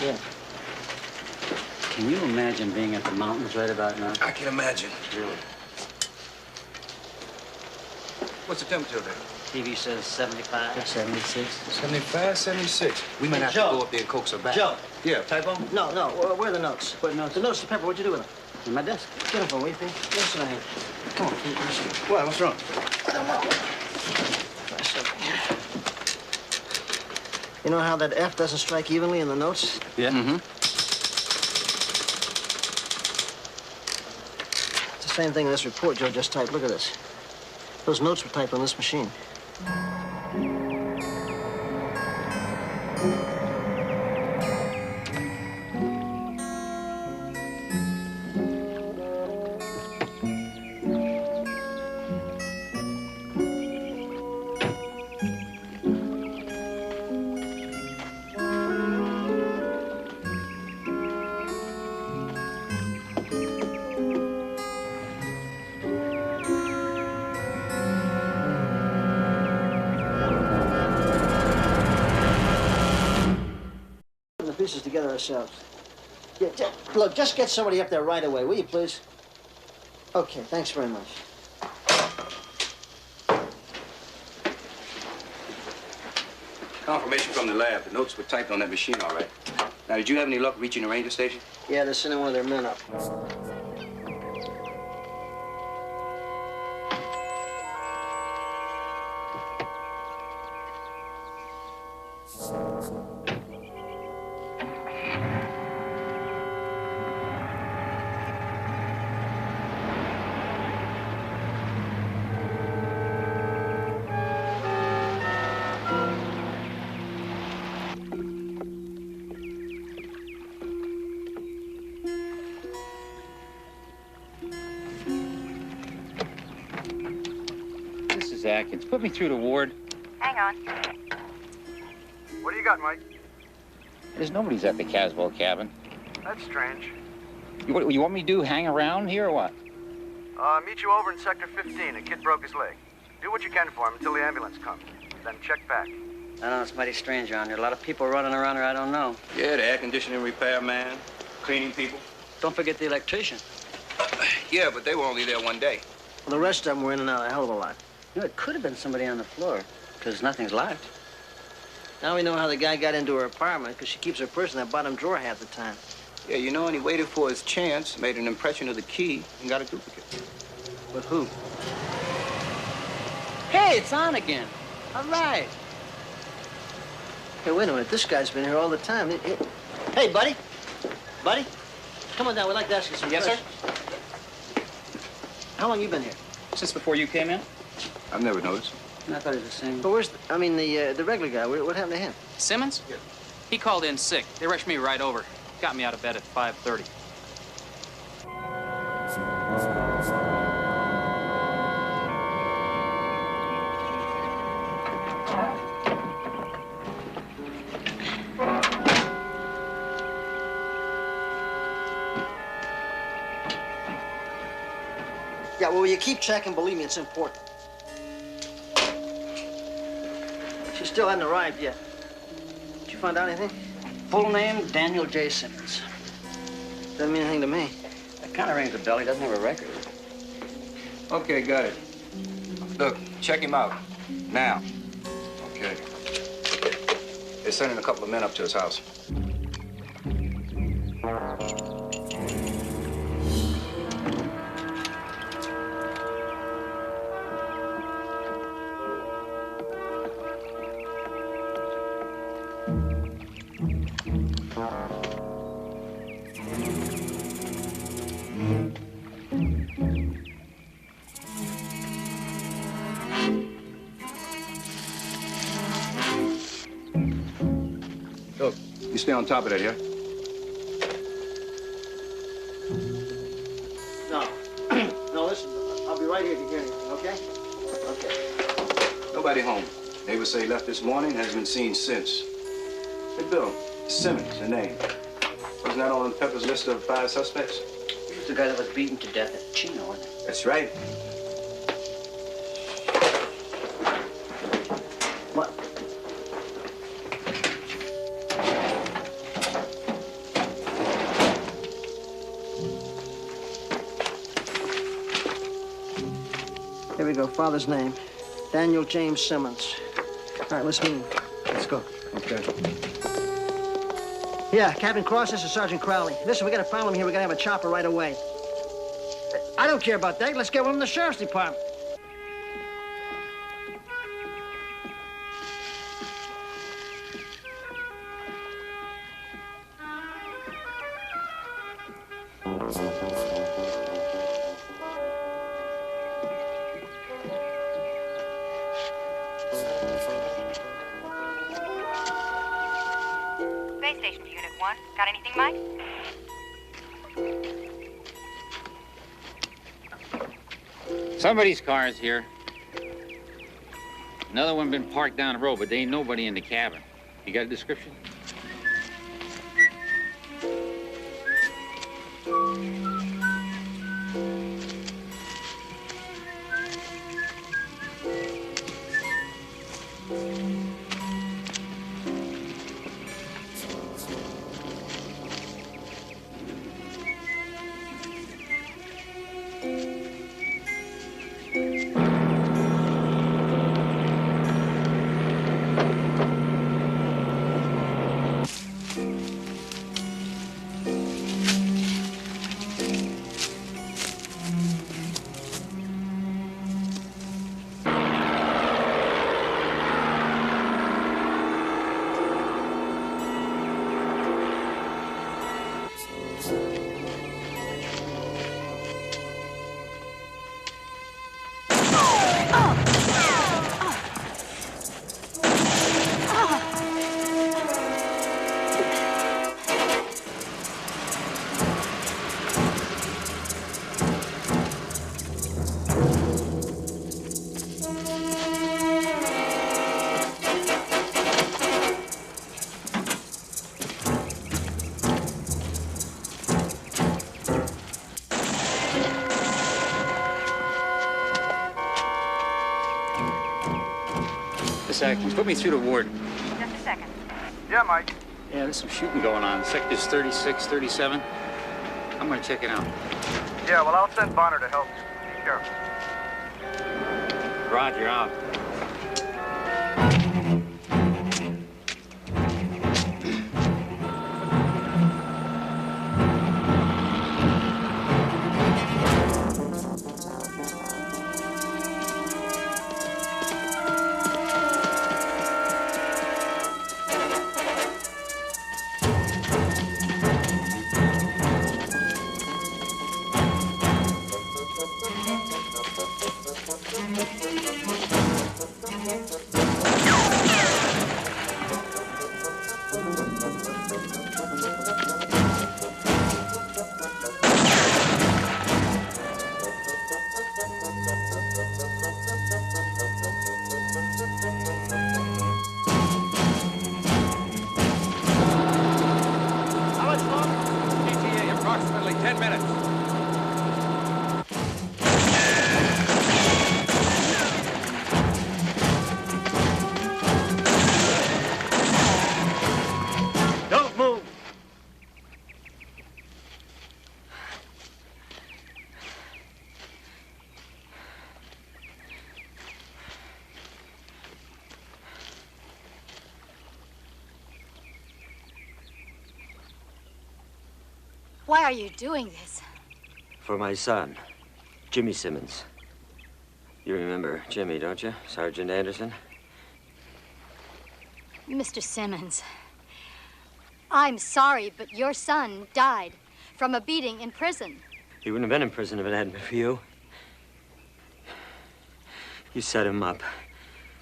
S1: Yeah.
S12: Can you imagine being at the mountains right about now?
S21: I can imagine.
S12: Really?
S21: What's the temperature there?
S12: TV says 75. 76.
S21: 75, 76. We might have
S1: Joe.
S21: to go up there and coax her back.
S1: Joe.
S21: Yeah, typo?
S1: No, where are the notes?
S12: What notes?
S1: The notes to Pepper, what'd you do with them?
S12: In my desk.
S1: Get them from me, please. Yes, I have. Come on.
S21: What? What's wrong?
S1: You know how that F doesn't strike evenly in the notes?
S21: Yeah. Mm-hmm.
S1: It's a same thing in this report Joe just typed. Look at this. Those notes were typed on this machine. The pieces together ourselves. Yeah, look, just get somebody up there right away, will you, please? Okay, thanks very much.
S21: Confirmation from the lab. The notes were typed on that machine, all right. Now, did you have any luck reaching the ranger station?
S1: Yeah, they're sending one of their men up.
S20: This is Atkins. Put me through to Ward.
S14: Hang on.
S18: What do you got, Mike?
S20: There's nobody's at the Caswell cabin.
S18: That's strange.
S20: You want me to do? Hang around here or what?
S18: Meet you over in Sector 15. A kid broke his leg. Do what you can for him until the ambulance comes. Then check back.
S12: I know it's mighty strange around here. A lot of people running around here I don't know.
S21: Yeah, the air conditioning repairman, cleaning people.
S12: Don't forget the electrician.
S21: Yeah, but they were only there one day.
S1: Well, the rest of them were in and out a hell of a lot.
S12: You know, it could have been somebody on the floor, because nothing's locked.
S1: Now we know how the guy got into her apartment, because she keeps her purse in that bottom drawer half the time.
S21: Yeah, you know, and he waited for his chance, made an impression of the key, and got a duplicate.
S1: With who?
S12: Hey, it's on again. All right.
S1: Hey, wait a minute. This guy's been here all the time. Hey, buddy. Buddy, come on down. We'd like to ask you some questions. How long you been here?
S20: Since before you came in?
S21: I've never noticed.
S12: I thought he was the same.
S1: But where's, the regular guy? What happened to him?
S22: Simmons? Yeah. He called in sick. They rushed me right over. Got me out of bed at 5:30.
S1: Yeah, well, you keep checking. Believe me, it's important. She still hadn't arrived yet. Did you find out anything?
S12: Full name, Daniel J. Simmons.
S1: Doesn't mean anything to me.
S12: That kind of rings a bell. He doesn't have a record.
S21: Okay, got it. Look, check him out. Now. Okay. They're sending a couple of men up to his house. Look, you stay on top of that, yeah?
S1: No. No, listen. I'll be right here if you hear anything, okay? Okay.
S21: Nobody home. Neighbors say he left this morning, hasn't been seen since. Hey, Bill, Simmons, the name. Wasn't that on Pepper's list of 5 suspects?
S12: He was the guy that was beaten to death at Chino, wasn't he?
S21: That's right.
S1: What? Here we go. Father's name. Daniel James Simmons. All right, let's move. Let's go.
S21: Okay.
S1: Yeah, Captain Cross, this is Sergeant Crowley. Listen, we got a problem here. We gotta have a chopper right away. I don't care about that. Let's get one from the sheriff's department.
S14: Speaking, Mike.
S20: Somebody's car is here. Another one been parked down the road, but there ain't nobody in the cabin. You got a description? Put me through the ward.
S14: Just a second.
S18: Yeah, Mike.
S20: Yeah, there's some shooting going on. Sectors 36, 37. I'm gonna check it out.
S18: Yeah, well, I'll send Bonner to help you. Be careful.
S20: Roger, out.
S18: Approximately 10 minutes.
S19: Don't move.
S3: Why are you doing this?
S7: For my son, Jimmy Simmons. You remember Jimmy, don't you? Sergeant Anderson?
S3: Mr. Simmons, I'm sorry, but your son died from a beating in prison.
S7: He wouldn't have been in prison if it hadn't been for you. You set him up.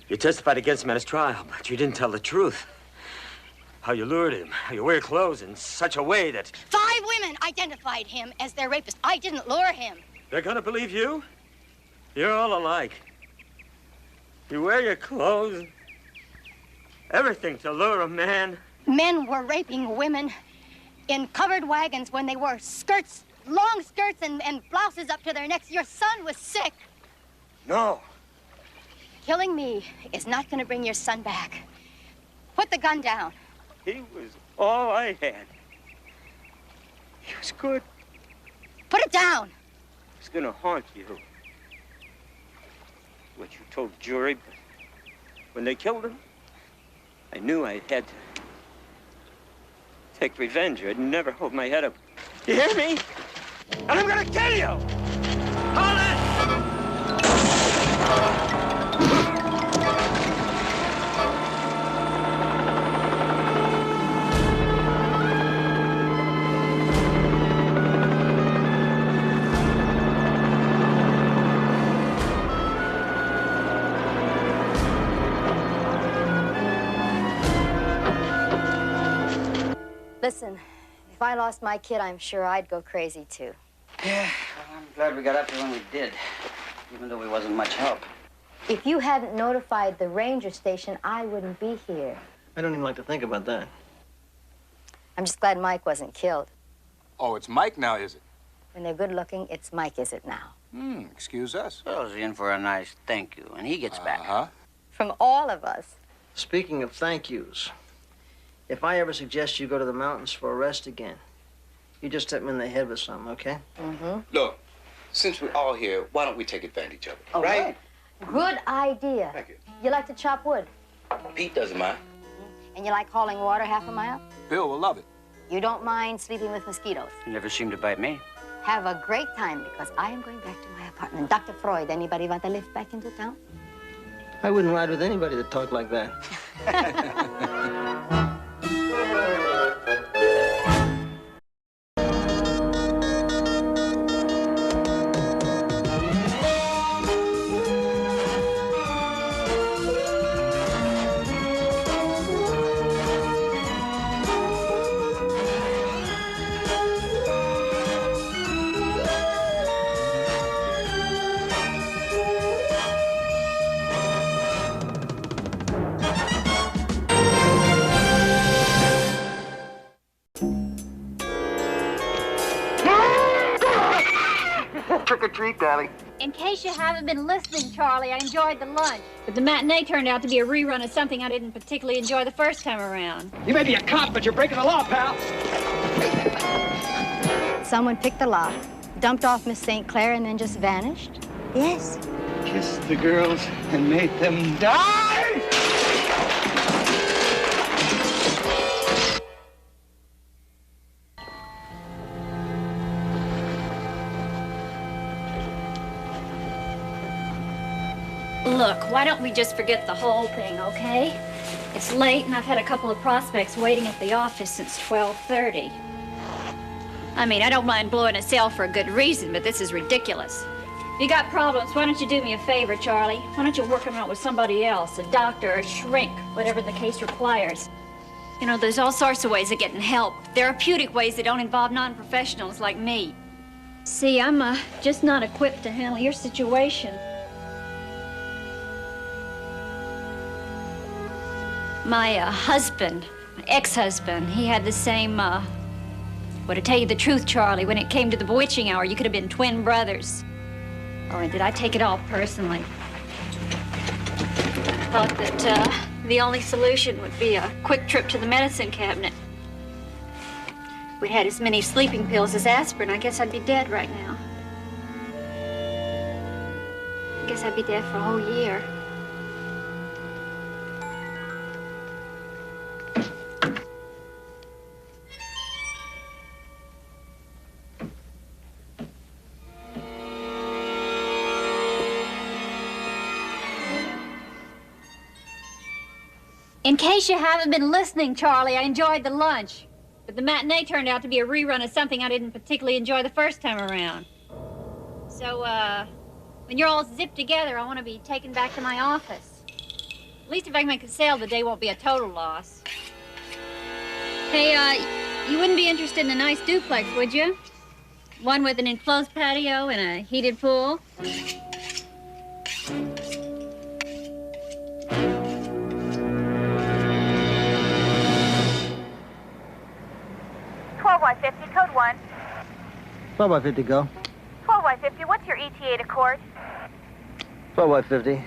S7: You testified against him at his trial, but you didn't tell the truth. How you lured him, how you wear clothes in such a way that...
S3: 5 women identified him as their rapist. I didn't lure him.
S7: They're gonna believe you? You're all alike. You wear your clothes, everything to lure a man.
S3: Men were raping women in covered wagons when they wore skirts, long skirts and blouses up to their necks. Your son was sick.
S7: No.
S3: Killing me is not going to bring your son back. Put the gun down.
S7: He was all I had. He was good.
S3: Put it down.
S7: It's gonna haunt you. What you told the jury, but when they killed him, I knew I had to take revenge. I'd never hold my head up. You hear me? And I'm gonna kill you! Hold it!
S3: Listen,
S15: If I lost my kid, I'm sure I'd go crazy, too.
S12: Yeah, well, I'm glad we got up here when we did, even though we wasn't much help.
S15: If you hadn't notified the ranger station, I wouldn't be here.
S1: I don't even like to think about that.
S15: I'm just glad Mike wasn't killed.
S21: Oh, it's Mike now, is it?
S15: When they're good looking, it's Mike, is it now?
S21: Excuse us.
S12: Well, he's in for a nice thank you, and he gets back.
S21: Uh-huh.
S15: From all of us.
S1: Speaking of thank yous, if I ever suggest you go to the mountains for a rest again, you just hit me in the head with something, okay?
S15: Mm-hmm.
S5: Look, since we're all here, why don't we take advantage of it,
S15: Oh,
S5: right?
S15: Good idea.
S5: Thank you.
S15: You like to chop wood?
S5: Pete doesn't mind.
S15: And you like hauling water half a mile?
S21: Bill will love it.
S15: You don't mind sleeping with mosquitoes?
S12: He never seemed to bite me.
S15: Have a great time, because I am going back to my apartment. Dr. Freud, anybody want to lift back into town?
S1: I wouldn't ride with anybody that talked like that. Trick or treat, Daddy.
S16: In case you haven't been listening, Charlie, I enjoyed the lunch. But the matinee turned out to be a rerun of something I didn't particularly enjoy the first time around.
S6: You may be a cop, but you're breaking the law, pal.
S15: Someone picked the lock, dumped off Miss St. Clair, and then just vanished? Yes.
S6: Kissed the girls and made them die!
S16: Look, why don't we just forget the whole thing, okay? It's late, and I've had a couple of prospects waiting at the office since 12:30. I mean, I don't mind blowing a cell for a good reason, but this is ridiculous. If you got problems, why don't you do me a favor, Charlie? Why don't you work them out with somebody else, a doctor, a shrink, whatever the case requires. You know, there's all sorts of ways of getting help. Therapeutic ways that don't involve non-professionals like me. See, I'm just not equipped to handle your situation. My husband, my ex-husband, he had the same, well, to tell you the truth, Charlie, when it came to the bewitching hour, you could have been twin brothers. Oh, and did I take it all personally? Thought that the only solution would be a quick trip to the medicine cabinet. If we'd had as many sleeping pills as aspirin, I guess I'd be dead right now. I guess I'd be dead for a whole year. In case you haven't been listening, Charlie, I enjoyed the lunch. But the matinee turned out to be a rerun of something I didn't particularly enjoy the first time around. So, when you're all zipped together, I want to be taken back to my office. At least if I can make a sale, the day won't be a total loss. Hey, you wouldn't be interested in a nice duplex, would you? One with an enclosed patio and a heated pool?
S14: 12Y50, code 1.
S1: 12Y50, go.
S14: 12Y50, what's your ETA to court?
S1: 12Y50.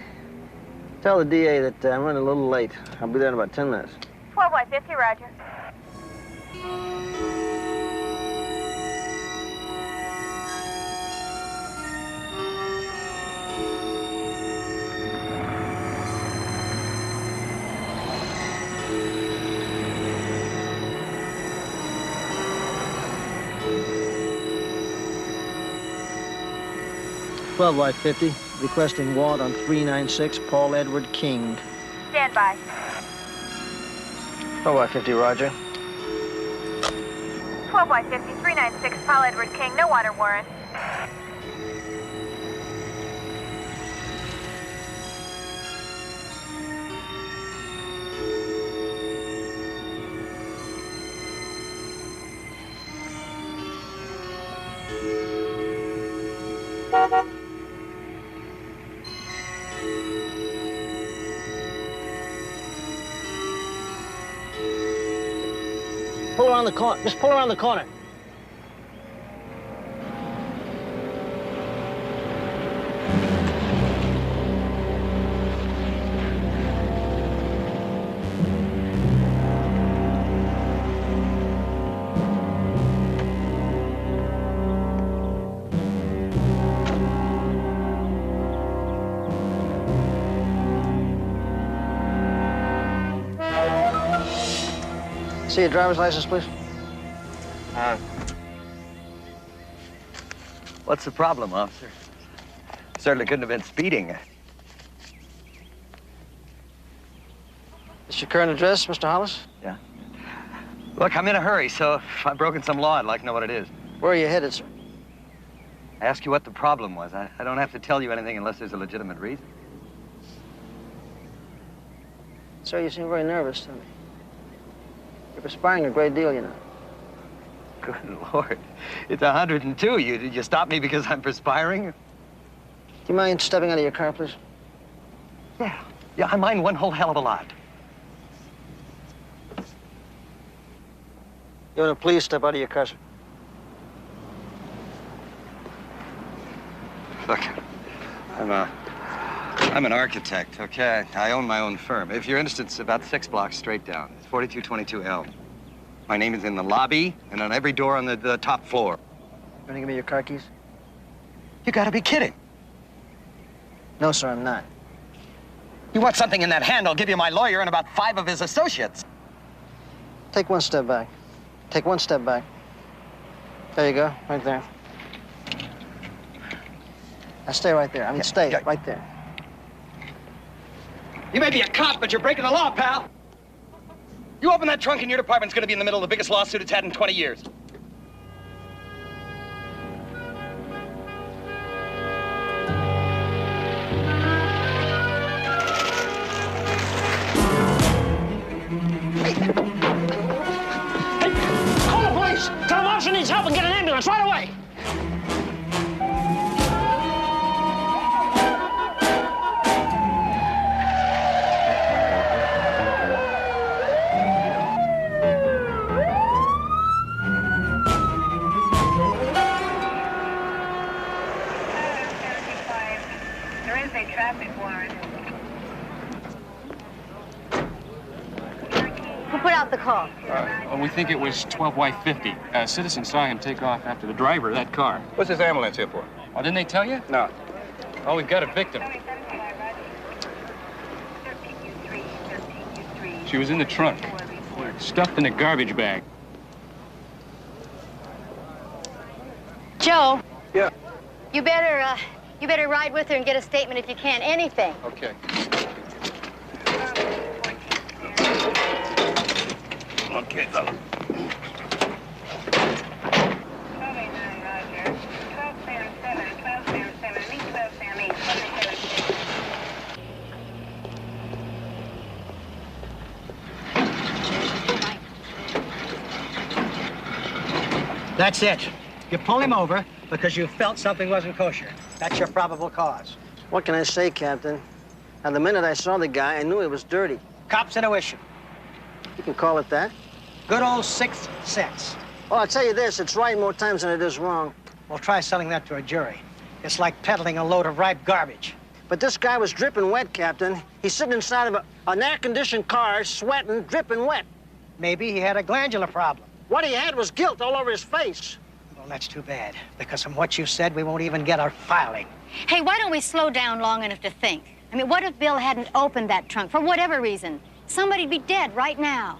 S1: Tell the DA that I'm running a little late. I'll be there in about 10 minutes.
S14: 12Y50, roger.
S1: Y50, requesting warrant on 396 Paul Edward King.
S14: Stand by.
S1: 12Y50, roger.
S14: 12Y50, 396 Paul Edward King, no water warrant.
S1: Pull around the corner. Just pull around the corner. See your driver's license, please.
S8: What's the problem, officer? Certainly couldn't have been speeding.
S1: This your current address, Mr. Hollis?
S8: Yeah. Look, I'm in a hurry, so if I've broken some law, I'd like to know what it is.
S1: Where are you headed, sir?
S8: I asked you what the problem was. I don't have to tell you anything unless there's a legitimate reason.
S1: Sir, you seem very nervous to me. You're perspiring a great deal, you know.
S8: Good Lord. It's 102. You stop me because I'm perspiring?
S1: Do you mind stepping out of your car, please?
S8: Yeah, I mind one whole hell of a lot.
S1: You want to please step out of your car, sir?
S8: Look, I'm an architect, okay? I own my own firm. If you're interested, it's about 6 blocks straight down. It's 4222 Elm. My name is in the lobby and on every door on the top floor.
S1: You want to give me your car keys?
S8: You gotta be kidding.
S1: No, sir, I'm not.
S8: You want something in that hand, I'll give you my lawyer and about 5 of his associates.
S1: Take one step back. Take one step back. There you go, right there. Now stay right there. I mean, stay right there.
S8: You may be a cop, but you're breaking the law, pal. You open that trunk and your department's gonna be in the middle of the biggest lawsuit it's had in 20 years.
S6: Call the police! Tell them officer needs help and get an ambulance right away!
S15: Who put out the call?
S17: We think it was 12Y50. A citizen saw him take off after the driver of that car.
S21: What's this ambulance here for?
S17: Oh, didn't they tell you?
S21: No.
S17: Oh, we've got a victim. She was in the trunk, stuffed in a garbage bag.
S15: Joe.
S21: Yeah.
S15: You better ride with her and get a statement if you can. Anything.
S21: Okay.
S6: Okay, fella.
S12: That's it. You pull him over because you felt something wasn't kosher. That's your probable cause.
S1: What can I say, Captain? Now, the minute I saw the guy, I knew he was dirty.
S12: Cops intuition.
S1: You can call it that.
S12: Good old sixth sense.
S1: Well, I'll tell you this, it's right more times than it is wrong.
S12: Well, try selling that to a jury. It's like peddling a load of ripe garbage.
S1: But this guy was dripping wet, Captain. He's sitting inside of an air-conditioned car, sweating, dripping wet.
S12: Maybe he had a glandular problem.
S1: What he had was guilt all over his face.
S12: Well, that's too bad, because from what you said, we won't even get our filing.
S15: Hey, why don't we slow down long enough to think? I mean, what if Bill hadn't opened that trunk for whatever reason? Somebody'd be dead right now.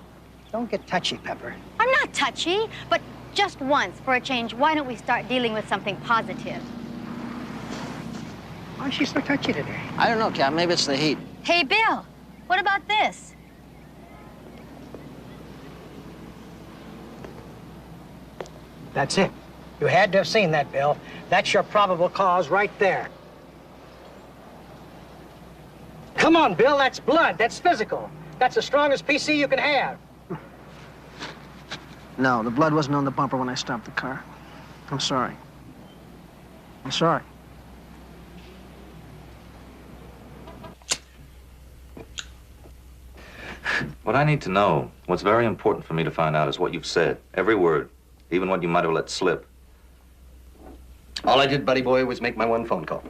S12: Don't get touchy, Pepper.
S15: I'm not touchy, but just once, for a change, why don't we start dealing with something positive?
S12: Why is she so touchy today?
S1: I don't know, Cap. Maybe it's the heat.
S15: Hey, Bill, what about this?
S12: That's it. You had to have seen that, Bill. That's your probable cause right there. Come on, Bill, that's blood. That's physical. That's the strongest PC you can have.
S1: No, the blood wasn't on the bumper when I stopped the car. I'm sorry. I'm sorry.
S9: What I need to know, what's very important for me to find out is what you've said. Every word, even what you might have let slip.
S8: All I did, buddy boy, was make my one phone call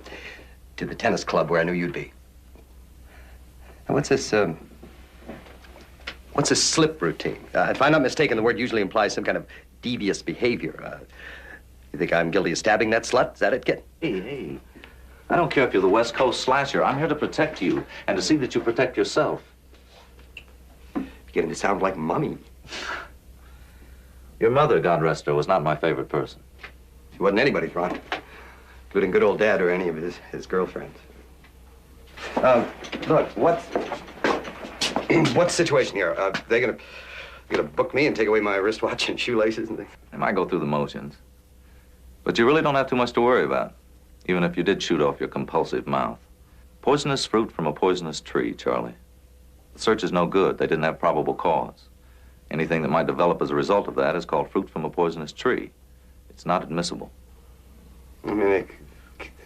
S8: to the tennis club where I knew you'd be. Now, what's this slip routine? If I'm not mistaken, the word usually implies some kind of devious behavior. You think I'm guilty of stabbing that slut? Is that it, kid?
S9: Hey. I don't care if you're the West Coast slasher. I'm here to protect you and to see that you protect yourself.
S8: Beginning to sound like Mummy.
S9: Your mother, God rest her, was not my favorite person.
S8: She wasn't anybody's, Ron, including good old Dad or any of his girlfriends. Look, what's the situation here? They gonna book me and take away my wristwatch and shoelaces and things?
S9: They might go through the motions. But you really don't have too much to worry about, even if you did shoot off your compulsive mouth. Poisonous fruit from a poisonous tree, Charlie. The search is no good. They didn't have probable cause. Anything that might develop as a result of that is called fruit from a poisonous tree. It's not admissible.
S8: I mean,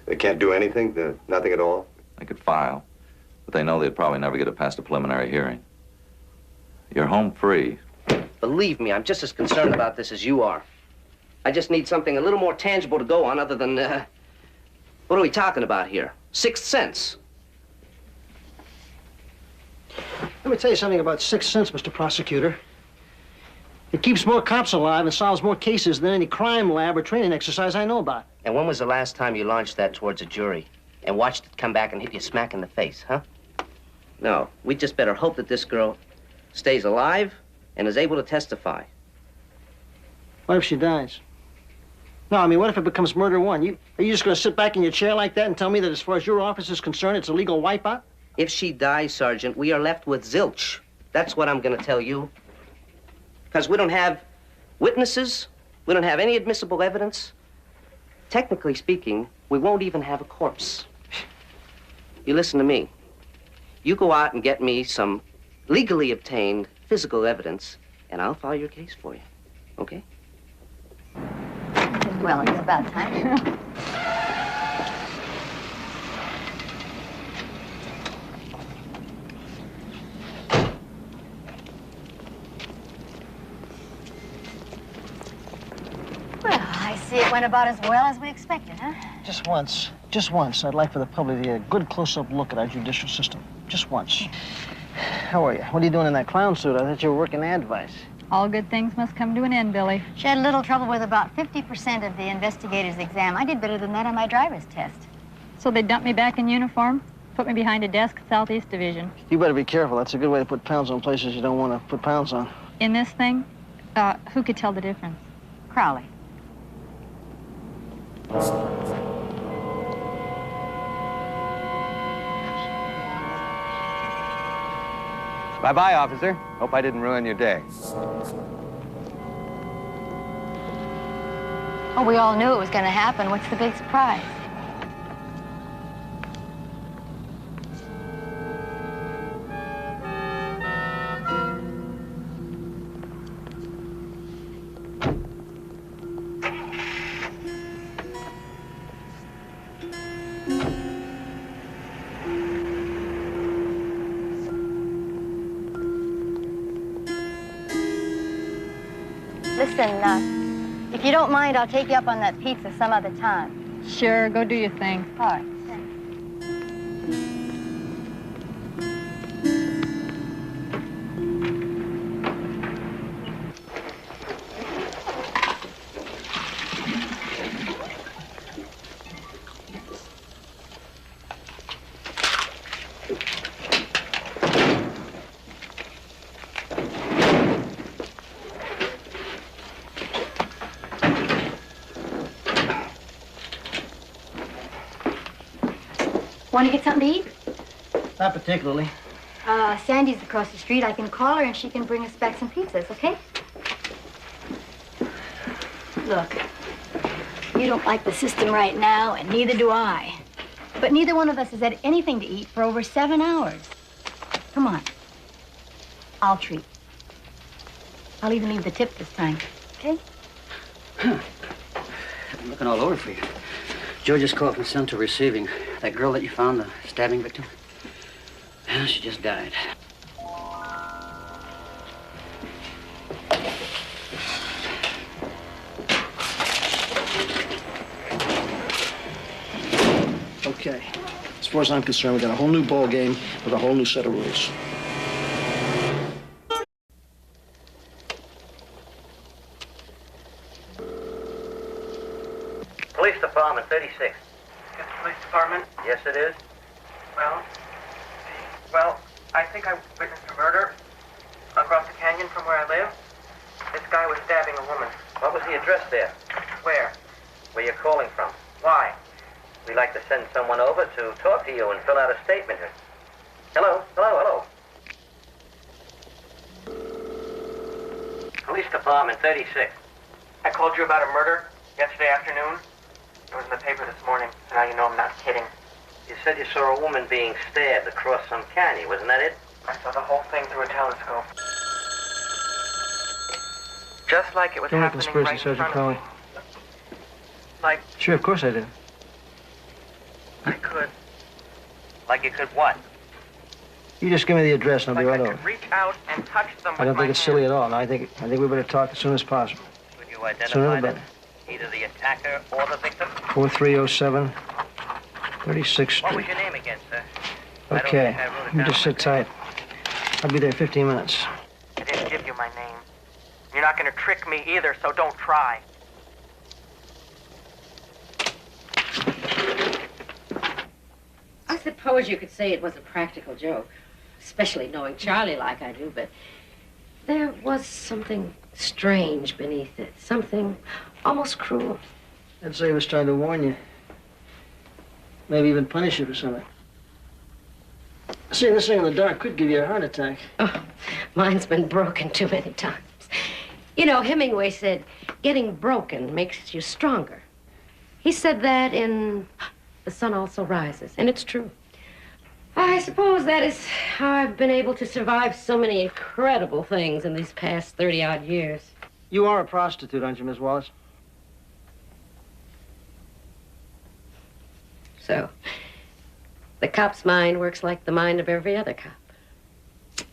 S8: they can't do anything? Nothing at all?
S9: They could file, but they know they'd probably never get it past a preliminary hearing. You're home free.
S11: Believe me, I'm just as concerned about this as you are. I just need something a little more tangible to go on other than, what are we talking about here? Sixth sense.
S1: Let me tell you something about Sixth Sense, Mr. Prosecutor. It keeps more cops alive and solves more cases than any crime lab or training exercise I know about.
S11: And when was the last time you launched that towards a jury and watched it come back and hit you smack in the face, huh? No, we just better hope that this girl stays alive and is able to testify.
S1: What if she dies? No, I mean, what if it becomes murder one? Are you just going to sit back in your chair like that and tell me that as far as your office is concerned, it's a legal wipeout?
S11: If she dies, Sergeant, we are left with zilch. That's what I'm going to tell you. Because we don't have witnesses, we don't have any admissible evidence. Technically speaking, we won't even have a corpse. You listen to me. You go out and get me some legally obtained physical evidence, and I'll file your case for you. Okay?
S15: Well, it's about time. Well, I see it went about as well as we expected, huh?
S1: Just once, I'd like for the public to get a good close-up look at our judicial system. Just once. How are you? What are you doing in that clown suit? I thought you were working advice.
S16: All good things must come to an end, Billy.
S15: She had a little trouble with about 50% of the investigator's exam. I did better than that on my driver's test.
S16: So they dumped me back in uniform, put me behind a desk at Southeast Division.
S1: You better be careful. That's a good way to put pounds on places you don't want to put pounds on.
S16: In this thing, who could tell the difference?
S15: Crowley.
S8: Bye-bye, officer. Hope I didn't ruin your day.
S15: Oh, we all knew it was going to happen. What's the big surprise? Listen, if you don't mind, I'll take you up on that pizza some other time.
S16: Sure, go do your thing.
S15: All right. Want to get something to eat?
S1: Not particularly.
S15: Sandy's across the street. I can call her and she can bring us back some pizzas, okay? Look, you don't like the system right now, and neither do I. But neither one of us has had anything to eat for over 7 hours. Come on. I'll treat. I'll even leave the tip this time, okay?
S12: I'm looking all over for you. Joe just called from Central Receiving. That girl that you found, the stabbing victim, well, she just died.
S1: Okay. As far as I'm concerned, we got a whole new ball game with a whole new set of rules.
S11: Police Department, 36.
S2: It's the police department?
S11: Yes, it is.
S2: Well, I think I witnessed a murder across the canyon from where I live. This guy was stabbing a woman.
S11: What was the address there?
S2: Where?
S11: Where you're calling from?
S2: Why?
S11: We'd like to send someone over to talk to you and fill out a statement. Hello? Hello? Police Department, 36.
S2: I called you about a murder yesterday afternoon. It was in the paper this morning, so now you know I'm not kidding.
S11: You said you saw a woman being stabbed across some canyon. Wasn't that it?
S2: I saw the whole thing through a telescope. Just like it was
S1: Don't make
S2: happening
S1: conspiracy,
S2: right in
S1: Sergeant
S2: front
S1: Crowley.
S2: of me. Like
S1: Sure, of course I do.
S2: I could.
S11: Like you could what?
S1: You just give me the address and I'll be right
S2: I
S1: over.
S2: could reach out and touch them
S1: I don't
S2: with my
S1: think it's silly at all. No, I think we better talk as soon as possible.
S11: Could you
S1: Sooner
S11: identify
S1: the better.
S11: them? Either the attacker or the victim?
S1: 4307, 36th Street.
S11: What was your name again, sir? I don't
S1: Okay,
S11: think I wrote it
S1: you
S11: down
S1: just sit tight. I'll be there in 15 minutes.
S2: I didn't give you my name. You're not going to trick me either, so don't try.
S13: I suppose you could say it was a practical joke, especially knowing Charlie like I do, but there was something strange beneath it, something almost cruel.
S1: I'd say he was trying to warn you. Maybe even punish you for something. Seeing this thing in the dark could give you a heart attack.
S13: Oh, mine's been broken too many times. You know, Hemingway said, getting broken makes you stronger. He said that in The Sun Also Rises, and it's true. I suppose that is how I've been able to survive so many incredible things in these past 30-odd years.
S1: You are a prostitute, aren't you, Miss Wallace?
S13: So, the cop's mind works like the mind of every other cop.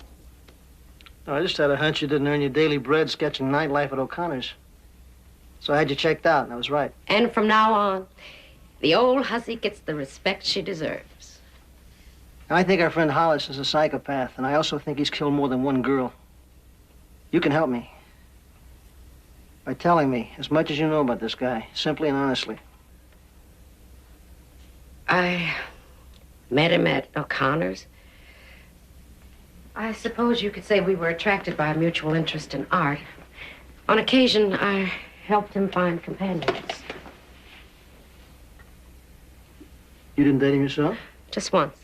S1: No, I just had a hunch you didn't earn your daily bread sketching nightlife at O'Connor's. So I had you checked out, and I was right.
S13: And from now on, the old hussy gets the respect she deserves.
S1: I think our friend Hollis is a psychopath, and I also think he's killed more than one girl. You can help me by telling me as much as you know about this guy, simply and honestly.
S13: I met him at O'Connor's. I suppose you could say we were attracted by a mutual interest in art. On occasion, I helped him find companions.
S1: You didn't date him yourself?
S13: Just once.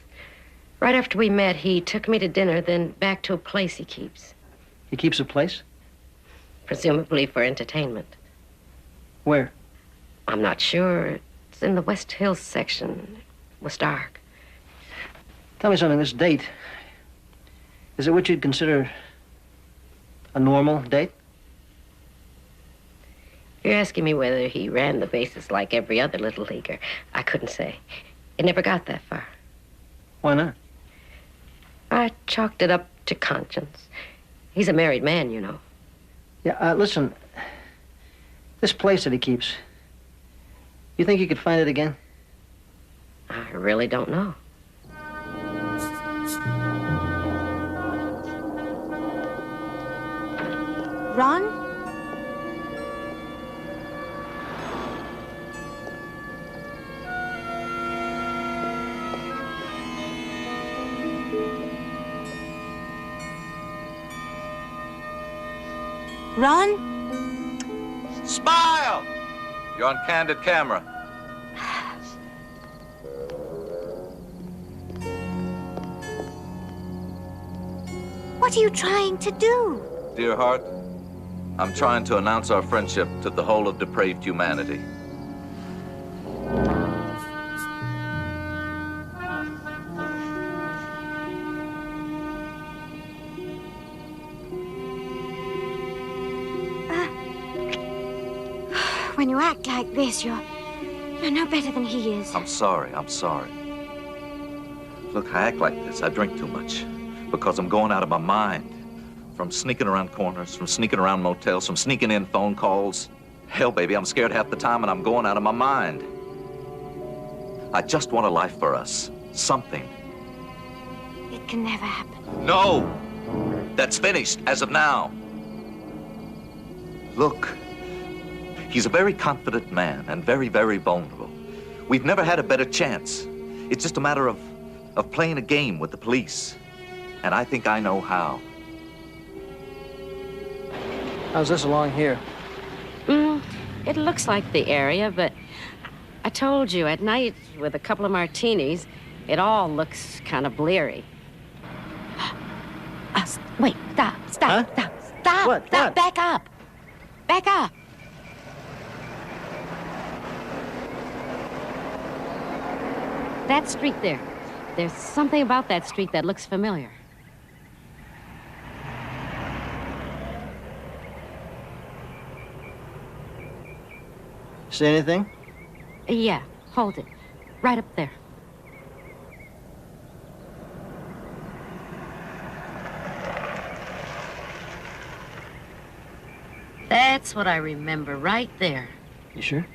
S13: Right after we met, he took me to dinner, then back to a place he keeps.
S1: He keeps a place?
S13: Presumably for entertainment.
S1: Where?
S13: I'm not sure. It's in the West Hills section. It was dark.
S1: Tell me something, this date, is it what you'd consider a normal date?
S13: You're asking me whether he ran the bases like every other little leaguer. I couldn't say. It never got that far.
S1: Why not?
S13: I chalked it up to conscience. He's a married man, you know.
S1: Yeah, listen, this place that he keeps, you think you could find it again?
S13: I really don't know.
S14: Ron? Ron?
S9: Smile! You're on candid camera.
S14: What are you trying to do?
S9: Dear heart, I'm trying to announce our friendship to the whole of depraved humanity.
S14: When you act like this, you're
S13: You're no better than he is.
S9: I'm sorry. Look, I act like this. I drink too much because I'm going out of my mind. From sneaking around corners, from sneaking around motels, from sneaking in phone calls. Hell, baby, I'm scared half the time and I'm going out of my mind. I just want a life for us. Something.
S13: It can never happen.
S9: No! That's finished as of now. Look, he's a very confident man and very, very vulnerable. We've never had a better chance. It's just a matter of playing a game with the police. And I think I know how.
S1: How's this along here?
S13: It looks like the area, but I told you, at night, with a couple of martinis, it all looks kind of bleary. Wait, stop.
S1: What?
S13: Stop, back up. That street there. There's something about that street that looks familiar.
S1: See anything?
S13: Yeah, hold it. Right up there. That's what I remember, right there.
S1: You sure?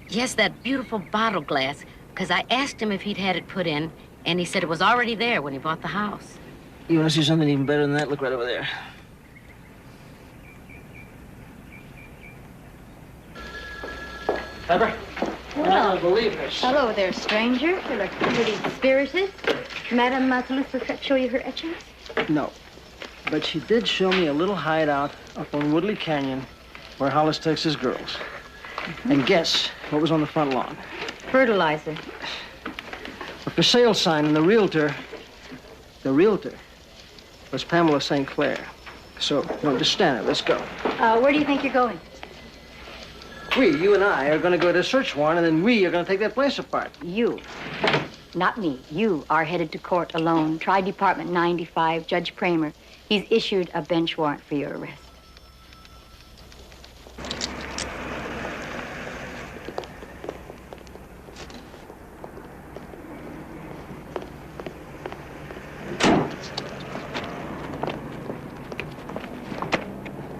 S13: Yes, that beautiful bottle glass, because I asked him if he'd had it put in, and he said it was already there when he bought the house.
S1: You want to see something even better than that? Look right over there. Pepper? I don't believe this.
S15: Hello there, stranger. You look pretty spirited. Madame Toulouse show you her etchings?
S1: No. But she did show me a little hideout up on Woodley Canyon where Hollis takes his girls. And guess what was on the front lawn?
S15: Fertilizer.
S1: A for sale sign, and the realtor was Pamela St. Clair. So, no, just stand there. Let's go.
S15: Where do you think you're going?
S1: You and I are going to go to a search warrant, and then we are going to take that place apart.
S15: You. Not me. You are headed to court alone. Tri Department 95, Judge Kramer. He's issued a bench warrant for your arrest.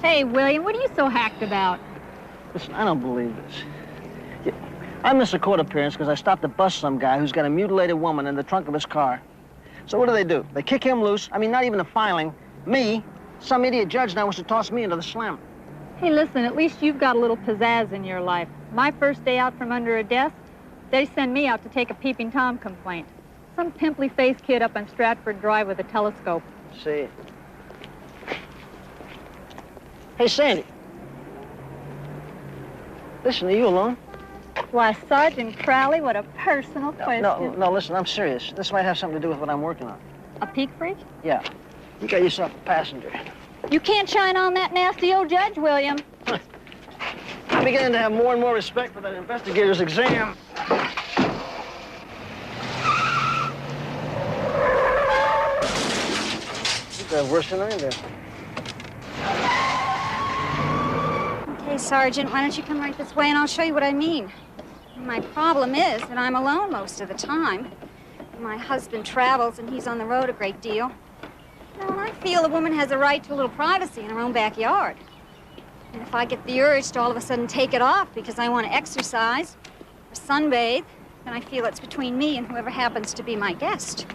S4: Hey, William, what are you so hacked about?
S1: Listen, I don't believe this. I missed a court appearance because I stopped to bust some guy who's got a mutilated woman in the trunk of his car. So what do? They kick him loose. I mean, not even a filing. Me, some idiot judge now wants to toss me into the slammer.
S4: Hey, listen, at least you've got a little pizzazz in your life. My first day out from under a desk, they send me out to take a Peeping Tom complaint. Some pimply-faced kid up on Stratford Drive with a telescope.
S1: See. Hey, Sandy. Listen, are you alone?
S4: Why, Sergeant Crowley, what a personal question.
S1: No, listen, I'm serious. This might have something to do with what I'm working on.
S4: A peak fridge?
S1: Yeah. You got yourself a passenger.
S4: You can't shine on that nasty old judge, William.
S1: I'm beginning to have more and more respect for that investigator's exam. You got worse than I do.
S10: Okay, Sergeant, why don't you come right this way and I'll show you what I mean. My problem is that I'm alone most of the time. My husband travels and he's on the road a great deal. Now, and I feel a woman has a right to a little privacy in her own backyard. And if I get the urge to all of a sudden take it off because I want to exercise or sunbathe, then I feel it's between me and whoever happens to be my guest.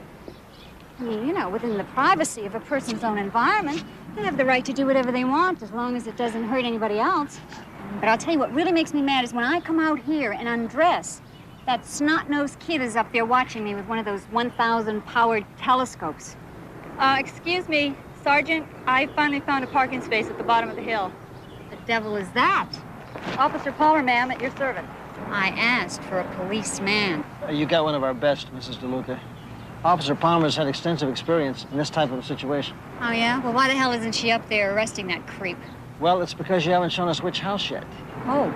S10: I mean, you know, within the privacy of a person's own environment, they have the right to do whatever they want as long as it doesn't hurt anybody else. But I'll tell you what really makes me mad is when I come out here and undress, that snot-nosed kid is up there watching me with one of those 1,000-powered telescopes.
S4: Excuse me, Sergeant, I finally found a parking space at the bottom of the hill.
S10: The devil is that?
S4: Officer Palmer, ma'am, at your service.
S10: I asked for a policeman.
S1: You got one of our best, Mrs. DeLuca. Officer Palmer's had extensive experience in this type of a situation.
S10: Oh, yeah? Well, why the hell isn't she up there arresting that creep?
S1: Well, it's because you haven't shown us which house yet.
S10: Oh.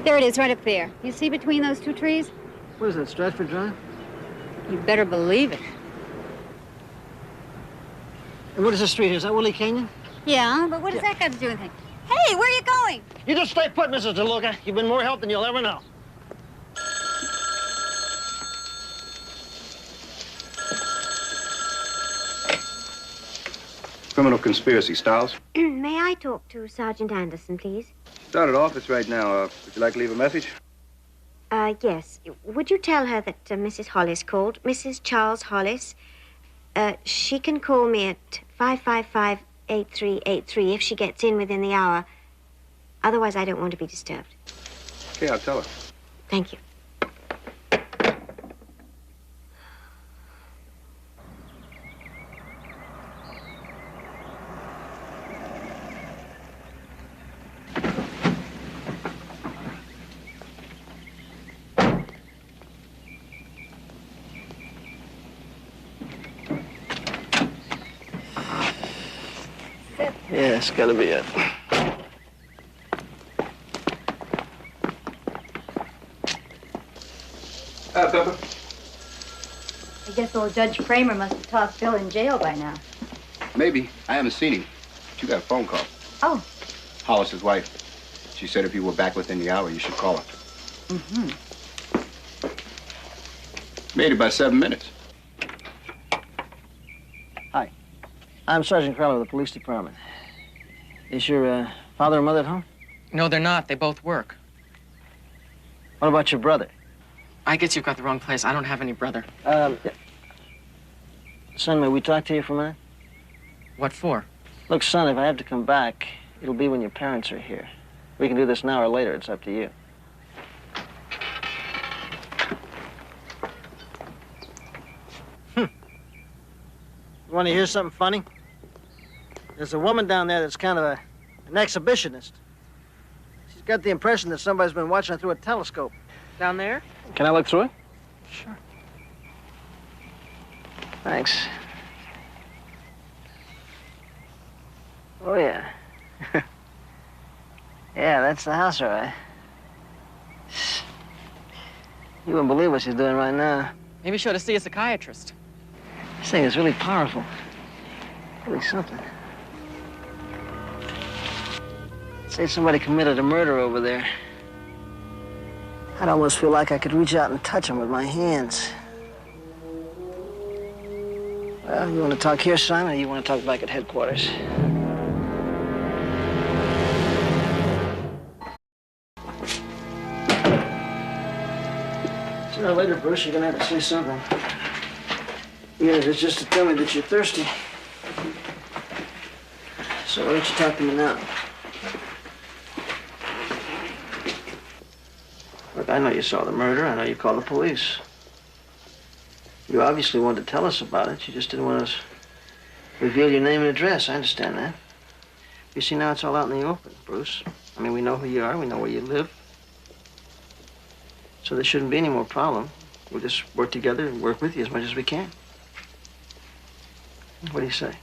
S10: There it is, right up there. You see between those two trees?
S1: What is that, Stratford Drive?
S10: You better believe it.
S1: And what is this street here? Is that Woodley Canyon?
S10: Yeah, but what does that got to do with it? Hey, where are you going?
S1: You just stay put, Mrs. DeLuca. You've been more help than you'll ever know.
S21: Criminal conspiracy. Stiles?
S20: May I talk to Sergeant Anderson, please?
S21: Down at office right now. Would you like to leave a message?
S20: Yes. Would you tell her that Mrs. Hollis called? Mrs. Charles Hollis. She can call me at 555-8383 if she gets in within the hour. Otherwise, I don't want to be disturbed.
S21: Okay, I'll tell her.
S20: Thank you.
S1: Yeah, it's gotta be it.
S21: Pepper.
S3: I guess old Judge Kramer must have tossed Bill in jail by now.
S21: Maybe. I haven't seen him. But you got a phone call.
S3: Oh.
S21: Hollis's wife. She said if you were back within the hour, you should call her.
S3: Mm-hmm.
S21: Made about 7 minutes.
S1: Hi. I'm Sergeant Crowley of the police department. Is your father and mother at home?
S22: No, they're not. They both work.
S1: What about your brother?
S22: I guess you've got the wrong place. I don't have any brother.
S1: Son, may we talk to you for a minute?
S22: What for?
S1: Look, son, if I have to come back, it'll be when your parents are here. We can do this now or later. It's up to you. You want to hear something funny? There's a woman down there that's kind of an exhibitionist. She's got the impression that somebody's been watching her through a telescope.
S22: Down there?
S1: Can I look through it?
S22: Sure.
S1: Thanks. Oh, yeah. Yeah, that's the house, all right. You wouldn't believe what she's doing right now.
S22: Maybe she ought to see a psychiatrist.
S1: This thing is really powerful. Really something. Say somebody committed a murder over there. I'd almost feel like I could reach out and touch him with my hands. Well, you want to talk here, son, or you want to talk back at headquarters? Sooner or later, Bruce, you're gonna have to say something. Even if it's just to tell me that you're thirsty. So why don't you talk to me now? Look, I know you saw the murder. I know you called the police. You obviously wanted to tell us about it. You just didn't want us to reveal your name and address. I understand that. You see, now it's all out in the open, Bruce. I mean, we know who you are. We know where you live. So there shouldn't be any more problem. We'll just work together and work with you as much as we can. What do you say?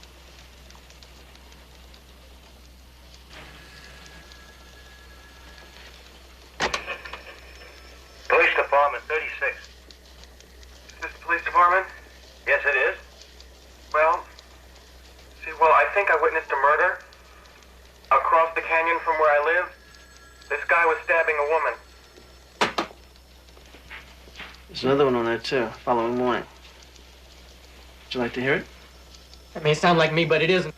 S23: Police Department 36.
S2: Is this the police department?
S23: Yes, it is.
S2: Well, I think I witnessed a murder across the canyon from where I live. This guy was stabbing a woman.
S1: There's another one on there, too, following morning. Would you like to hear it?
S22: That may sound like me, but it isn't.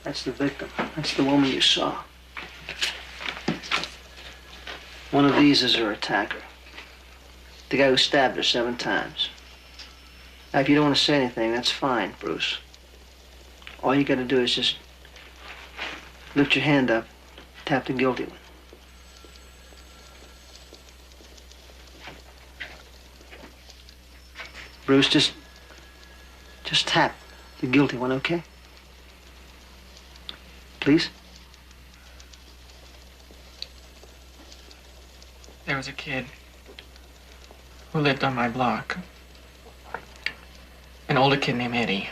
S1: That's the victim. That's the woman you saw. One of these is her attacker. The guy who stabbed her 7 times. Now, if you don't want to say anything, that's fine, Bruce. All you got to do is just lift your hand up, tap the guilty one. Bruce, just tap the guilty one, okay? Please?
S22: There was a kid who lived on my block. An older kid named Eddie.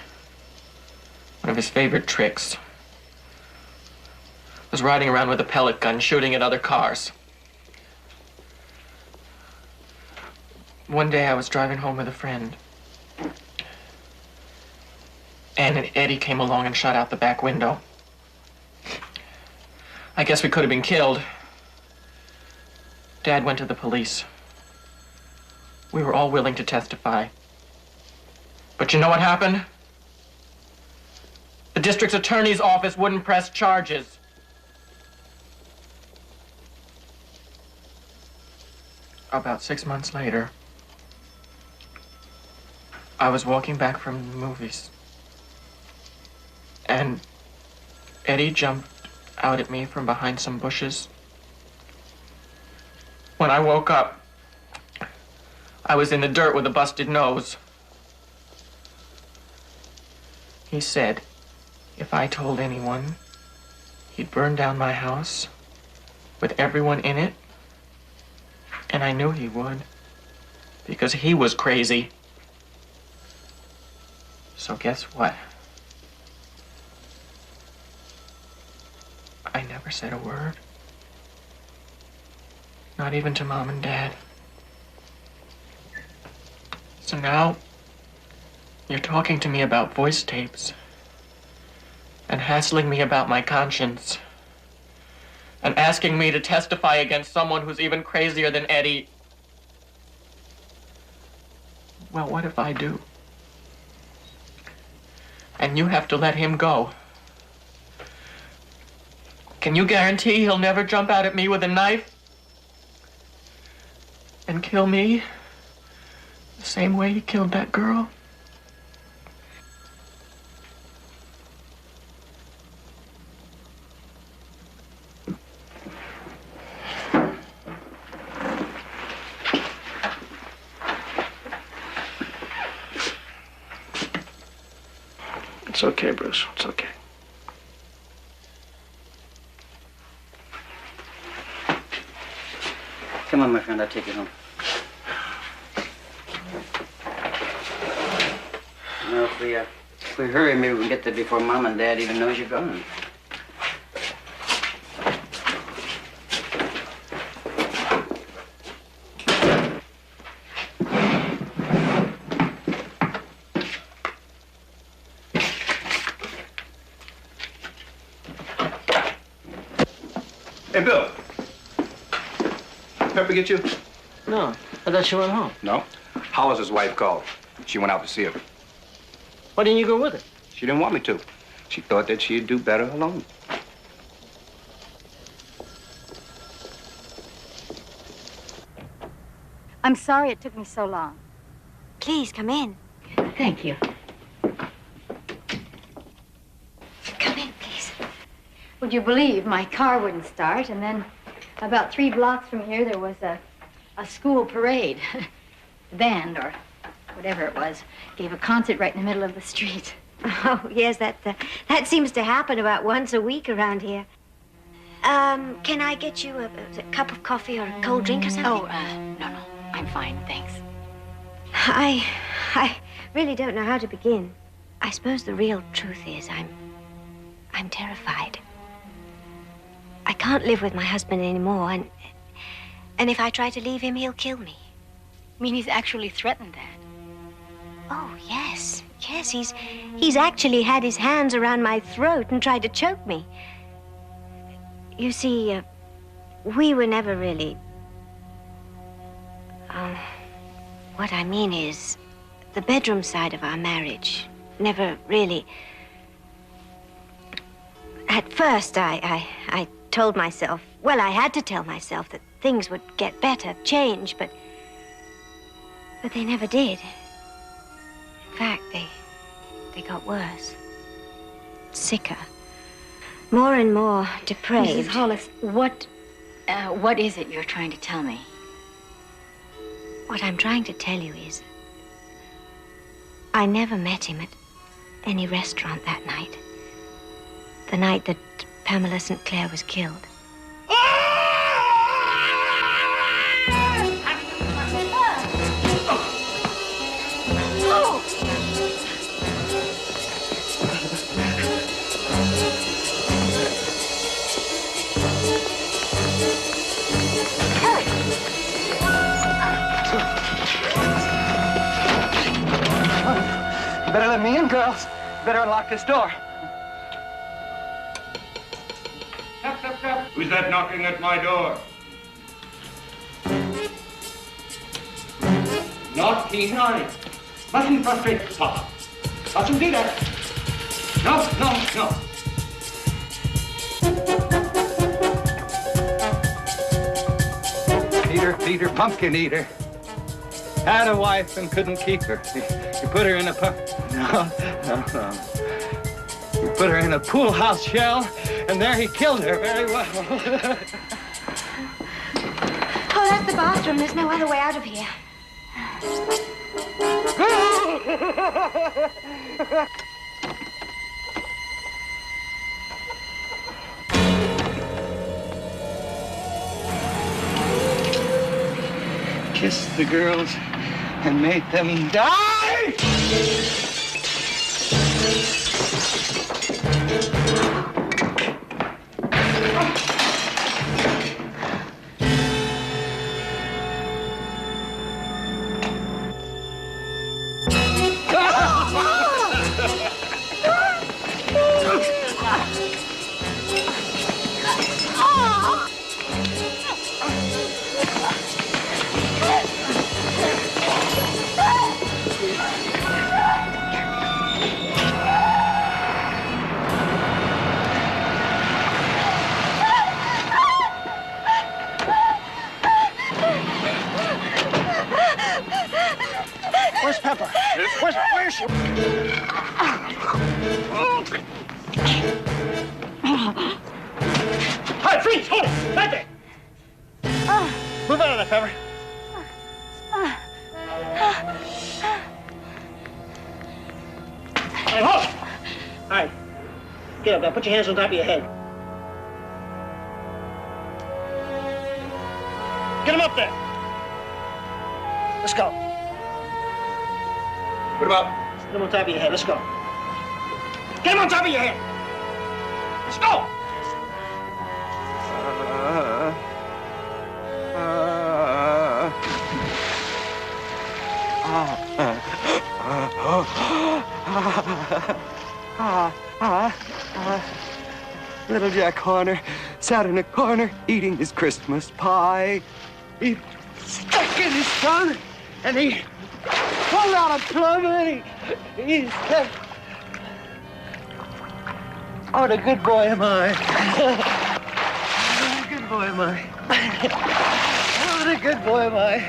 S22: One of his favorite tricks was riding around with a pellet gun, shooting at other cars. One day I was driving home with a friend. And Eddie came along and shot out the back window. I guess we could have been killed. Dad went to the police. We were all willing to testify. But you know what happened? The district's attorney's office wouldn't press charges. About 6 months later, I was walking back from the movies, and Eddie jumped out at me from behind some bushes. When I woke up, I was in the dirt with a busted nose. He said if I told anyone, he'd burn down my house with everyone in it. And I knew he would, because he was crazy. So guess what? I never said a word. Not even to Mom and Dad. So now, you're talking to me about voice tapes and hassling me about my conscience and asking me to testify against someone who's even crazier than Eddie. Well, what if I do? And you have to let him go. Can you guarantee he'll never jump out at me with a knife and kill me the same way he killed that girl? It's okay, Bruce. It's okay.
S12: Come on, my friend. I'll take you home. You know, if we hurry, maybe we can get there before Mom and Dad even knows you're gone.
S21: Hey, Bill. Pepper get you?
S1: No, I thought she went home.
S21: No. Hollis's wife called. She went out to see her.
S1: Why didn't you go with her?
S21: She didn't want me to. She thought that she'd do better alone.
S10: I'm sorry it took me so long. Please, come in.
S15: Thank you.
S10: Come in, please.
S3: Would you believe my car wouldn't start, and then about 3 blocks from here there was a school parade. The band, or whatever it was, gave a concert right in the middle of the street.
S20: Oh, yes, that seems to happen about once a week around here. Can I get you a cup of coffee or a cold drink or something?
S3: Oh, no, I'm fine, thanks.
S20: I really don't know how to begin. I suppose the real truth is I'm terrified. I can't live with my husband anymore, and if I try to leave him, he'll kill me.
S3: You mean he's actually threatened that?
S20: Oh, yes. Yes, he's actually had his hands around my throat and tried to choke me. You see, we were never really... what I mean is, the bedroom side of our marriage never really... At first, I told myself, well, I had to tell myself that things would get better, change, but they never did. In fact, they got worse. Sicker. More and more depraved.
S3: Mrs. Hollis, what is it you're trying to tell me?
S20: What I'm trying to tell you is, I never met him at any restaurant that night. The night that Pamela St. Clair was killed.
S12: You better let me in, girls. Better unlock this door.
S7: Who's that knocking at my door? Naughty, naughty. Mustn't frustrate Papa. Mustn't do that. No, no, no.
S8: Peter, pumpkin eater. Had a wife and couldn't keep her. You put her in a No. You put her in a pool house shell, and there he killed her very well.
S20: Oh, that's the bathroom. There's no other way out of here.
S8: Kissed the girls and made them die!
S1: Where's Pepper? Where's she?
S6: Hi, freeze! Hold it! Right there!
S1: Move out of there, Pepper.
S6: Hey, hold it! All right. Get up now. Put your hands on top of your head. Get him up there. Let's go.
S7: Put him up.
S6: Get him on top of your head. Let's go. Get him on top of your head. Let's go.
S8: Little Jack Horner sat in a corner eating his Christmas pie. He stuck in his tongue and he pulled out a plum and he said, "Oh, what a good boy am I. What a good boy am I. What a good boy am I."